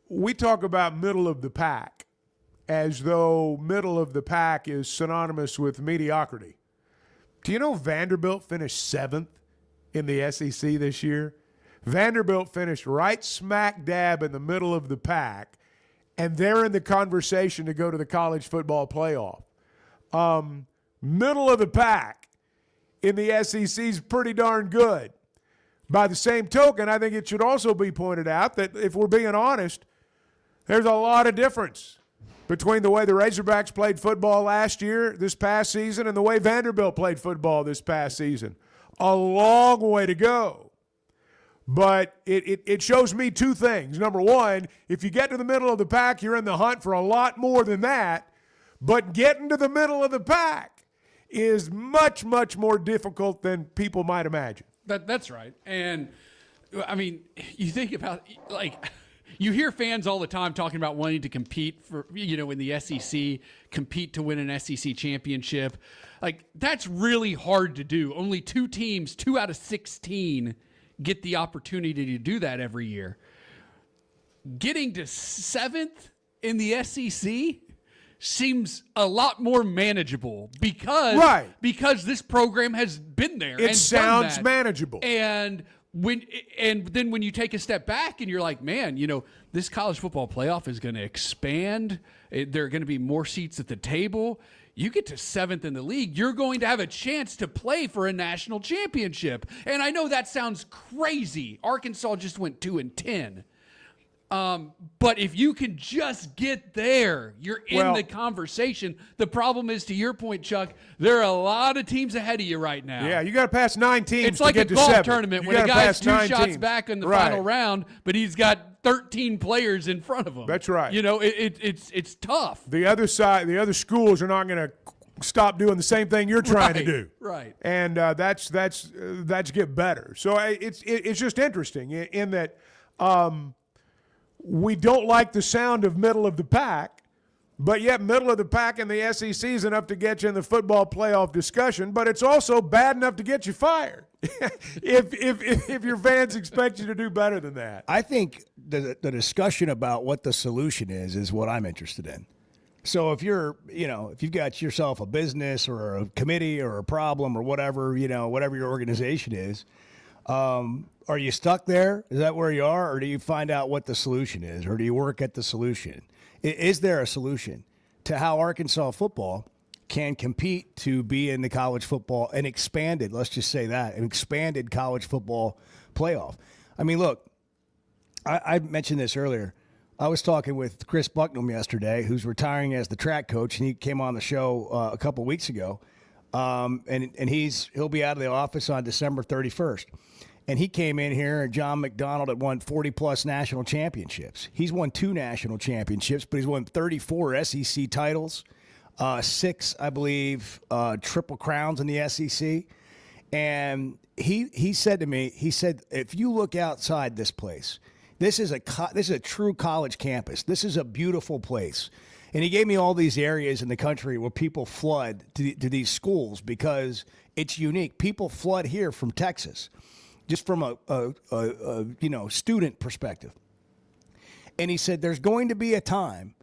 D: we talk about middle of the pack as though middle of the pack is synonymous with mediocrity. Do you know Vanderbilt finished 7th in the SEC this year? Vanderbilt finished right smack dab in the middle of the pack, and they're in the conversation to go to the college football playoff. Middle of the pack in the SEC is pretty darn good. By the same token, I think it should also be pointed out that if we're being honest, there's a lot of difference between the way the Razorbacks played football last year, this past season, and the way Vanderbilt played football this past season. A long way to go. But it shows me two things. Number one, if you get to the middle of the pack, you're in the hunt for a lot more than that. But getting to the middle of the pack is much, much more difficult than people might imagine.
G: That's right. And, I mean, you think about, like, you hear fans all the time talking about wanting to compete for, you know, in the SEC, compete to win an SEC championship. Like, that's really hard to do. Only 2 teams, 2 out of 16, get the opportunity to do that every year. Getting to 7th in the SEC seems a lot more manageable because this program has been there.
D: It sounds manageable.
G: And then when you take a step back and you're like, man, you know, this college football playoff is going to expand. There are going to be more seats at the table. You get to 7th in the league, you're going to have a chance to play for a national championship. And I know that sounds crazy. Arkansas just went 2-10. But if you can just get there, you're in the conversation. The problem is, to your point, Chuck, there are a lot of teams ahead of you right now.
D: Yeah, you got to pass 9 teams.
G: It's like
D: to
G: a
D: get
G: golf
D: to 7.
G: tournament when a guy's 2 shots
D: teams.
G: back in the
D: right.
G: final round, but he's got 13 players in front of him.
D: That's right.
G: You know, it's tough.
D: The other side, the other schools are not going to stop doing the same thing you're trying to do.
G: Right.
D: And that's get better. So it's just interesting in that. We don't like the sound of middle of the pack, but yet middle of the pack in the SEC is enough to get you in the football playoff discussion, but it's also bad enough to get you fired if your fans expect you to do better than that.
C: I think the discussion about what the solution is what I'm interested in. So if you've got yourself a business or a committee or a problem or whatever, whatever your organization is, are you stuck there? Is that where you are? Or do you find out what the solution is? Or do you work at the solution? Is there a solution to how Arkansas football can compete to be in the college football, an expanded, let's just say that, an expanded college football playoff? I mean, look, I mentioned this earlier. I was talking with Chris Bucknam yesterday, who's retiring as the track coach, and he came on the show a couple weeks ago. And he'll be out of the office on December 31st. And he came in here, and John McDonald had won 40-plus national championships. He's won 2 national championships, but he's won 34 SEC titles. 6, I believe, triple crowns in the SEC. And he said to me, he said, if you look outside this place, this is a true college campus. This is a beautiful place. And he gave me all these areas in the country where people flood to these schools because it's unique. People flood here from Texas, just from a student perspective. And he said there's going to be a time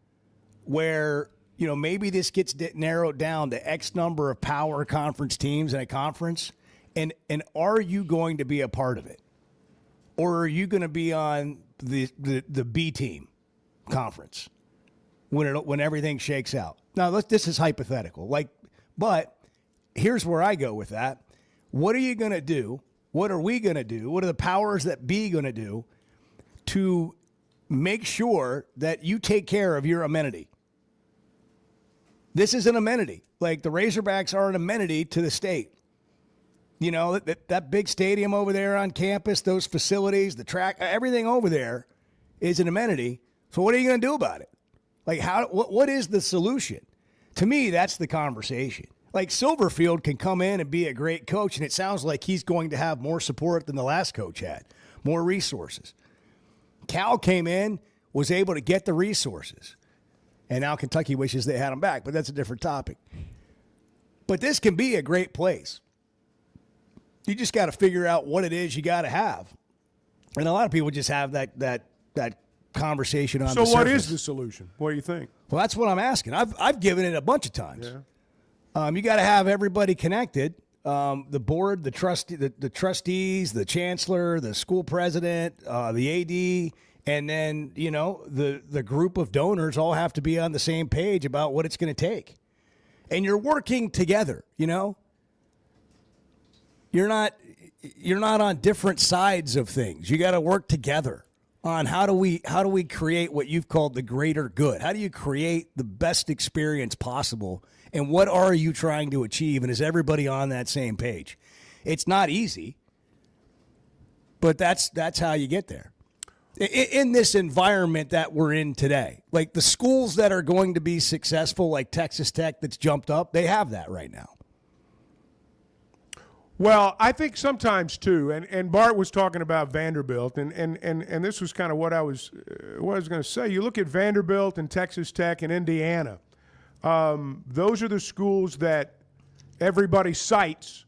C: where maybe this gets narrowed down to X number of power conference teams in a conference, and are you going to be a part of it, or are you going to be on the B team conference when everything shakes out? Now, this is hypothetical, but here's where I go with that. What are you going to do? What are we going to do? What are the powers that be going to do to make sure that you take care of your amenity? This is an amenity. Like, the Razorbacks are an amenity to the state. That big stadium over there on campus, those facilities, the track, everything over there is an amenity. So what are you going to do about it? Like, what is the solution? To me, that's the conversation. Like, Silverfield can come in and be a great coach, and it sounds like he's going to have more support than the last coach had, more resources. Cal came in, was able to get the resources, and now Kentucky wishes they had him back, but that's a different topic. But this can be a great place. You just got to figure out what it is you got to have. And a lot of people just have that conversation on the surface.
D: So what is the solution? What do you think?
C: Well, that's what I'm asking. I've given it a bunch of times. Yeah. You got to have everybody connected. The board, the trustees, the chancellor, the school president, the AD, and then, the group of donors all have to be on the same page about what it's going to take. And you're working together, You're not on different sides of things. You got to work together on how do we create what you've called the greater good? How do you create the best experience possible? And what are you trying to achieve? And is everybody on that same page? It's not easy, but that's how you get there. In this environment that we're in today, like the schools that are going to be successful, like Texas Tech that's jumped up, they have that right now.
D: Well, I think sometimes too, and Bart was talking about Vanderbilt, and this was kind of what I was going to say. You look at Vanderbilt and Texas Tech and Indiana. Those are the schools that everybody cites.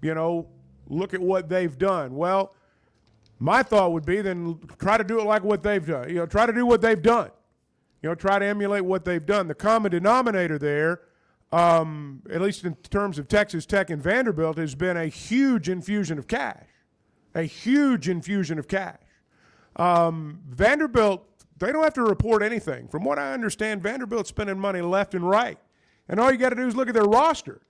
D: Look at what they've done. Well, my thought would be then try to do it like what they've done. Try to do what they've done. Try to emulate what they've done. The common denominator there, at least in terms of Texas Tech and Vanderbilt, has been a huge infusion of cash. A huge infusion of cash. Vanderbilt, they don't have to report anything. From what I understand, Vanderbilt's spending money left and right. And all you got to do is look at their roster.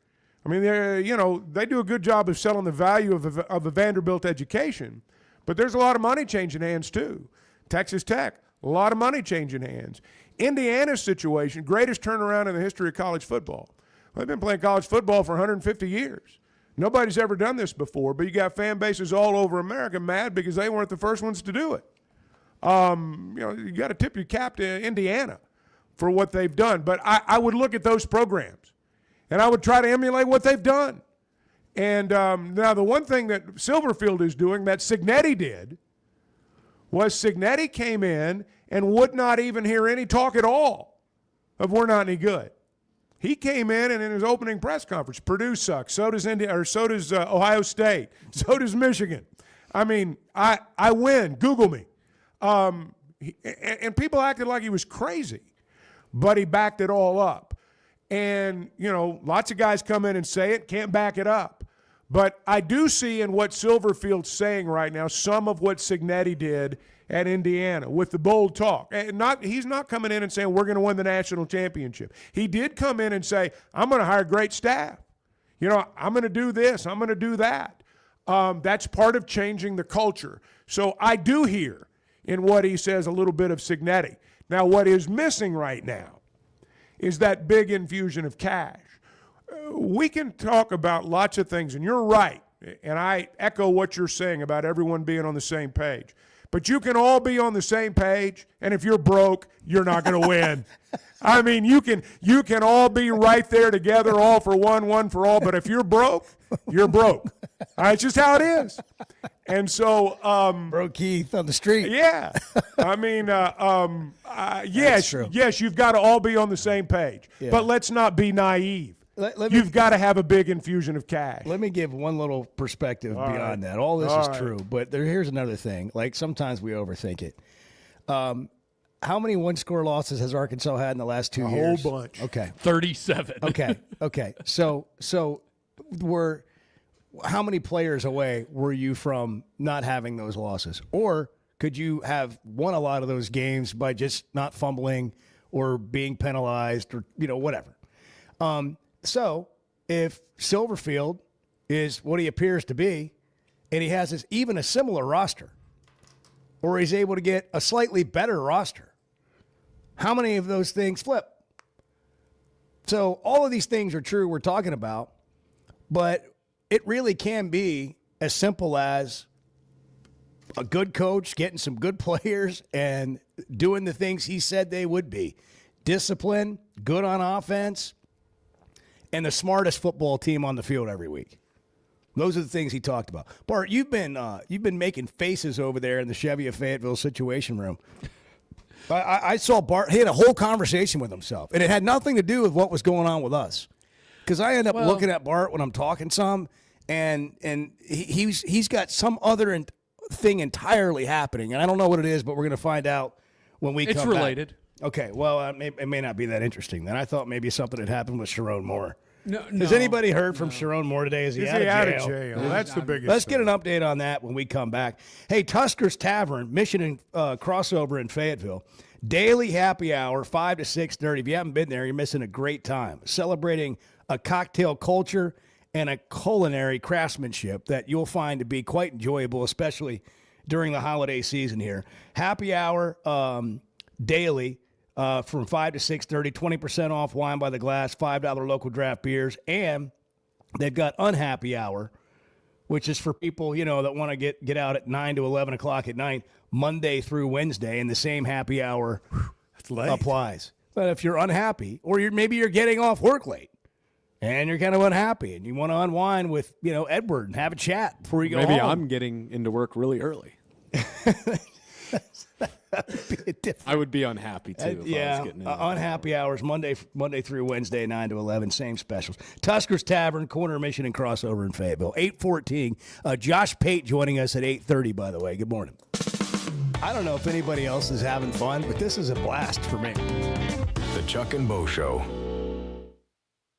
D: I mean, they do a good job of selling the value of a Vanderbilt education. But there's a lot of money changing hands, too. Texas Tech, a lot of money changing hands. Indiana's situation, greatest turnaround in the history of college football. They've been playing college football for 150 years. Nobody's ever done this before, but you got fan bases all over America mad because they weren't the first ones to do it. You got to tip your cap to Indiana for what they've done. But I would look at those programs, and I would try to emulate what they've done. And now the one thing that Silverfield is doing that Cignetti did was Cignetti came in and would not even hear any talk at all of we're not any good. He came in and in his opening press conference, Purdue sucks, so does Ohio State, so does Michigan. I mean, I win. Google me. And people acted like he was crazy, but he backed it all up. And, lots of guys come in and say it, can't back it up. But I do see in what Silverfield's saying right now some of what Cignetti did at Indiana with the bold talk. And he's not coming in and saying we're going to win the national championship. He did come in and say, I'm going to hire great staff. I'm going to do this. I'm going to do that. That's part of changing the culture. So I do hear in what he says a little bit of Cignetti. Now, what is missing right now is that big infusion of cash. We can talk about lots of things, and you're right, and I echo what you're saying about everyone being on the same page. but you can all be on the same page, and if you're broke, you're not going to win. I mean, you can all be right there together, all for one for all, but if you're broke, you're broke. It's just how it is. And so
C: Broke Keith on the street.
D: Yeah. I mean, yes, you've got to all be on the same page.
C: Yeah.
D: But let's not be naive. You've got to have a big infusion of cash.
C: Let me give one little perspective beyond
D: right.
C: that. All this
D: All
C: is
D: right.
C: true, but here's another thing. Like, sometimes we overthink it. How many one-score losses has Arkansas had in the last 2 years?
D: A whole bunch.
C: Okay.
G: 37.
C: Okay. So how many players away were you from not having those losses? Or could you have won a lot of those games by just not fumbling or being penalized or, whatever? So if Silverfield is what he appears to be, and he has even a similar roster, or he's able to get a slightly better roster, how many of those things flip? So all of these things are true we're talking about, but it really can be as simple as a good coach getting some good players and doing the things he said they would be. Discipline, good on offense, and the smartest football team on the field every week. Those are the things he talked about. Bart, you've been making faces over there in the Chevy of Fayetteville Situation Room. I saw Bart. He had a whole conversation with himself, and it had nothing to do with what was going on with us. Because I end up looking at Bart when I'm talking some, and he's got some other thing entirely happening, and I don't know what it is, but we're going to find out when we come back.
G: It's related.
C: Okay, well, it may not be that interesting then. I thought maybe something had happened with Chiron Moore.
G: No.
C: Has anybody heard from Chiron Moore today? Is he out of jail?
D: That's the biggest
C: Let's
D: thing.
C: get an update on that when we come back. Hey, Tusker's Tavern, Mission and crossover in Fayetteville. Daily happy hour, 5 to 6:30. If you haven't been there, you're missing a great time. Celebrating a cocktail culture and a culinary craftsmanship that you'll find to be quite enjoyable, especially during the holiday season here. Happy hour daily. From 5 to 6:30, 20% off wine by the glass, $5 local draft beers, and they've got unhappy hour, which is for people, that want to get out at 9 to 11 o'clock at night, Monday through Wednesday, and the same happy hour applies. But if you're unhappy, or maybe you're getting off work late, and you're kind of unhappy, and you want to unwind with, Edward and have a chat before you go home.
J: Maybe I'm getting into work really early. I would be unhappy too. If I was getting into
C: unhappy hours Monday through Wednesday, 9 to 11, same specials. Tusker's Tavern, corner Mission and crossover in Fayetteville, 8:14. Josh Pate joining us at 8:30. By the way, good morning. I don't know if anybody else is having fun, but this is a blast for me.
B: The Chuck and Bo Show.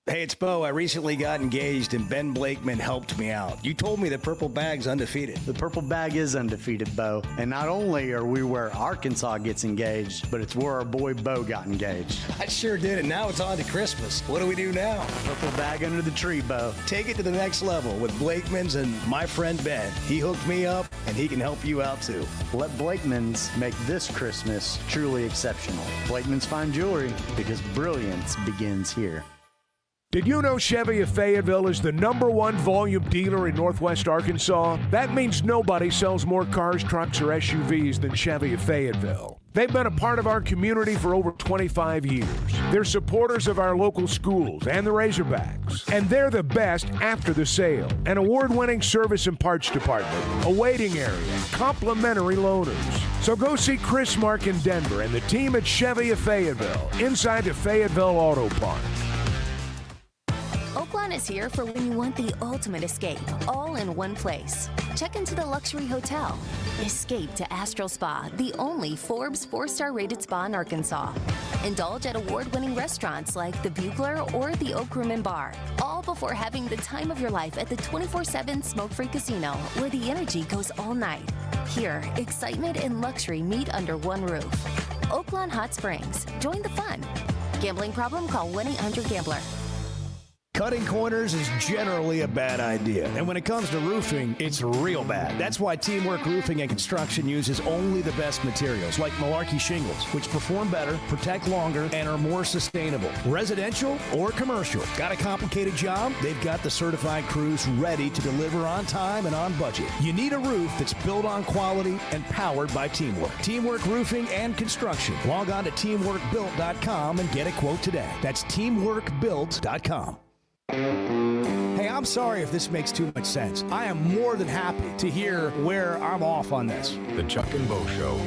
C: Hey, it's Bo. I recently got engaged, and Ben Blakeman helped me out. You told me the Purple Bag's undefeated.
N: The Purple Bag is undefeated, Bo. And not only are we where Arkansas gets engaged, but it's where our boy Bo got engaged.
C: I sure did, and now it's on to Christmas. What do we do now?
N: Purple Bag under the tree, Bo.
C: Take it to the next level with Blakeman's and my friend Ben. He hooked me up, and he can help you out too.
N: Let Blakeman's make this Christmas truly exceptional. Blakeman's Fine Jewelry, because brilliance begins here.
D: Did you know Chevy of Fayetteville is the #1 volume dealer in Northwest Arkansas? That means nobody sells more cars, trucks, or SUVs than Chevy of Fayetteville. They've been a part of our community for over 25 years. They're supporters of our local schools and the Razorbacks. And they're the best after the sale. An award-winning service and parts department, a waiting area, complimentary loaners. So go see Chris Mark in Denver and the team at Chevy of Fayetteville, inside the Fayetteville Auto Park.
H: Oaklawn is here for when you want the ultimate escape, all in one place. Check into the luxury hotel. Escape to Astral Spa, the only Forbes 4-star rated spa in Arkansas. Indulge at award-winning restaurants like the Bugler or the Oak Room and Bar, all before having the time of your life at the 24/7 smoke-free casino, where the energy goes all night. Here, excitement and luxury meet under one roof. Oaklawn Hot Springs. Join the fun. Gambling problem? Call 1-800-GAMBLER.
Q: Cutting corners is generally a bad idea. And when it comes to roofing, it's real bad. That's why Teamwork Roofing and Construction uses only the best materials, like Malarkey shingles, which perform better, protect longer, and are more sustainable. Residential or commercial. Got a complicated job? They've got the certified crews ready to deliver on time and on budget. You need a roof that's built on quality and powered by Teamwork. Teamwork Roofing and Construction. Log on to teamworkbuilt.com and get a quote today. That's teamworkbuilt.com. Hey, I'm sorry if this makes too much sense. I am more than happy to hear where I'm off on this.
B: The Chuck and Bo Show.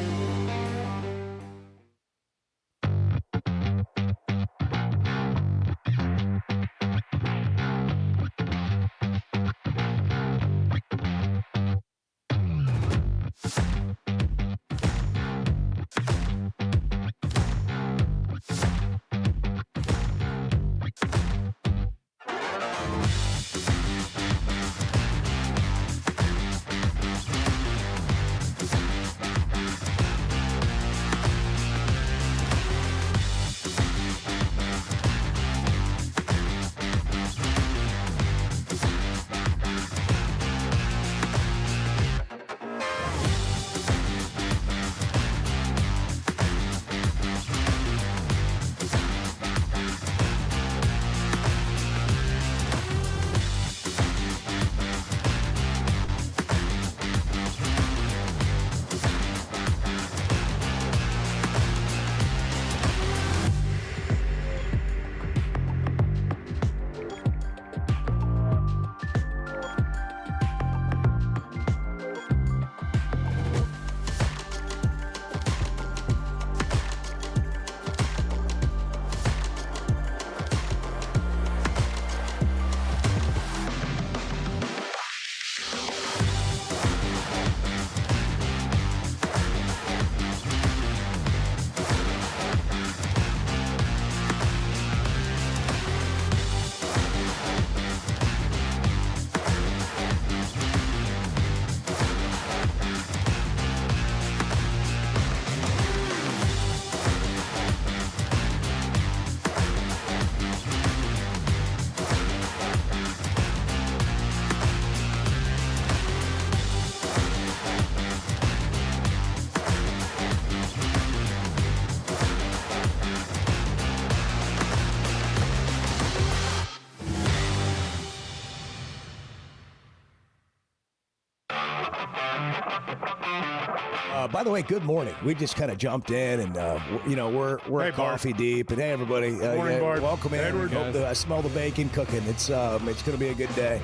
Q: By the way, good morning. We just kind of jumped in, and we're coffee deep. And hey, everybody,
D: Morning, Bart.
Q: welcome in.
D: Edward.
Q: I smell the bacon cooking. It's going to be a good day.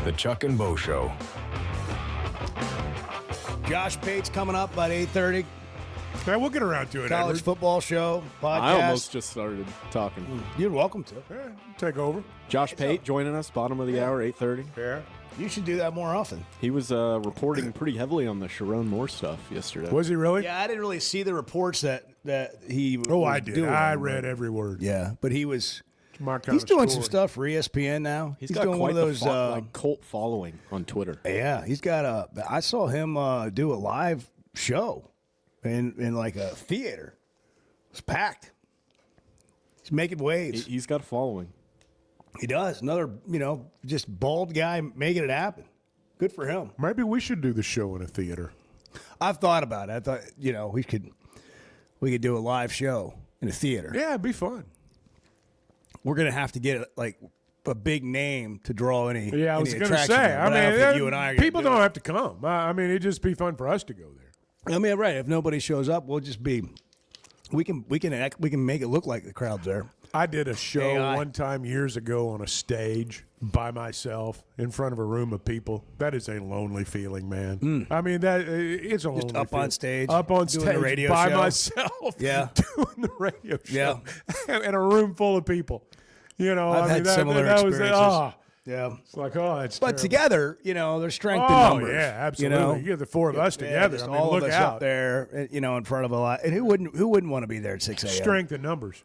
B: The Chuck and Bo Show.
Q: Josh Pate's coming up about 8:30.
D: Okay, we'll get around to it.
Q: College
D: Edward.
Q: football show podcast.
J: I almost just started talking.
Q: You're welcome to.
D: Yeah, take over.
J: Josh Pate joining us, bottom of the hour, 8:30.
D: Yeah.
Q: You should do that more often.
J: He was reporting pretty heavily on the Sherrone Moore stuff yesterday.
D: Was he really?
Q: Yeah, I didn't really see the reports that he.
D: Oh,
Q: was
D: I did.
Q: doing,
D: I read every word.
Q: Yeah, but he was.
D: It's my kind
Q: He's
D: of
Q: doing
D: story.
Q: some stuff for ESPN now.
J: He's got
Q: doing
J: quite
Q: one of those
J: the cult following on Twitter.
Q: Yeah, he's got a. I saw him do a live show in like a theater. It was packed. He's making waves.
J: He's got a following.
Q: He does. Another, just bald guy making it happen. Good for him.
D: Maybe we should do the show in a theater.
Q: I've thought about it. I thought, we could do a live show in a theater.
D: Yeah, it'd be fun.
Q: We're gonna have to get like a big name to draw any.
D: Yeah, I was
Q: any
D: going to
Q: attraction
D: say.
Q: there,
D: I
Q: but don't
D: mean,
Q: think you and I are gonna
D: people
Q: do
D: don't
Q: it.
D: have to come. I mean, it'd just be fun for us to go there.
Q: I mean, right. If nobody shows up, we'll just be. We can make it look like the crowd's there.
D: I did a show
Q: AI.
D: one time years ago on a stage by myself in front of a room of people. That is a lonely feeling, man. I mean, that it's a lonely
Q: up
D: feeling.
Q: on stage,
D: up on
Q: doing
D: stage
Q: the radio
D: by
Q: show.
D: myself.
Q: Yeah.
D: doing the radio show in a room full of people.
Q: I've had similar
D: that was
Q: experiences. Yeah.
D: It's like, it's
Q: But
D: terrible.
Q: together, there's strength in
D: Oh,
Q: numbers.
D: yeah, absolutely. You get the four of us together.
Q: Just
D: I mean,
Q: all
D: look
Q: of us
D: out.
Q: up there, in front of a lot. And who wouldn't want to be there at 6 a.m.?
D: Strength in numbers.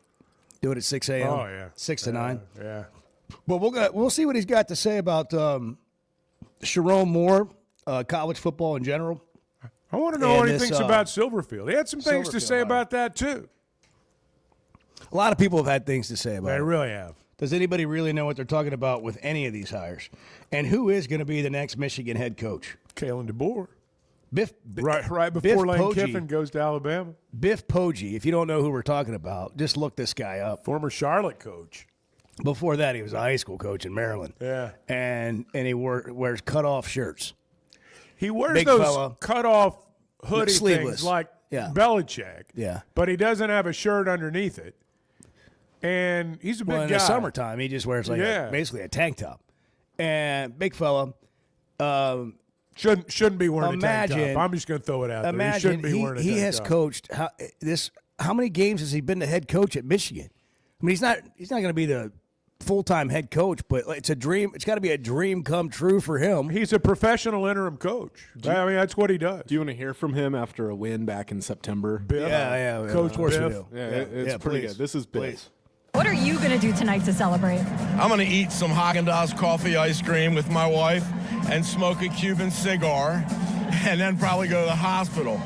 Q: Do it at 6 a.m.
D: Oh, yeah.
Q: 6 to 9.
D: Yeah.
Q: But we'll see what he's got to say about Chiron Moore, college football in general.
D: I want to know what he
Q: this,
D: thinks about Silverfield. He had some things to say
Q: Silverfield,
D: about that, too.
C: A lot of people have had things to say about it.
D: They really have.
C: Does anybody really know what they're talking about with any of these hires? And who is going to be the next Michigan head coach?
D: Kalen DeBoer.
C: Biff,
D: right before
C: Biff
D: Lane
C: Poggi.
D: Kiffin goes to Alabama.
C: Biff Poggi, if you don't know who we're talking about, just look this guy up.
D: Former Charlotte coach.
C: Before that, he was a high school coach in Maryland.
D: Yeah.
C: And he wears cut-off shirts.
D: He wears
C: Big
D: those
C: fella.
D: cut-off hoodie
C: Sleeveless.
D: things like
C: Yeah.
D: Belichick.
C: Yeah.
D: But he doesn't have a shirt underneath it. And he's a big
C: Well, in
D: guy.
C: the summertime, he just wears basically a tank top. And big fella.
D: Shouldn't be wearing a tank
C: imagine-
D: top. I'm just going to throw it out there. He
C: Imagine
D: shouldn't be wearing a tank
C: he has
D: top.
C: coached how many games has he been the head coach at Michigan? I mean, he's not going to be the full-time head coach, but it's a dream. It's got to be a dream come true for him.
D: He's a professional interim coach. I mean, that's what he does.
J: Do you want to hear from him after a win back in September?
D: Biff.
C: Yeah,
D: Coach
C: of course we
D: Biff.
C: do.
J: Yeah, it's pretty
C: please.
J: good. This is Biff.
C: Please.
O: What are you going to do tonight to celebrate?
P: I'm going to eat some Haagen-Dazs coffee ice cream with my wife and smoke a Cuban cigar and then probably go to the hospital.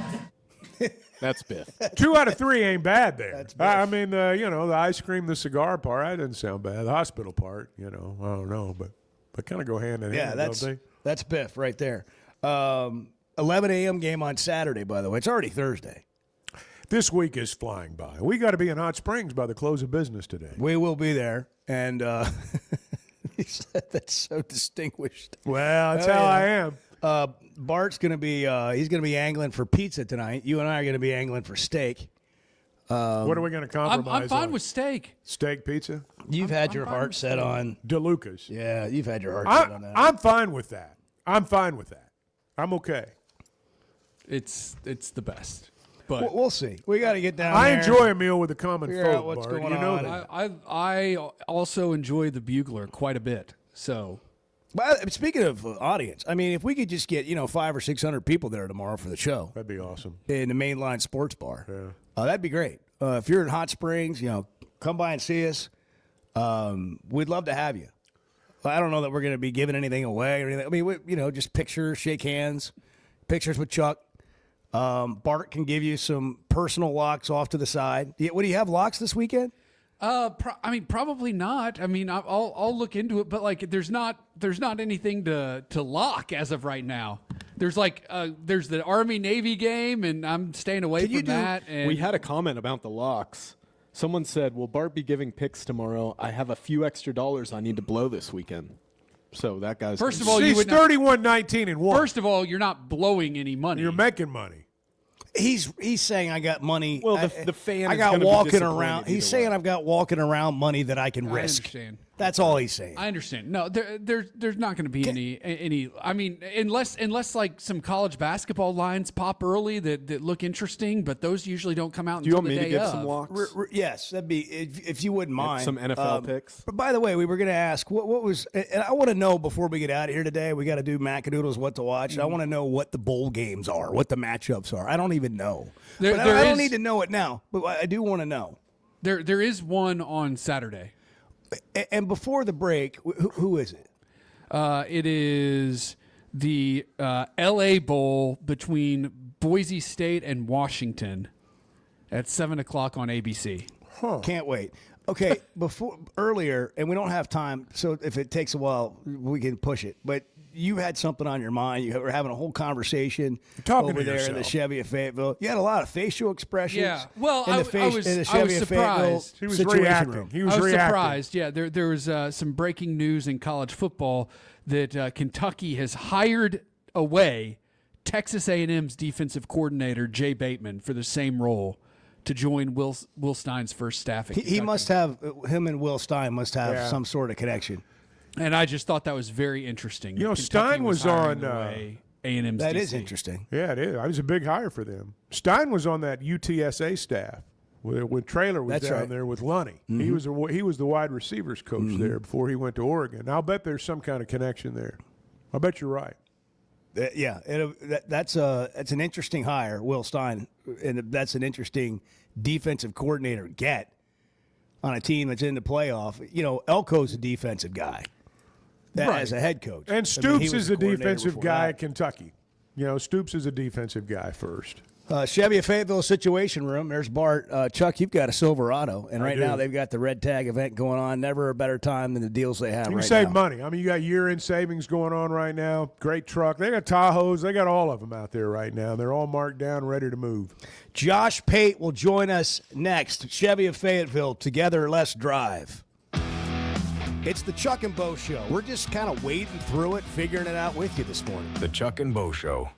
J: That's Biff.
D: 2 out of 3 ain't bad there. I mean, the ice cream, the cigar part, that doesn't sound bad. The hospital part, I don't know, but they kind of go hand in hand, don't they?
C: That's Biff right there. 11 a.m. game on Saturday, by the way. It's already Thursday.
D: This week is flying by. We got to be in Hot Springs by the close of business today.
C: We will be there, and he said that's so distinguished.
D: Well, that's how I am.
C: Bart's going to be he's going to be angling for pizza tonight. You and I are going to be angling for steak.
D: What are we going to compromise
G: I'm fine
D: on?
G: with steak.
D: Steak pizza?
C: You've had your heart set on
D: DeLuca's.
C: Yeah, you've had your heart set on that.
D: I'm fine with that. I'm okay.
G: It's the best. But
C: We'll see. We got to get down
D: I
C: there.
D: enjoy a meal with the common
C: Figure
D: folk,
C: out what's
D: Bart.
C: going
D: You know
C: on.
D: that.
G: I also enjoy the Bugler quite a bit. So,
C: But speaking of audience, I mean, if we could just get 500 or 600 people there tomorrow for the show,
D: that'd be awesome.
C: In the mainline sports bar,
D: Yeah.
C: that'd be great. If you're in Hot Springs, come by and see us. We'd love to have you. I don't know that we're going to be giving anything away or anything. I mean, just pictures, shake hands, pictures with Chuck. Bart can give you some personal locks off to the side. What do you have, locks this weekend?
G: Probably not. I mean, I'll look into it, but there's not anything to lock as of right now. There's there's the Army-Navy game, and I'm staying away from that. And
J: We had a comment about the locks. Someone said, "Will Bart be giving picks tomorrow? I have a few extra dollars I need to blow this weekend." So that guy's
G: First of all,
D: He's 31-19-1.
G: First of all, you're not blowing any money.
D: You're making money.
C: He's saying I got money.
J: Well, the fan
C: I
J: is
C: got
J: gonna be
C: walking
J: disappointed
C: around. He's
J: either
C: saying
J: way.
C: I've got walking around money that I can
G: I
C: risk.
G: understand.
C: That's all he's saying.
G: I understand. No, there's not going to be any. I mean, unless some college basketball lines pop early that look interesting, but those usually don't come out
J: Do you
G: until
J: want
G: the
J: me to
G: day
J: give
G: of.
J: some locks?
C: Yes, that'd be if you wouldn't mind.
J: Some NFL picks.
C: But by the way, we were going to ask what was, and I want to know before we get out of here today. We got to do Macadoodles what to watch. I want to know what the bowl games are, what the matchups are. I don't even know.
G: There
C: I don't
G: is-
C: need to know it now, but I do want to know.
G: There is one on Saturday.
C: And before the break, who is it?
G: It is the L.A. Bowl between Boise State and Washington at 7:00 on ABC.
C: Can't wait. Okay, earlier, and we don't have time, so if it takes a while, we can push it. But you had something on your mind. You were having a whole conversation
D: talking
C: over
D: to
C: there in the
D: yourself.
C: Chevy of Fayetteville. You had a lot of facial expressions.
G: Yeah, well,
C: in the in the Chevy of Fayetteville
G: surprised.
D: He was
C: Situation
D: reacting.
C: Room.
D: He was
G: I was
D: reacting.
G: surprised. Yeah, there was some breaking news in college football that Kentucky has hired away Texas A&M's defensive coordinator Jay Bateman for the same role to join Will Stein's first staff. At
C: He
G: Kentucky.
C: must have, him and Will Stein must have some sort of connection.
G: And I just thought that was very interesting.
D: You know,
G: Kentucky
D: Stein was
G: hiring
D: on,
G: away A&M's
C: That
G: DC.
C: is interesting.
D: Yeah, it is. It was a big hire for them. Stein was on that UTSA staff when Traylor was
C: That's
D: down
C: right.
D: there with Lunny.
C: Mhm.
D: He was the wide receivers coach there before he went to Oregon. I'll bet there's some kind of connection there. I bet you're right.
C: Yeah, that's an interesting hire, Will Stein, and that's an interesting defensive coordinator get on a team that's in the playoff. You know, Elko's a defensive guy as a head coach.
D: And
C: I mean, he
D: Stoops
C: was
D: is
C: the
D: a
C: coordinator
D: defensive
C: before
D: guy
C: that.
D: at Kentucky. You know, Stoops is a defensive guy first.
C: Chevy of Fayetteville Situation Room. There's Bart. Chuck, you've got a Silverado, and right
D: do.
C: now they've got the red tag event going on. Never a better time than the deals they have
D: You can
C: right
D: save
C: now.
D: money. I mean, you got year-end savings going on right now. Great truck. They got Tahoes. They got all of them out there right now. They're all marked down, ready to move.
C: Josh Pate will join us next. Chevy of Fayetteville. Together, let's drive. It's the Chuck and Bo Show. We're just kind of wading through it, figuring it out with you this morning.
B: The Chuck and Bo Show.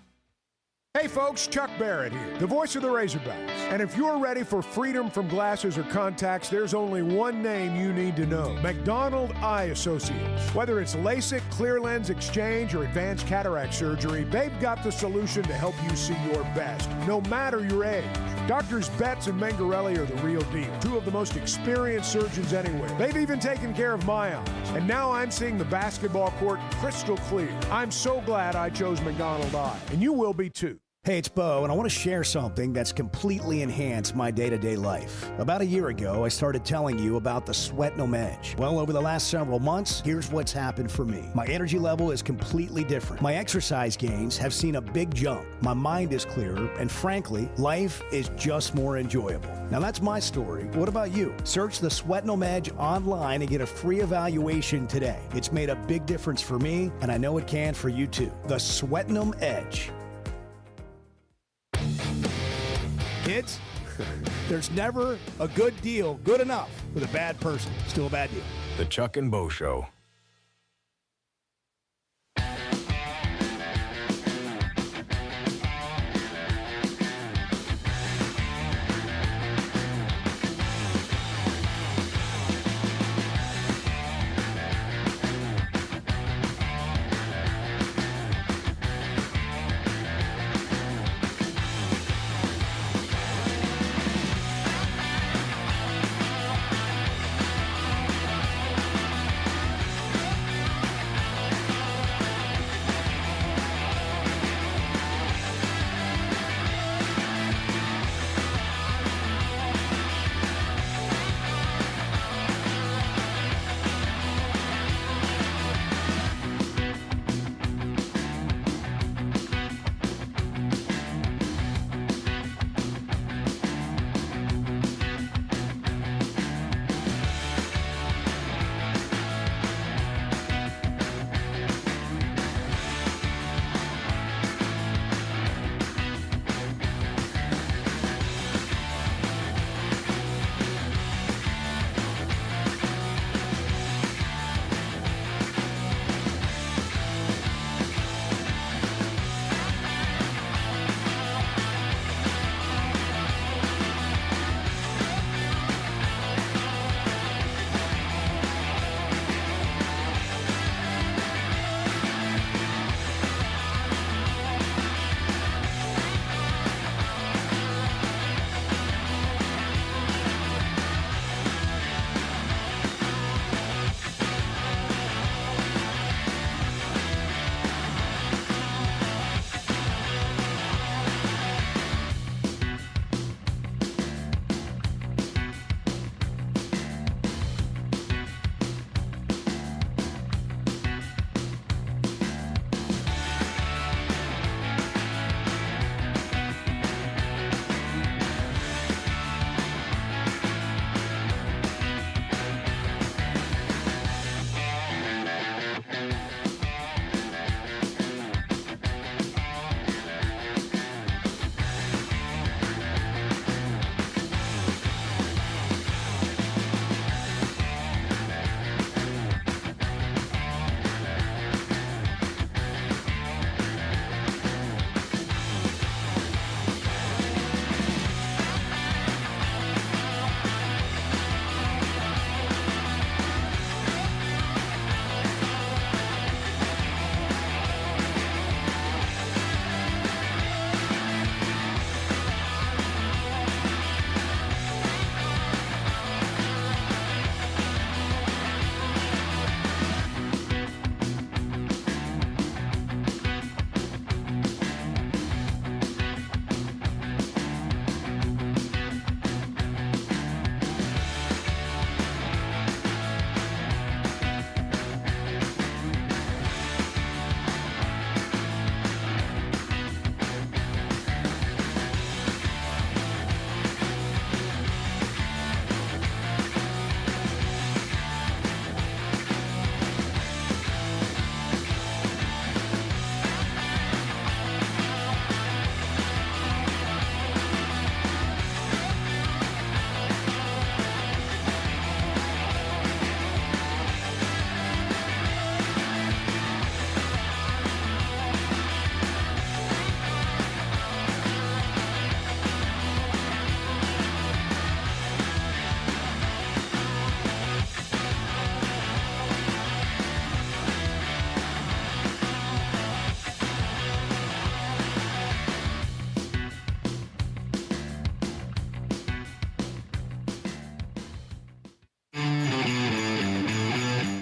L: Hey folks, Chuck Barrett here, the voice of the Razorbacks. And if you're ready for freedom from glasses or contacts, there's only one name you need to know: McDonald Eye Associates. Whether it's LASIK, clear lens exchange, or advanced cataract surgery, they've got the solution to help you see your best, no matter your age. Doctors Betts and Mangarelli are the real deal, two of the most experienced surgeons anywhere. They've even taken care of my eyes. And now I'm seeing the basketball court crystal clear. I'm so glad I chose McDonald Eye, and you will be too.
C: Hey, it's Bo, and I want to share something that's completely enhanced my day-to-day life. About a year ago, I started telling you about the Sweatnum Edge. Well, over the last several months, here's what's happened for me. My energy level is completely different. My exercise gains have seen a big jump. My mind is clearer, and frankly, life is just more enjoyable. Now, that's my story. What about you? Search the Sweatnum Edge online and get a free evaluation today. It's made a big difference for me, and I know it can for you too. The Sweatnum Edge. Kids, there's never a good deal good enough with a bad person. Still a bad deal.
B: The Chuck and Bo Show.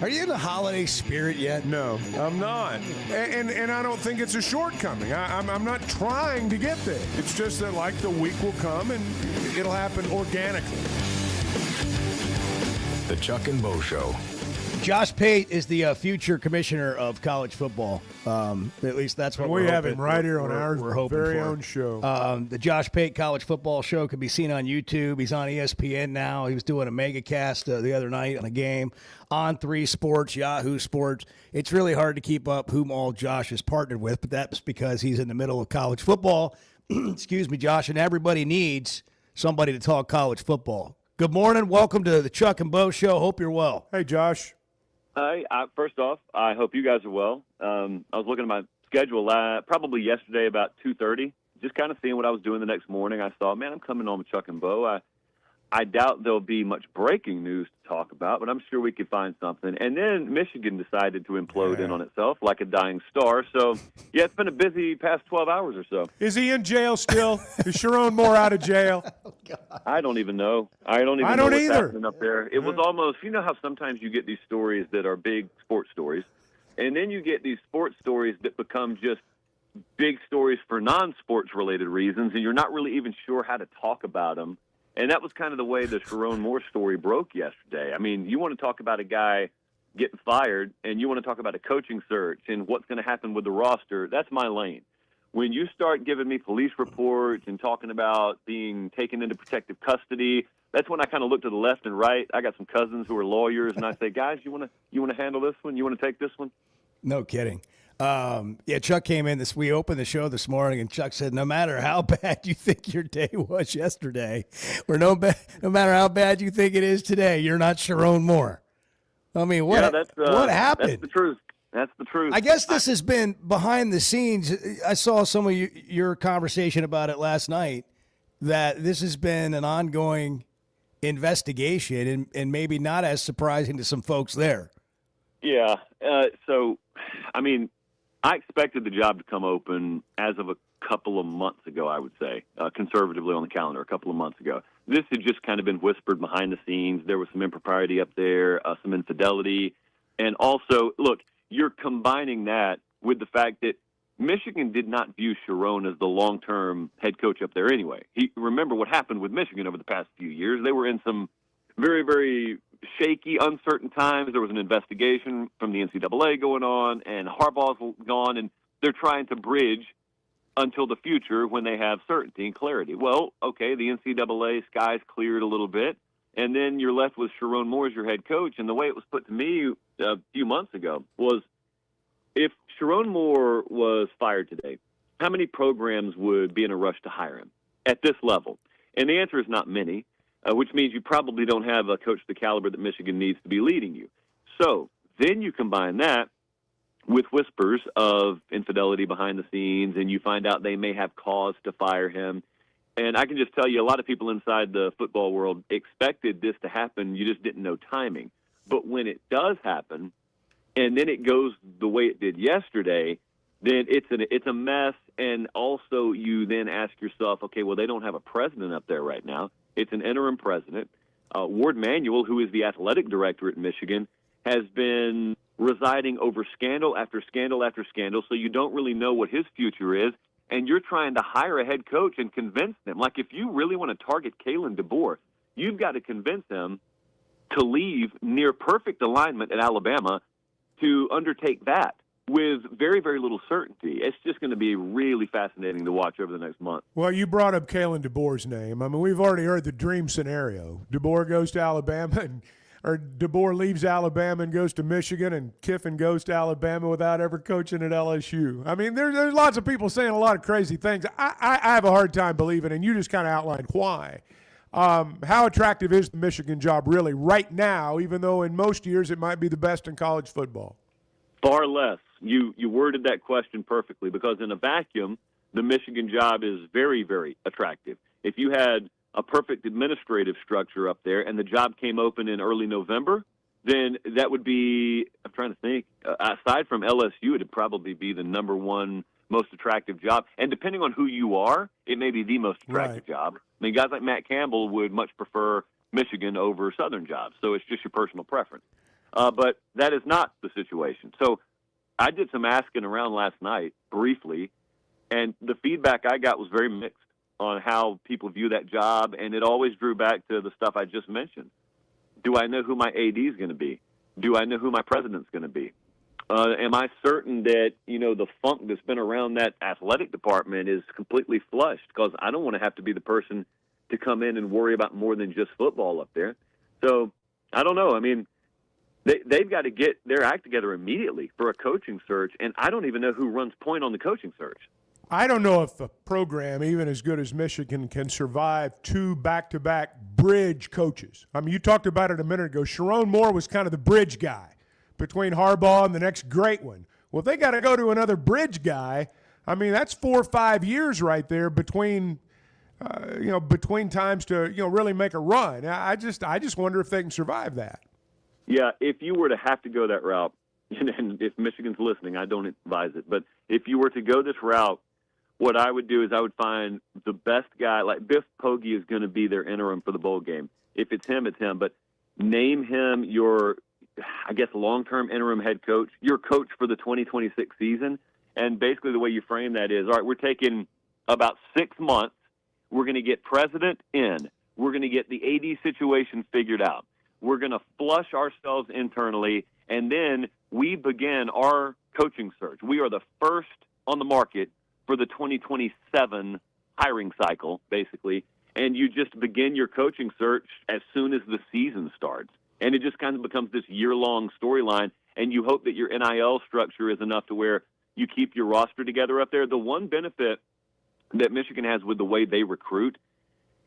C: Are you in the holiday spirit yet?
D: No, I'm not. And I don't think it's a shortcoming. I'm not trying to get there. It's just that, like, the week will come and it'll happen organically.
B: The Chuck and Bo Show.
C: Josh Pate is the future commissioner of college football. At least that's what
D: we
C: we're
D: have
C: hoping.
D: him right here on our
C: we're hoping
D: very
C: for.
D: own show.
C: The Josh Pate College Football Show can be seen on YouTube. He's on ESPN now. He was doing a mega cast the other night on a game on 3 Sports, Yahoo Sports. It's really hard to keep up whom all Josh is partnered with, but that's because he's in the middle of college football. Excuse me, Josh, and everybody needs somebody to talk college football. Good morning. Welcome to the Chuck and Bo Show. Hope you're well.
D: Hey, Josh.
R: Hi. First off, I hope you guys are well. I was looking at my schedule probably yesterday about 2:30, just kind of seeing what I was doing the next morning. I thought, man, I'm coming on with Chuck and Bo. I doubt there'll be much breaking news to talk about, but I'm sure we could find something. And then Michigan decided to implode in on itself like a dying star. So, yeah, it's been a busy past 12 hours or so.
D: Is he in jail still? Is Sherrone Moore out of jail?
R: I don't even know. I don't know what's happening up there. It was almost, you know how sometimes you get these stories that are big sports stories, and then you get these sports stories that become just big stories for non-sports related reasons, and you're not really even sure how to talk about them. And that was kind of the way the Chiron Moore story broke yesterday. I mean, you want to talk about a guy getting fired, and you want to talk about a coaching search and what's going to happen with the roster. That's my lane. When you start giving me police reports and talking about being taken into protective custody, that's when I kind of look to the left and right. I got some cousins who are lawyers, and I say, guys, you want to handle this one? You want to take this one?
C: No kidding. Yeah, Chuck came in we opened the show this morning, and Chuck said, no matter how bad you think your day was yesterday, or no matter how bad you think it is today, you're not Chiron Moore. I mean, what happened?
R: That's the truth. That's the truth.
C: I guess this has been behind the scenes. I saw some of your conversation about it last night, that this has been an ongoing investigation and maybe not as surprising to some folks there.
R: Yeah. So, I mean, I expected the job to come open as of a couple of months ago, I would say, conservatively on the calendar, a couple of months ago. This had just kind of been whispered behind the scenes. There was some impropriety up there, some infidelity. And also, look, you're combining that with the fact that Michigan did not view Sherrone as the long-term head coach up there anyway. Remember what happened with Michigan over the past few years. They were in some very, very shaky, uncertain times. There was an investigation from the NCAA going on, and Harbaugh's gone, and they're trying to bridge until the future when they have certainty and clarity. Well, okay, the NCAA skies cleared a little bit, and then you're left with Chiron Moore as your head coach. And the way it was put to me a few months ago was, if Chiron Moore was fired today, how many programs would be in a rush to hire him at this level? And the answer is not many. Which means you probably don't have a coach the caliber that Michigan needs to be leading you. So then you combine that with whispers of infidelity behind the scenes, and you find out they may have cause to fire him. And I can just tell you, a lot of people inside the football world expected this to happen. You just didn't know timing. But when it does happen, and then it goes the way it did yesterday, then it's a mess. And also you then ask yourself, okay, well, they don't have a president up there right now. It's an interim president. Ward Manuel, who is the athletic director at Michigan, has been residing over scandal after scandal after scandal, so you don't really know what his future is, and you're trying to hire a head coach and convince them. Like, if you really want to target Kalen DeBoer, you've got to convince him to leave near perfect alignment at Alabama to undertake that with very, very little certainty. It's just going to be really fascinating to watch over the next month.
D: Well, you brought up Kalen DeBoer's name. I mean, we've already heard the dream scenario. DeBoer goes to Alabama, or DeBoer leaves Alabama and goes to Michigan, and Kiffin goes to Alabama without ever coaching at LSU. I mean, there's lots of people saying a lot of crazy things. I have a hard time believing, and you just kind of outlined why. How attractive is the Michigan job really right now, even though in most years it might be the best in college football?
R: Far less. You worded that question perfectly, because in a vacuum, the Michigan job is very, very attractive. If you had a perfect administrative structure up there and the job came open in early November, then that would be, I'm trying to think, aside from LSU, it would probably be the number one most attractive job. And depending on who you are, it may be the most attractive job. I mean, guys like Matt Campbell would much prefer Michigan over Southern jobs, so it's just your personal preference. But that is not the situation. So I did some asking around last night briefly, and the feedback I got was very mixed on how people view that job, and it always drew back to the stuff I just mentioned. Do I know who my AD is going to be? Do I know who my president's going to be? Am I certain that, the funk that's been around that athletic department is completely flushed? Because I don't want to have to be the person to come in and worry about more than just football up there. So I don't know. I mean, they've got to get their act together immediately for a coaching search, and I don't even know who runs point on the coaching search.
D: I don't know if a program, even as good as Michigan, can survive 2 back-to-back bridge coaches. I mean, you talked about it a minute ago. Sherrone Moore was kind of the bridge guy between Harbaugh and the next great one. Well, if they got to go to another bridge guy, I mean, that's 4 or 5 years right there between times to, really make a run. I just wonder if they can survive that.
R: Yeah, if you were to have to go that route, and if Michigan's listening, I don't advise it, but if you were to go this route, what I would do is I would find the best guy. Like Biff Poggi is going to be their interim for the bowl game. If it's him, it's him. But name him your, I guess, long-term interim head coach, your coach for the 2026 season. And basically the way you frame that is, all right, we're taking about 6 months. We're going to get president in. We're going to get the AD situation figured out. We're going to flush ourselves internally, and then we begin our coaching search. We are the first on the market for the 2027 hiring cycle, basically, and you just begin your coaching search as soon as the season starts. And it just kind of becomes this year-long storyline, and you hope that your NIL structure is enough to where you keep your roster together up there. The one benefit that Michigan has with the way they recruit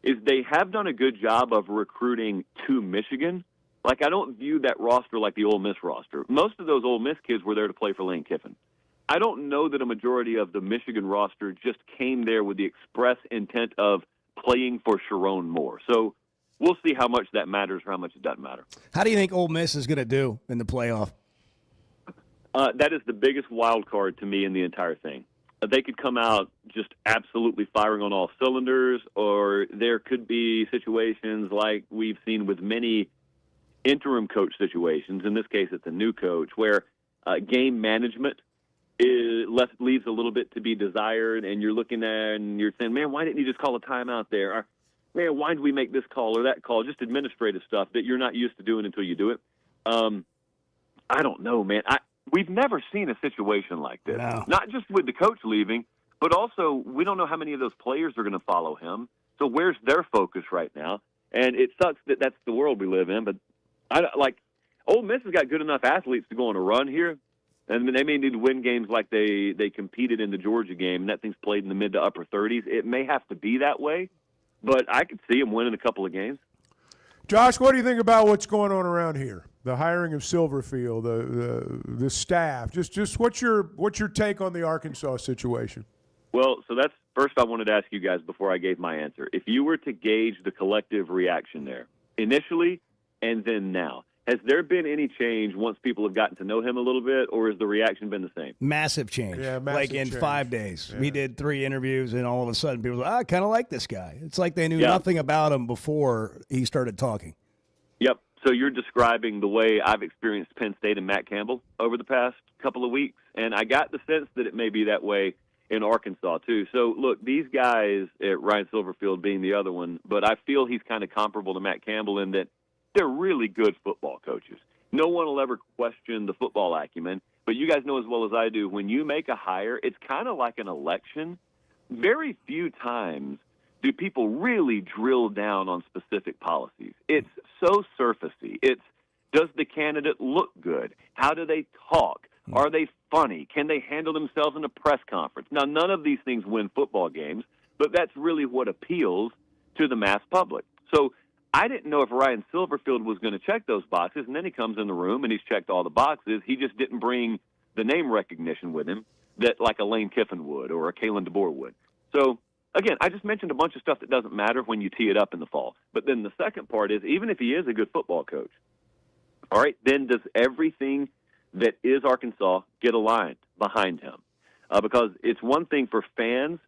R: is they have done a good job of recruiting to Michigan. Like, I don't view that roster like the Ole Miss roster. Most of those Ole Miss kids were there to play for Lane Kiffin. I don't know that a majority of the Michigan roster just came there with the express intent of playing for Chiron Moore. So we'll see how much that matters or how much it doesn't matter.
C: How do you think Ole Miss is going to do in the playoff?
R: That is the biggest wild card to me in the entire thing. They could come out just absolutely firing on all cylinders, or there could be situations like we've seen with many interim coach situations. In this case, it's a new coach where game management leaves a little bit to be desired, and you're looking at and you're saying, man, why didn't you just call a timeout there? Or, man, why did we make this call or that call? Just administrative stuff that you're not used to doing until you do it. I don't know, man. We've never seen a situation like this. No. Not just with the coach leaving, but also we don't know how many of those players are going to follow him. So where's their focus right now? And it sucks that that's the world we live in. But Ole Miss has got good enough athletes to go on a run here, and they may need to win games like they competed in the Georgia game, and that thing's played in the mid to upper 30s. It may have to be that way, but I could see them winning a couple of games.
D: Josh, what do you think about what's going on around here? The hiring of Silverfield, the staff. Just what's your take on the Arkansas situation?
R: Well, so that's first I wanted to ask you guys before I gave my answer. If you were to gauge the collective reaction there, initially and then now, has there been any change once people have gotten to know him a little bit, or has the reaction been the same?
C: Massive change.
D: Yeah,
C: like in
D: change.
C: 5 days.
D: Yeah.
C: We did 3 interviews, and all of a sudden people were like, I kind of like this guy. It's like they knew nothing about him before he started talking.
R: Yep. So you're describing the way I've experienced Penn State and Matt Campbell over the past couple of weeks, and I got the sense that it may be that way in Arkansas too. So look, these guys, Ryan Silverfield being the other one, but I feel he's kind of comparable to Matt Campbell in that they're really good football coaches. No one will ever question the football acumen, but you guys know as well as I do, when you make a hire, it's kind of like an election. Very few times do people really drill down on specific policies. It's so surfacey. It's, does the candidate look good? How do they talk? Are they funny? Can they handle themselves in a press conference? Now, none of these things win football games, but that's really what appeals to the mass public. So I didn't know if Ryan Silverfield was going to check those boxes, and then he comes in the room and he's checked all the boxes. He just didn't bring the name recognition with him that like a Lane Kiffin would or a Kalen DeBoer would. So, again, I just mentioned a bunch of stuff that doesn't matter when you tee it up in the fall. But then the second part is, even if he is a good football coach, all right, then does everything that is Arkansas get aligned behind him? Because it's one thing for fans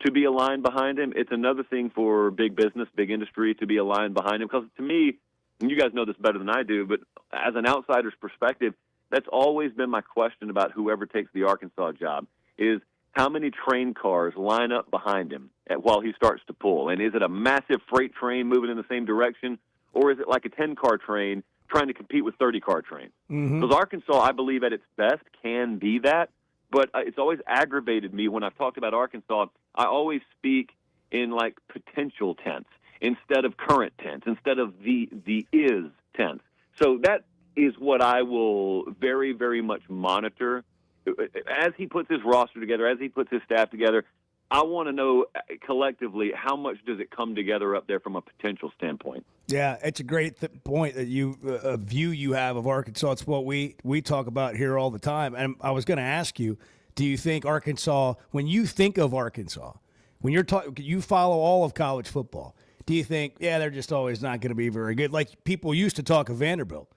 R: to be aligned behind him. It's another thing for big business, big industry to be aligned behind him. Because to me, and you guys know this better than I do, but as an outsider's perspective, that's always been my question about whoever takes the Arkansas job is how many train cars line up behind him while he starts to pull. And is it a massive freight train moving in the same direction, or is it like a 10-car train trying to compete with 30-car trains? Because Arkansas, I believe, at its best can be that, but it's always aggravated me when I've talked about Arkansas. I always speak in like potential tense instead of current tense, instead of the is tense. So that is what I will very, very much monitor. As he puts his roster together, as he puts his staff together, I want to know collectively how much does it come together up there from a potential standpoint.
C: Yeah, it's a great point that you view you have of Arkansas. It's what we talk about here all the time. And I was going to ask you, do you think Arkansas, when you think of Arkansas, when you follow all of college football, do you think, yeah, they're just always not going to be very good? Like people used to talk of Vanderbilt.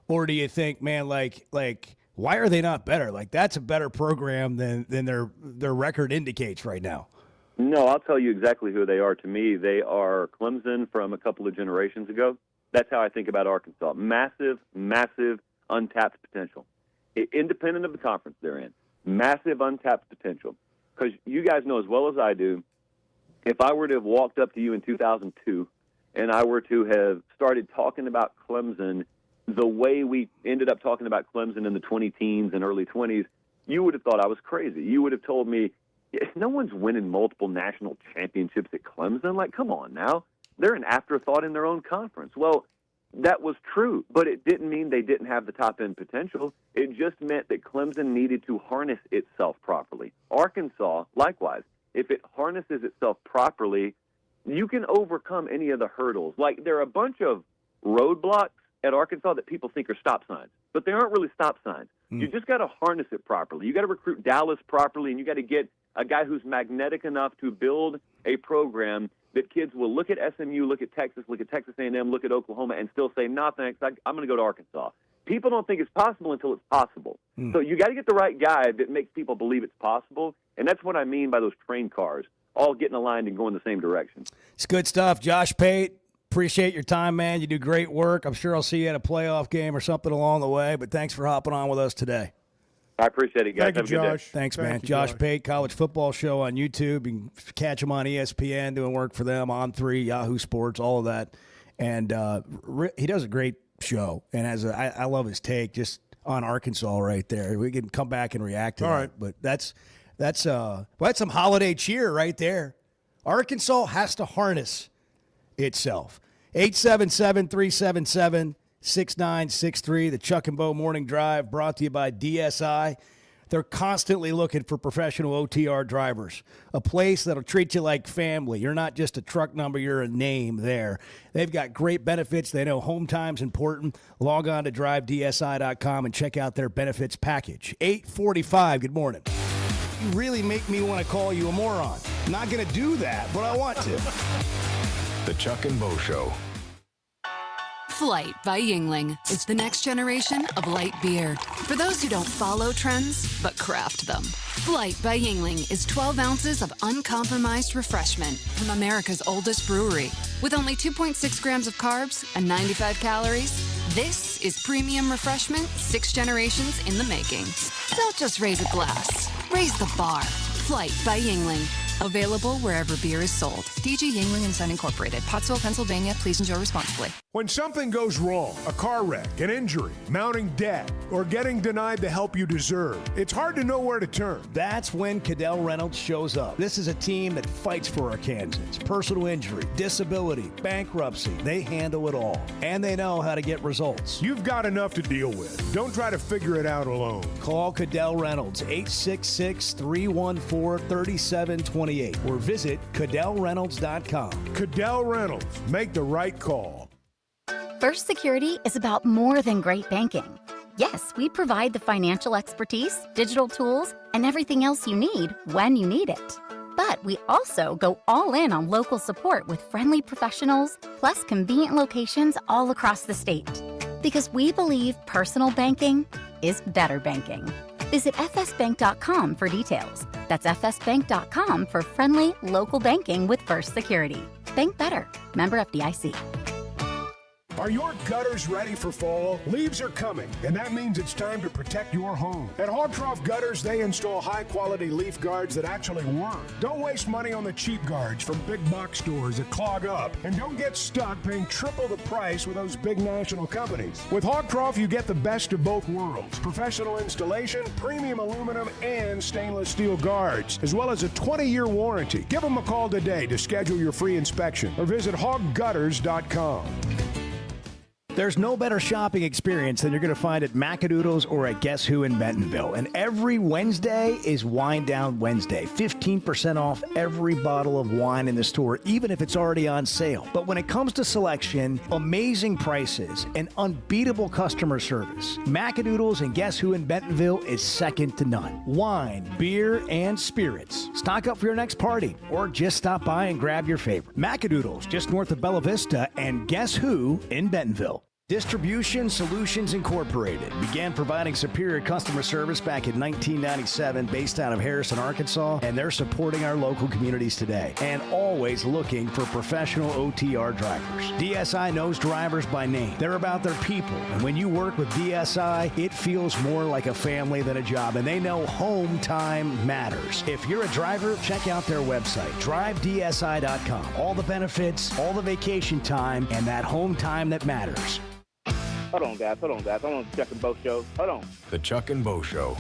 C: Or do you think, man, like why are they not better? Like that's a better program than their record indicates right now.
R: No, I'll tell you exactly who they are. To me, they are Clemson from a couple of generations ago. That's how I think about Arkansas. Massive, massive untapped potential. Independent of the conference they're in. Massive untapped potential. Because you guys know as well as I do, if I were to have walked up to you in 2002 and I were to have started talking about Clemson the way we ended up talking about Clemson in the 20 teens and early 20s, you would have thought I was crazy. You would have told me, no one's winning multiple national championships at Clemson. Like, come on now. They're an afterthought in their own conference. Well, that was true, but it didn't mean they didn't have the top-end potential. It just meant that Clemson needed to harness itself properly. Arkansas, likewise, if it harnesses itself properly, you can overcome any of the hurdles. Like, there are a bunch of roadblocks at Arkansas that people think are stop signs, but they aren't really stop signs. You just got to harness it properly. You got to recruit Dallas properly, and you got to get a guy who's magnetic enough to build a program that kids will look at SMU, look at Texas A&M, look at Oklahoma, and still say, nah, thanks, I'm going to go to Arkansas. People don't think it's possible until it's possible. So you got to get the right guy that makes people believe it's possible, and that's what I mean by those train cars, all getting aligned and going the same direction.
C: It's good stuff. Josh Pate, appreciate your time, man. You do great work. I'm sure I'll see you at a playoff game or something along the way, but thanks for hopping on with us today.
R: I appreciate it, guys.
D: Thank you, Josh.
C: Thanks, man. Josh Pate, College Football Show on YouTube. You can catch him on ESPN doing work for them, On 3, Yahoo Sports, all of that. And he does a great show. And I love his take just on Arkansas right there. We can come back and react to that. Right. But that's some holiday cheer right there. Arkansas has to harness itself. 877-377-6963, the Chuck and Bo Morning Drive, brought to you by DSI. They're constantly looking for professional OTR drivers, a place that'll treat you like family. You're not just a truck number, you're a name there. They've got great benefits. They know home time's important. Log on to drivedsi.com and check out their benefits package. 845, good morning. You really make me want to call you a moron. I'm not going to do that, but I want to.
B: The Chuck and Bo Show.
K: Flight by Yingling is the next generation of light beer. For those who don't follow trends, but craft them. Flight by Yingling is 12 ounces of uncompromised refreshment from America's oldest brewery. With only 2.6 grams of carbs and 95 calories, this is premium refreshment 6 generations in the making. Don't just raise a glass, raise the bar. Flight by Yingling. Available wherever beer is sold. DG Yingling and Son Incorporated, Pottsville, Pennsylvania. Please enjoy responsibly.
L: When something goes wrong, a car wreck, an injury, mounting debt, or getting denied the help you deserve, it's hard to know where to turn.
C: That's when Cadell Reynolds shows up. This is a team that fights for Arkansans. Personal injury, disability, bankruptcy, they handle it all. And they know how to get results.
L: You've got enough to deal with. Don't try to figure it out alone.
C: Call Cadell Reynolds, 866-314-3728, or visit CadellReynolds.com.
L: Cadell Reynolds, make the right call.
T: First Security is about more than great banking. Yes, we provide the financial expertise, digital tools, and everything else you need when you need it. But we also go all in on local support with friendly professionals, plus convenient locations all across the state. Because we believe personal banking is better banking. Visit fsbank.com for details. That's fsbank.com for friendly, local banking with First Security. Bank better. Member FDIC.
L: Are your gutters ready for fall? Leaves are coming, and that means it's time to protect your home. At Hog Trough Gutters, they install high-quality leaf guards that actually work. Don't waste money on the cheap guards from big box stores that clog up, and don't get stuck paying triple the price with those big national companies. With Hog Trough, you get the best of both worlds: professional installation, premium aluminum, and stainless steel guards, as well as a 20-year warranty. Give them a call today to schedule your free inspection, or visit hoggutters.com.
Q: There's no better shopping experience than you're going to find at Macadoodles or at Guess Who in Bentonville. And every Wednesday is Wine Down Wednesday. 15% off every bottle of wine in the store, even if it's already on sale. But when it comes to selection, amazing prices, and unbeatable customer service, Macadoodles and Guess Who in Bentonville is second to none. Wine, beer, and spirits. Stock up for your next party, or just stop by and grab your favorite. Macadoodles, just north of Bella Vista, and Guess Who in Bentonville. Distribution Solutions Incorporated began providing superior customer service back in 1997 based out of Harrison, Arkansas, and they're supporting our local communities today and always looking for professional OTR drivers. DSI knows drivers by name. They're about their people, and when you work with DSI, it feels more like a family than a job, and they know home time matters. If you're a driver, check out their website, drivedsi.com. All the benefits, all the vacation time, and that home time that matters.
A: Hold on, guys. I'm on the Chuck and Bo Show. Hold on.
B: The Chuck and Bo Show.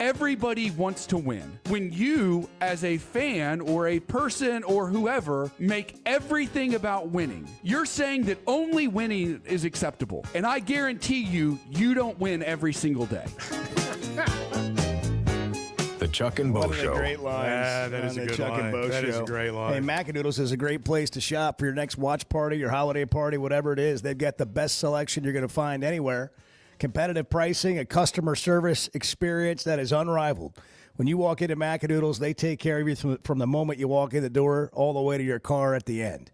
G: Everybody wants to win. When you, as a fan or a person or whoever, make everything about winning, you're saying that only winning is acceptable. And I guarantee you, you don't win every single day.
B: The Chuck and Bo
C: One of
B: Show.
C: the great lines.
D: Yeah, that is
C: on
D: a
C: the
D: good
C: Chuck
D: line.
C: And Bo
D: That
C: Show.
D: is a great line.
C: Hey, Macadoodles is a great place to shop for your next watch party, your holiday party, whatever it is. They've got the best selection you're going to find anywhere. Competitive pricing, a customer service experience that is unrivaled. When you walk into Macadoodles, they take care of you from the moment you walk in the door all the way to your car at the end.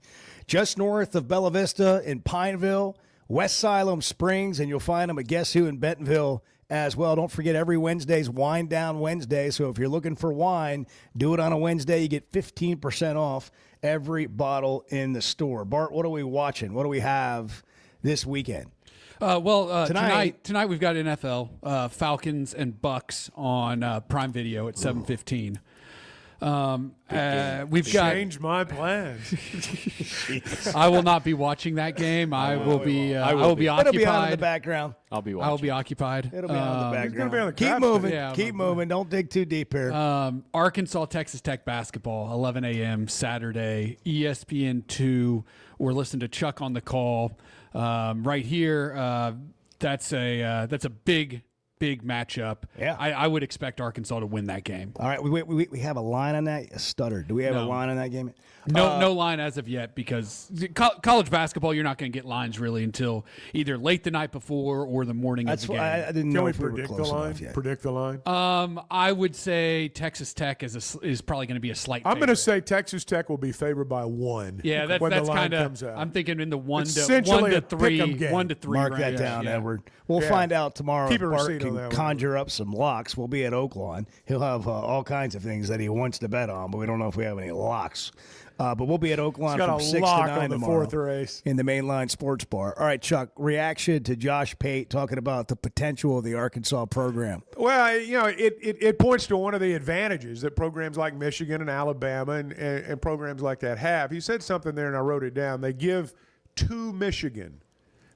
C: Just north of Bella Vista in Pineville, West Siloam Springs, and you'll find them at Guess Who in Bentonville as well. Don't forget, every Wednesday's Wine Down Wednesday, so if you're looking for wine, do it on a Wednesday. You get 15% off every bottle in the store. Bart, what are we watching? What do we have this weekend?
G: Tonight we've got NFL, Falcons and Bucks on Prime Video at 7:15. We've got
D: changed my plans.
G: I will not be watching that game. I will be occupied.
C: It'll be on in the background.
J: I'll be watching.
G: I will be occupied.
C: It'll be on in the background.
D: It's gonna be on the
C: Keep
D: couch
C: moving.
D: thing.
C: Keep moving. Don't dig too deep here.
G: Arkansas, Texas Tech basketball, 11 a.m. Saturday, ESPN2. We're listening to Chuck on the call right here. That's a big matchup.
C: Yeah.
G: I would expect Arkansas to win that game.
C: All right, we have a line on that? A stutter. Do we have a line on that game?
G: No line as of yet, because college basketball, you're not going to get lines really until either late the night before or the morning of the game.
C: I didn't know
D: Can we
C: if we were
D: predict the
C: close
D: line?
C: enough yet.
D: Predict the line?
G: I would say Texas Tech is probably going to be a slight
D: I'm
G: favorite.
D: going to say Texas Tech will be favored by 1.
G: Yeah,
D: when
G: that's
D: the line
G: kind
D: comes
G: of.
D: out.
G: I'm thinking in the 1
D: Essentially
G: to
D: a
G: 3,
D: pick'em game.
G: 1 to 3.
C: Mark that
G: range.
C: down,
G: Yeah.
C: Edward. We'll
D: Yeah.
C: find out tomorrow
D: Keep
C: if
D: a
C: Bart
D: receipt on
C: can
D: that one.
C: conjure up some locks. We'll be at Oaklawn. He'll have all kinds of things that he wants to bet on, but we don't know if we have any locks. But we'll be at Oaklawn
D: got
C: from
D: a
C: 6
D: lock
C: to 9
D: on the
C: tomorrow
D: fourth race.
C: in the Mainline Sports Bar. All right, Chuck, reaction to Josh Pate talking about the potential of the Arkansas program.
D: Well, it points to one of the advantages that programs like Michigan and Alabama and programs like that have. He said something there, and I wrote it down. They give to Michigan.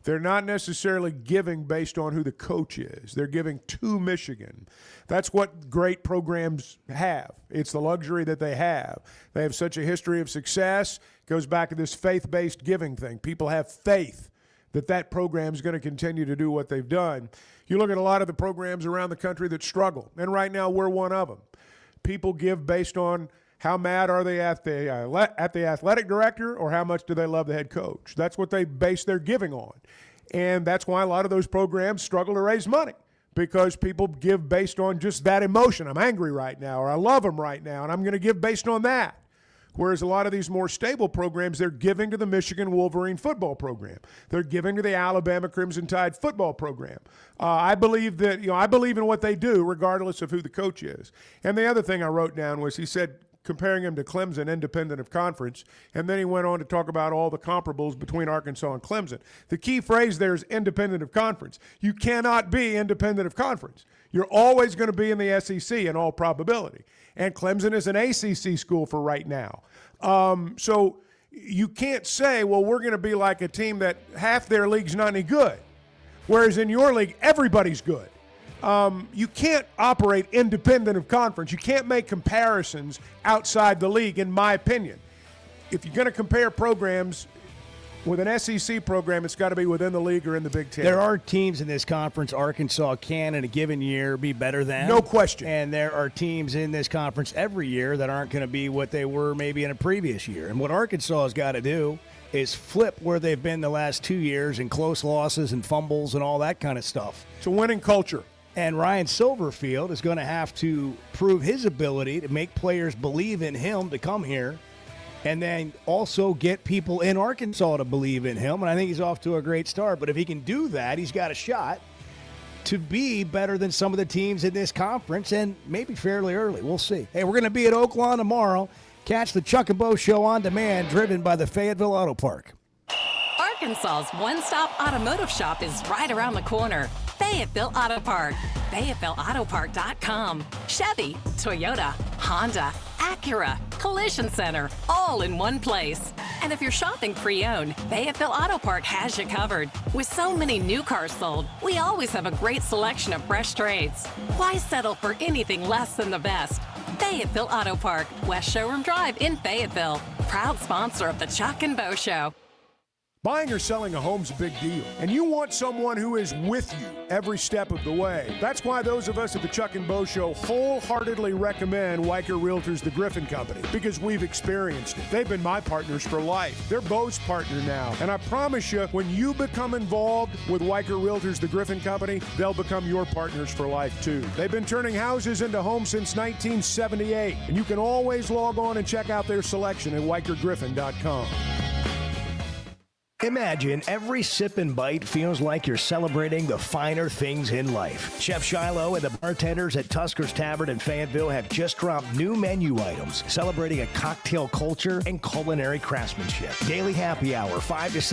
D: They're not necessarily giving based on who the coach is. They're giving to Michigan. That's what great programs have. It's the luxury that they have. They have such a history of success. It goes back to this faith-based giving thing. People have faith that program is going to continue to do what they've done. You look at a lot of the programs around the country that struggle, and right now we're one of them. People give based on how mad are they at the athletic director, or how much do they love the head coach? That's what they base their giving on. And that's why a lot of those programs struggle to raise money, because people give based on just that emotion. I'm angry right now, or I love them right now, and I'm going to give based on that. Whereas a lot of these more stable programs, they're giving to the Michigan Wolverine football program. They're giving to the Alabama Crimson Tide football program. I believe in what they do, regardless of who the coach is. And the other thing I wrote down was, he said, comparing him to Clemson, independent of conference, and then he went on to talk about all the comparables between Arkansas and Clemson. The key phrase there is independent of conference. You cannot be independent of conference. You're always going to be in the SEC in all probability. And Clemson is an ACC school for right now. So you can't say, well, we're going to be like a team that half their league's not any good, whereas in your league, everybody's good. You can't operate independent of conference. You can't make comparisons outside the league, in my opinion. If you're going to compare programs with an SEC program, it's got to be within the league or in the Big Ten.
C: There are teams in this conference Arkansas can, in a given year, be better than.
D: No question.
C: And there are teams in this conference every year that aren't going to be what they were maybe in a previous year. And what Arkansas has got to do is flip where they've been the last 2 years in close losses and fumbles and all that kind of stuff.
D: It's a winning culture.
C: And Ryan Silverfield is going to have to prove his ability to make players believe in him to come here, and then also get people in Arkansas to believe in him. And I think he's off to a great start. But if he can do that, he's got a shot to be better than some of the teams in this conference, and maybe fairly early. We'll see. Hey, we're going to be at Oaklawn tomorrow. Catch the Chuck and Bo Show on demand, driven by the Fayetteville Auto Park.
F: Arkansas's one-stop automotive shop is right around the corner. Fayetteville Auto Park. FayettevilleAutoPark.com. Chevy, Toyota, Honda, Acura, Collision Center, all in one place. And if you're shopping pre-owned, Fayetteville Auto Park has you covered. With so many new cars sold, we always have a great selection of fresh trades. Why settle for anything less than the best? Fayetteville Auto Park, West Showroom Drive in Fayetteville. Proud sponsor of the Chuck and Bo Show.
D: Buying or selling a home's a big deal, and you want someone who is with you every step of the way. That's why those of us at the Chuck and Bo Show wholeheartedly recommend Weicker Realtors, the Griffin Company, because we've experienced it. They've been my partners for life. They're Bo's partner now, and I promise you, when you become involved with Weicker Realtors, the Griffin Company, they'll become your partners for life too. They've been turning houses into homes since 1978, and you can always log on and check out their selection at WeicherGriffin.com.
Q: Imagine every sip and bite feels like you're celebrating the finer things in life. Chef Shiloh and the bartenders at Tusker's Tavern in Fayetteville have just dropped new menu items celebrating a cocktail culture and culinary craftsmanship. Daily happy hour, 5 to 6